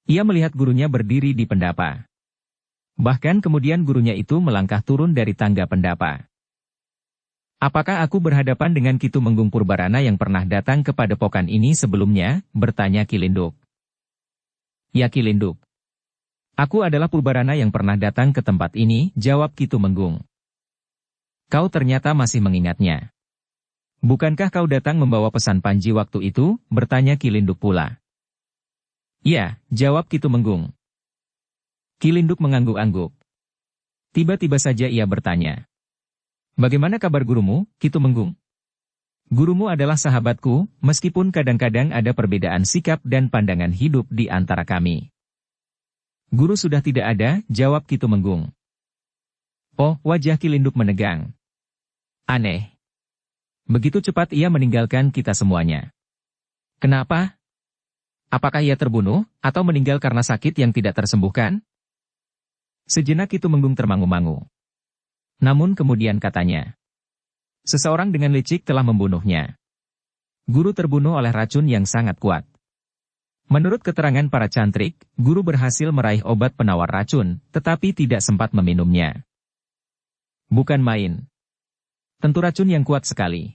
Ia melihat gurunya berdiri di pendapa. Bahkan kemudian gurunya itu melangkah turun dari tangga pendapa. Apakah aku berhadapan dengan Ki Tumenggung Purbarana yang pernah datang ke padepokan ini sebelumnya? Bertanya Kilinduk. Ya Kilinduk. Aku adalah Purbarana yang pernah datang ke tempat ini, jawab Ki Tumenggung. Kau ternyata masih mengingatnya. Bukankah kau datang membawa pesan Panji waktu itu? Bertanya Kilinduk pula. Ya, jawab Ki Tumenggung. Kilinduk mengangguk-angguk. Tiba-tiba saja ia bertanya. Bagaimana kabar gurumu, Ki Tumenggung? Gurumu adalah sahabatku, meskipun kadang-kadang ada perbedaan sikap dan pandangan hidup di antara kami. Guru sudah tidak ada, jawab Ki Tumenggung. Oh, wajah Kilinduk menegang. Aneh. Begitu cepat ia meninggalkan kita semuanya. Kenapa? Apakah ia terbunuh, atau meninggal karena sakit yang tidak tersembuhkan? Sejenak Ki Tumenggung termangu-mangu. Namun kemudian katanya. Seseorang dengan licik telah membunuhnya. Guru terbunuh oleh racun yang sangat kuat. Menurut keterangan para cantrik, guru berhasil meraih obat penawar racun, tetapi tidak sempat meminumnya. Bukan main. Tentu racun yang kuat sekali.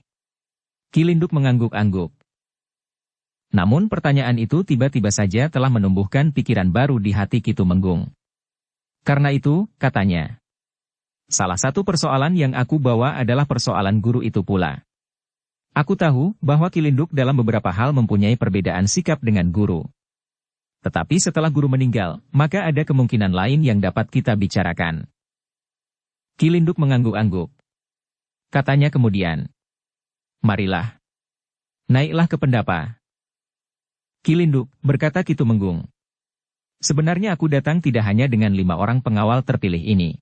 Kilinduk mengangguk-angguk. Namun pertanyaan itu tiba-tiba saja telah menumbuhkan pikiran baru di hati Ki Tumenggung. Karena itu, katanya. Salah satu persoalan yang aku bawa adalah persoalan guru itu pula. Aku tahu bahwa Kilinduk dalam beberapa hal mempunyai perbedaan sikap dengan guru. Tetapi setelah guru meninggal, maka ada kemungkinan lain yang dapat kita bicarakan. Kilinduk mengangguk-angguk. Katanya kemudian. Marilah. Naiklah ke pendapa. Kilinduk, berkata Ki Tumenggung. Sebenarnya aku datang tidak hanya dengan 5 orang pengawal terpilih ini.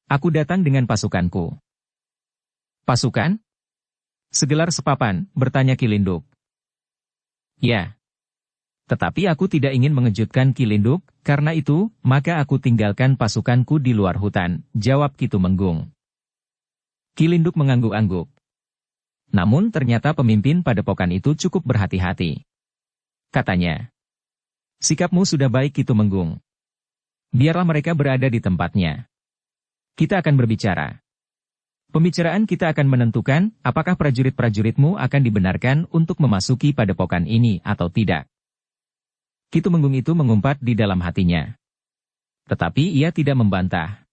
Aku datang dengan pasukanku. Pasukan? Segelar sepapan, bertanya Kilinduk. Ya. Tetapi aku tidak ingin mengejutkan Kilinduk, karena itu, maka aku tinggalkan pasukanku di luar hutan, jawab Ki Tumenggung. Kilinduk mengangguk-angguk. Namun ternyata pemimpin padepokan itu cukup berhati-hati. Katanya. Sikapmu sudah baik Ki Tumenggung. Biarlah mereka berada di tempatnya. Kita akan berbicara. Pembicaraan kita akan menentukan apakah prajurit-prajuritmu akan dibenarkan untuk memasuki padepokan ini atau tidak. Ki Tumenggung itu mengumpat di dalam hatinya. Tetapi ia tidak membantah.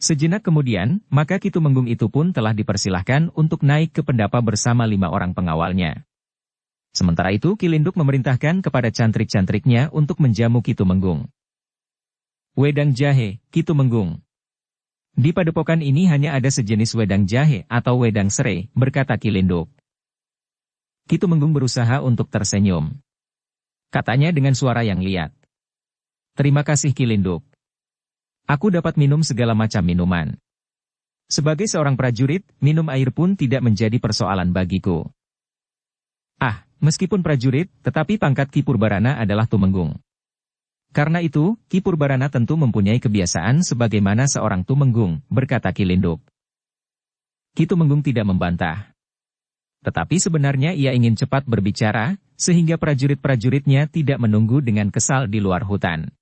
Sejenak kemudian, maka Ki Tumenggung itu pun telah dipersilahkan untuk naik ke pendapa bersama 5 orang pengawalnya. Sementara itu Kilinduk memerintahkan kepada cantrik-cantriknya untuk menjamu Ki Tumenggung. Wedang jahe, Ki Tumenggung. Di padepokan ini hanya ada sejenis wedang jahe atau wedang serai, berkata Kilinduk. Ki Tumenggung berusaha untuk tersenyum. Katanya dengan suara yang liat. Terima kasih Kilinduk. Aku dapat minum segala macam minuman. Sebagai seorang prajurit, minum air pun tidak menjadi persoalan bagiku. Ah, meskipun prajurit, tetapi pangkat Ki Purbarana adalah Tumenggung. Karena itu, Ki Purbarana tentu mempunyai kebiasaan sebagaimana seorang Tumenggung, berkata Kilinduk. Ki Tumenggung tidak membantah. Tetapi sebenarnya ia ingin cepat berbicara, sehingga prajurit-prajuritnya tidak menunggu dengan kesal di luar hutan.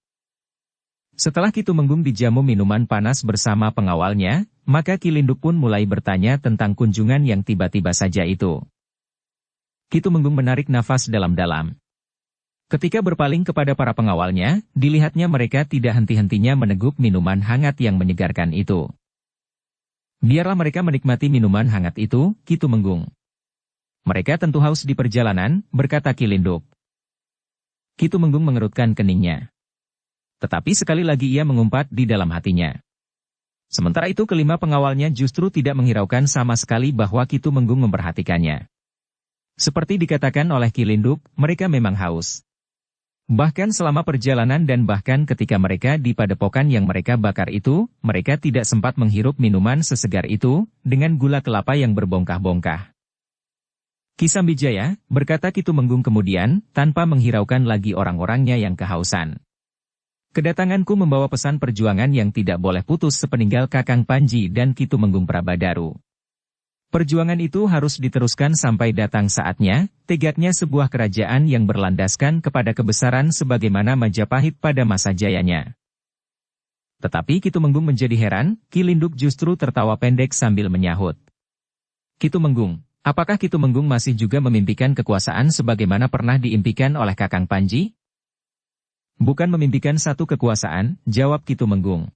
Setelah Ki Tumenggung dijamu minuman panas bersama pengawalnya, maka Kilinduk pun mulai bertanya tentang kunjungan yang tiba-tiba saja itu. Ki Tumenggung menarik nafas dalam-dalam. Ketika berpaling kepada para pengawalnya, dilihatnya mereka tidak henti-hentinya meneguk minuman hangat yang menyegarkan itu. Biarlah mereka menikmati minuman hangat itu, Ki Tumenggung. Mereka tentu haus di perjalanan, berkata Kilinduk. Ki Tumenggung mengerutkan keningnya. Tetapi sekali lagi ia mengumpat di dalam hatinya. Sementara itu kelima pengawalnya justru tidak menghiraukan sama sekali bahwa Ki Tumenggung memperhatikannya. Seperti dikatakan oleh Kilinduk, mereka memang haus. Bahkan selama perjalanan dan bahkan ketika mereka di padepokan yang mereka bakar itu, mereka tidak sempat menghirup minuman sesegar itu, dengan gula kelapa yang berbongkah-bongkah. Ki Sambijaya, berkata Ki Tumenggung kemudian, tanpa menghiraukan lagi orang-orangnya yang kehausan. Kedatanganku membawa pesan perjuangan yang tidak boleh putus sepeninggal Kakang Panji dan Ki Tumenggung Prabadaru. Perjuangan itu harus diteruskan sampai datang saatnya, tegaknya sebuah kerajaan yang berlandaskan kepada kebesaran sebagaimana Majapahit pada masa jayanya. Tetapi Ki Tumenggung menjadi heran, Kilinduk justru tertawa pendek sambil menyahut. Ki Tumenggung, apakah Ki Tumenggung masih juga memimpikan kekuasaan sebagaimana pernah diimpikan oleh Kakang Panji? Bukan memimpikan satu kekuasaan, jawab Ki Tumenggung.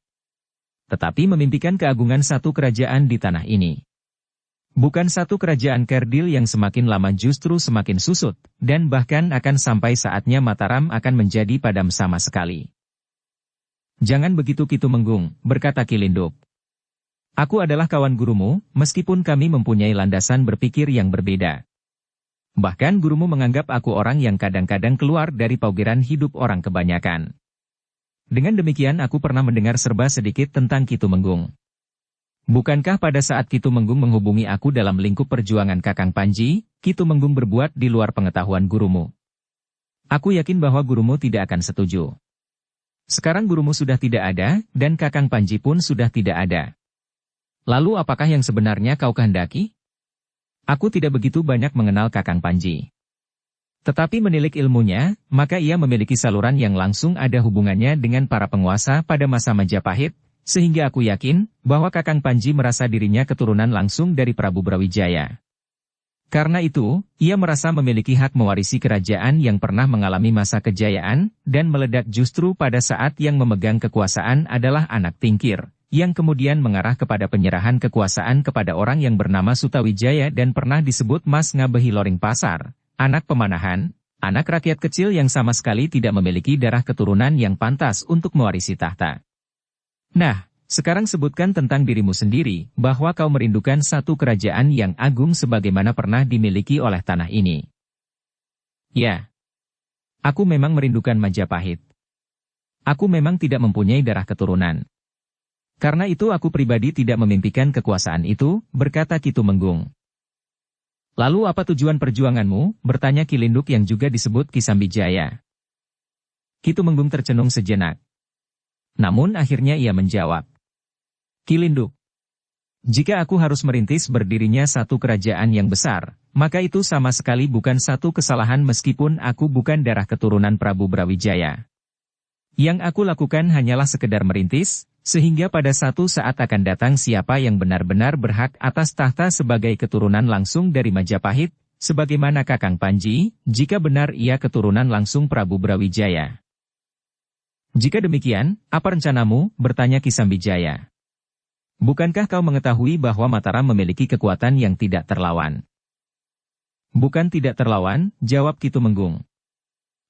Tetapi memimpikan keagungan satu kerajaan di tanah ini. Bukan satu kerajaan kerdil yang semakin lama justru semakin susut, dan bahkan akan sampai saatnya Mataram akan menjadi padam sama sekali. Jangan begitu Ki Tumenggung, berkata Kilinduk. Aku adalah kawan gurumu, meskipun kami mempunyai landasan berpikir yang berbeda. Bahkan gurumu menganggap aku orang yang kadang-kadang keluar dari paugeran hidup orang kebanyakan. Dengan demikian aku pernah mendengar serba sedikit tentang Ki Tumenggung. Bukankah pada saat Ki Tumenggung menghubungi aku dalam lingkup perjuangan Kakang Panji, Ki Tumenggung berbuat di luar pengetahuan gurumu? Aku yakin bahwa gurumu tidak akan setuju. Sekarang gurumu sudah tidak ada, dan Kakang Panji pun sudah tidak ada. Lalu apakah yang sebenarnya kau kehendaki? Aku tidak begitu banyak mengenal Kakang Panji. Tetapi menilik ilmunya, maka ia memiliki saluran yang langsung ada hubungannya dengan para penguasa pada masa Majapahit, sehingga aku yakin bahwa Kakang Panji merasa dirinya keturunan langsung dari Prabu Brawijaya. Karena itu, ia merasa memiliki hak mewarisi kerajaan yang pernah mengalami masa kejayaan, dan meledak justru pada saat yang memegang kekuasaan adalah anak Tingkir, yang kemudian mengarah kepada penyerahan kekuasaan kepada orang yang bernama Sutawijaya dan pernah disebut Mas Ngabehi Loring Pasar, anak pemanahan, anak rakyat kecil yang sama sekali tidak memiliki darah keturunan yang pantas untuk mewarisi tahta. Nah, sekarang sebutkan tentang dirimu sendiri, bahwa kau merindukan satu kerajaan yang agung sebagaimana pernah dimiliki oleh tanah ini. Ya, aku memang merindukan Majapahit. Aku memang tidak mempunyai darah keturunan. Karena itu aku pribadi tidak memimpikan kekuasaan itu, berkata Ki Tumenggung. Lalu apa tujuan perjuanganmu, bertanya Kilinduk yang juga disebut Ki Sambijaya. Ki Tumenggung tercenung sejenak. Namun akhirnya ia menjawab. Kilinduk, jika aku harus merintis berdirinya satu kerajaan yang besar, maka itu sama sekali bukan satu kesalahan meskipun aku bukan darah keturunan Prabu Brawijaya. Yang aku lakukan hanyalah sekedar merintis, sehingga pada satu saat akan datang siapa yang benar-benar berhak atas tahta sebagai keturunan langsung dari Majapahit, sebagaimana Kakang Panji, jika benar ia keturunan langsung Prabu Brawijaya. Jika demikian, apa rencanamu, bertanya Ki Sambijaya. Bukankah kau mengetahui bahwa Mataram memiliki kekuatan yang tidak terlawan? Bukan tidak terlawan, jawab Ki Tumenggung.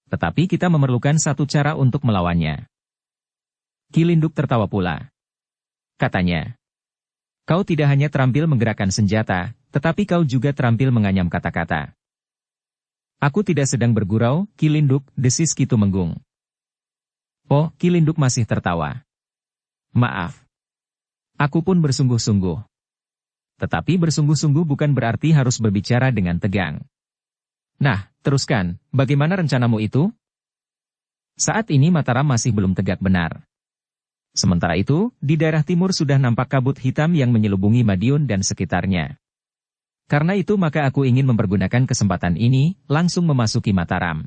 Tetapi kita memerlukan satu cara untuk melawannya. Kilinduk tertawa pula. Katanya, kau tidak hanya terampil menggerakkan senjata, tetapi kau juga terampil menganyam kata-kata. Aku tidak sedang bergurau, Kilinduk, desis Ki Tumenggung. Oh, Kilinduk masih tertawa. Maaf. Aku pun bersungguh-sungguh. Tetapi bersungguh-sungguh bukan berarti harus berbicara dengan tegang. Nah, teruskan, bagaimana rencanamu itu? Saat ini Mataram masih belum tegak benar. Sementara itu, di daerah timur sudah nampak kabut hitam yang menyelubungi Madiun dan sekitarnya. Karena itu maka aku ingin mempergunakan kesempatan ini, langsung memasuki Mataram.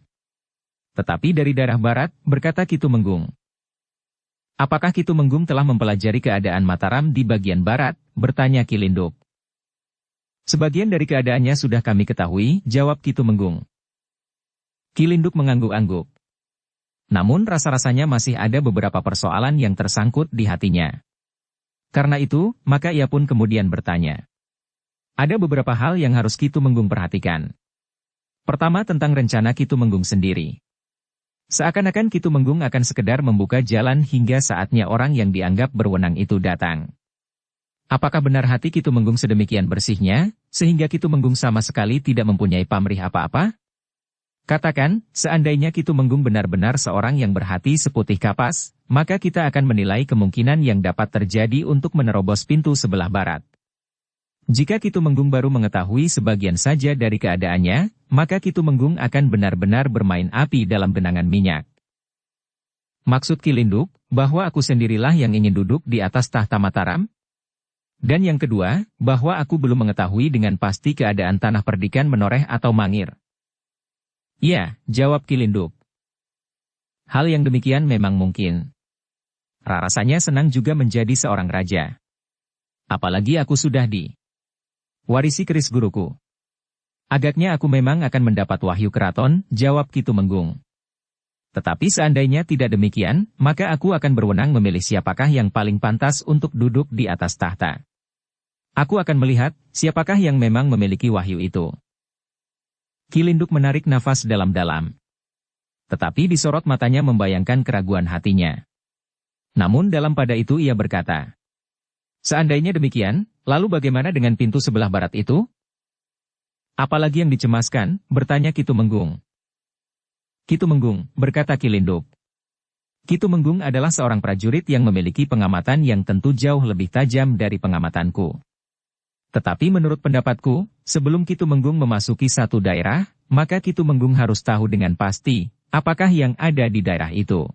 Tetapi dari daerah barat, berkata Ki Tumenggung. Apakah Ki Tumenggung telah mempelajari keadaan Mataram di bagian barat, bertanya Kilinduk. Sebagian dari keadaannya sudah kami ketahui, jawab Ki Tumenggung. Kilinduk mengangguk-angguk. Namun rasa-rasanya masih ada beberapa persoalan yang tersangkut di hatinya. Karena itu, maka ia pun kemudian bertanya. Ada beberapa hal yang harus Ki Tumenggung perhatikan. Pertama tentang rencana Ki Tumenggung sendiri. Seakan-akan Ki Tumenggung akan sekedar membuka jalan hingga saatnya orang yang dianggap berwenang itu datang. Apakah benar hati Ki Tumenggung sedemikian bersihnya, sehingga Ki Tumenggung sama sekali tidak mempunyai pamrih apa-apa? Katakan, seandainya Ki Tumenggung benar-benar seorang yang berhati seputih kapas, maka kita akan menilai kemungkinan yang dapat terjadi untuk menerobos pintu sebelah barat. Jika Ki Tumenggung baru mengetahui sebagian saja dari keadaannya, maka Ki Tumenggung akan benar-benar bermain api dalam genangan minyak. Maksud Kilinduk, bahwa aku sendirilah yang ingin duduk di atas tahta Mataram? Dan yang kedua, bahwa aku belum mengetahui dengan pasti keadaan tanah perdikan Menoreh atau Mangir. Ya, jawab Kilinduk. Hal yang demikian memang mungkin. Rasanya senang juga menjadi seorang raja. Apalagi aku sudah warisi keris guruku. Agaknya aku memang akan mendapat wahyu keraton, jawab Ki Tumenggung. Tetapi seandainya tidak demikian, maka aku akan berwenang memilih siapakah yang paling pantas untuk duduk di atas tahta. Aku akan melihat, siapakah yang memang memiliki wahyu itu. Kilinduk menarik nafas dalam-dalam. Tetapi disorot matanya membayangkan keraguan hatinya. Namun dalam pada itu ia berkata, seandainya demikian, lalu bagaimana dengan pintu sebelah barat itu? Apalagi yang dicemaskan, bertanya Ki Tumenggung. Ki Tumenggung, berkata Kilinduk. Ki Tumenggung adalah seorang prajurit yang memiliki pengamatan yang tentu jauh lebih tajam dari pengamatanku. Tetapi menurut pendapatku, sebelum Ki Tumenggung memasuki satu daerah, maka Ki Tumenggung harus tahu dengan pasti, apakah yang ada di daerah itu.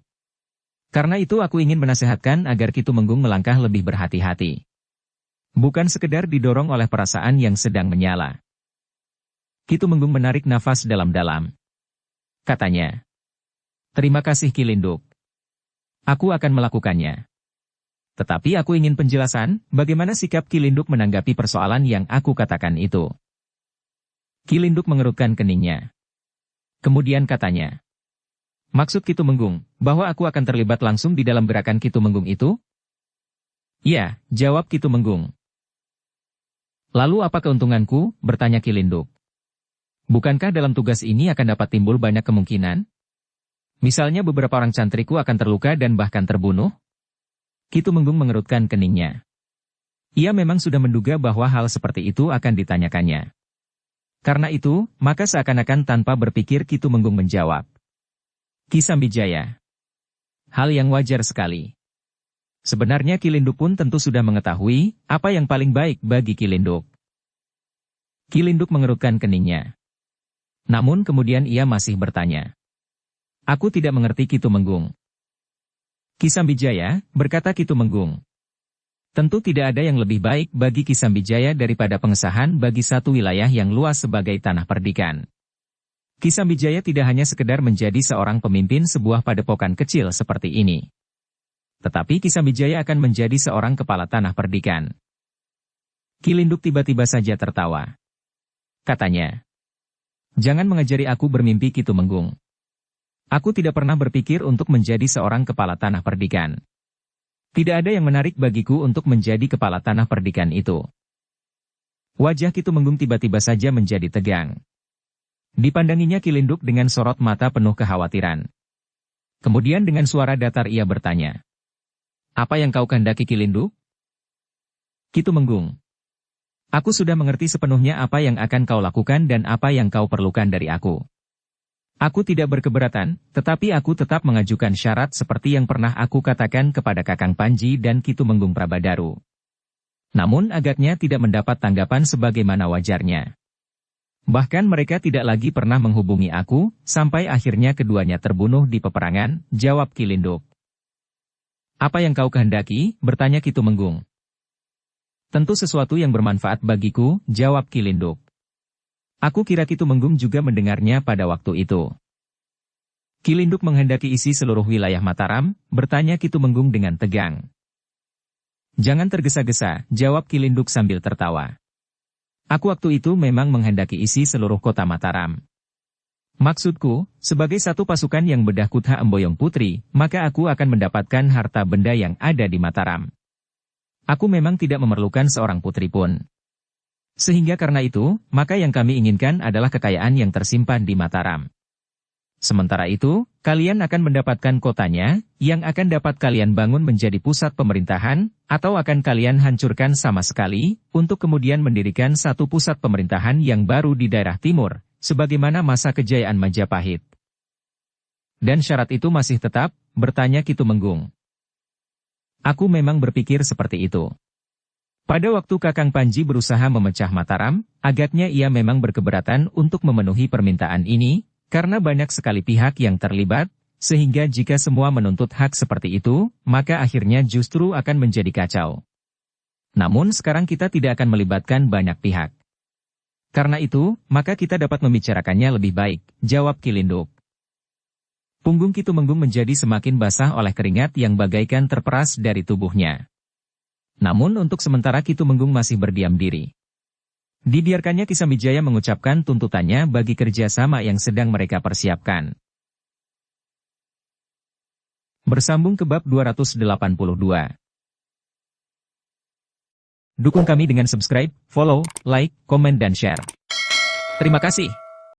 Karena itu aku ingin menasehatkan agar Ki Tumenggung melangkah lebih berhati-hati. Bukan sekedar didorong oleh perasaan yang sedang menyala. Ki Tumenggung menarik nafas dalam-dalam. Katanya, terima kasih Kilinduk. Aku akan melakukannya. Tetapi aku ingin penjelasan, bagaimana sikap Kilinduk menanggapi persoalan yang aku katakan itu. Kilinduk mengerutkan keningnya. Kemudian katanya, maksud Ki Tumenggung, bahwa aku akan terlibat langsung di dalam gerakan Ki Tumenggung itu? Ya, jawab Ki Tumenggung. Lalu apa keuntunganku, bertanya Kilinduk. Bukankah dalam tugas ini akan dapat timbul banyak kemungkinan? Misalnya beberapa orang cantriku akan terluka dan bahkan terbunuh? Ki Tumenggung mengerutkan keningnya. Ia memang sudah menduga bahwa hal seperti itu akan ditanyakannya. Karena itu, maka seakan-akan tanpa berpikir Ki Tumenggung menjawab. Ki Sambijaya. Hal yang wajar sekali. Sebenarnya Kilinduk pun tentu sudah mengetahui, apa yang paling baik bagi Kilinduk. Kilinduk mengerutkan keningnya. Namun kemudian ia masih bertanya. Aku tidak mengerti Ki Tumenggung. Ki Sambijaya, berkata Ki Tumenggung. Tentu tidak ada yang lebih baik bagi Ki Sambijaya daripada pengesahan bagi satu wilayah yang luas sebagai tanah perdikan. Ki Sambijaya tidak hanya sekedar menjadi seorang pemimpin sebuah padepokan kecil seperti ini. Tetapi Ki Sambijaya akan menjadi seorang kepala tanah perdikan. Kilinduk tiba-tiba saja tertawa. Katanya, jangan mengajari aku bermimpi Ki Tumenggung. Aku tidak pernah berpikir untuk menjadi seorang kepala tanah perdikan. Tidak ada yang menarik bagiku untuk menjadi kepala tanah perdikan itu. Wajah Ki Tumenggung tiba-tiba saja menjadi tegang. Dipandanginya Kilinduk dengan sorot mata penuh kekhawatiran. Kemudian dengan suara datar ia bertanya. Apa yang kau kehendaki Kilinduk? Ki Tumenggung. Aku sudah mengerti sepenuhnya apa yang akan kau lakukan dan apa yang kau perlukan dari aku. Aku tidak berkeberatan, tetapi aku tetap mengajukan syarat seperti yang pernah aku katakan kepada Kakang Panji dan Ki Tumenggung Prabadaru. Namun agaknya tidak mendapat tanggapan sebagaimana wajarnya. Bahkan mereka tidak lagi pernah menghubungi aku, sampai akhirnya keduanya terbunuh di peperangan, jawab Kilinduk. Apa yang kau kehendaki, bertanya Ki Tumenggung. Tentu sesuatu yang bermanfaat bagiku, jawab Kilinduk. Aku kira Ki Tumenggung juga mendengarnya pada waktu itu. Kilinduk menghendaki isi seluruh wilayah Mataram, bertanya Ki Tumenggung dengan tegang. Jangan tergesa-gesa, jawab Kilinduk sambil tertawa. Aku waktu itu memang menghendaki isi seluruh kota Mataram. Maksudku, sebagai satu pasukan yang bedah Kutha Emboyong Putri, maka aku akan mendapatkan harta benda yang ada di Mataram. Aku memang tidak memerlukan seorang putri pun. Sehingga karena itu, maka yang kami inginkan adalah kekayaan yang tersimpan di Mataram. Sementara itu, kalian akan mendapatkan kotanya, yang akan dapat kalian bangun menjadi pusat pemerintahan, atau akan kalian hancurkan sama sekali, untuk kemudian mendirikan satu pusat pemerintahan yang baru di daerah timur, sebagaimana masa kejayaan Majapahit. Dan syarat itu masih tetap, bertanya Ki Tumenggung. Aku memang berpikir seperti itu. Pada waktu Kakang Panji berusaha memecah Mataram, agaknya ia memang berkeberatan untuk memenuhi permintaan ini, karena banyak sekali pihak yang terlibat, sehingga jika semua menuntut hak seperti itu, maka akhirnya justru akan menjadi kacau. Namun sekarang kita tidak akan melibatkan banyak pihak. Karena itu, maka kita dapat membicarakannya lebih baik, jawab Kilinduk. Punggung Ki Tumenggung menjadi semakin basah oleh keringat yang bagaikan terperas dari tubuhnya. Namun untuk sementara Ki Tumenggung masih berdiam diri. Dibiarkannya Ki Sambijaya mengucapkan tuntutannya bagi kerjasama yang sedang mereka persiapkan. Bersambung ke bab 282. Dukung kami dengan subscribe, follow, like, komen dan share. Terima kasih.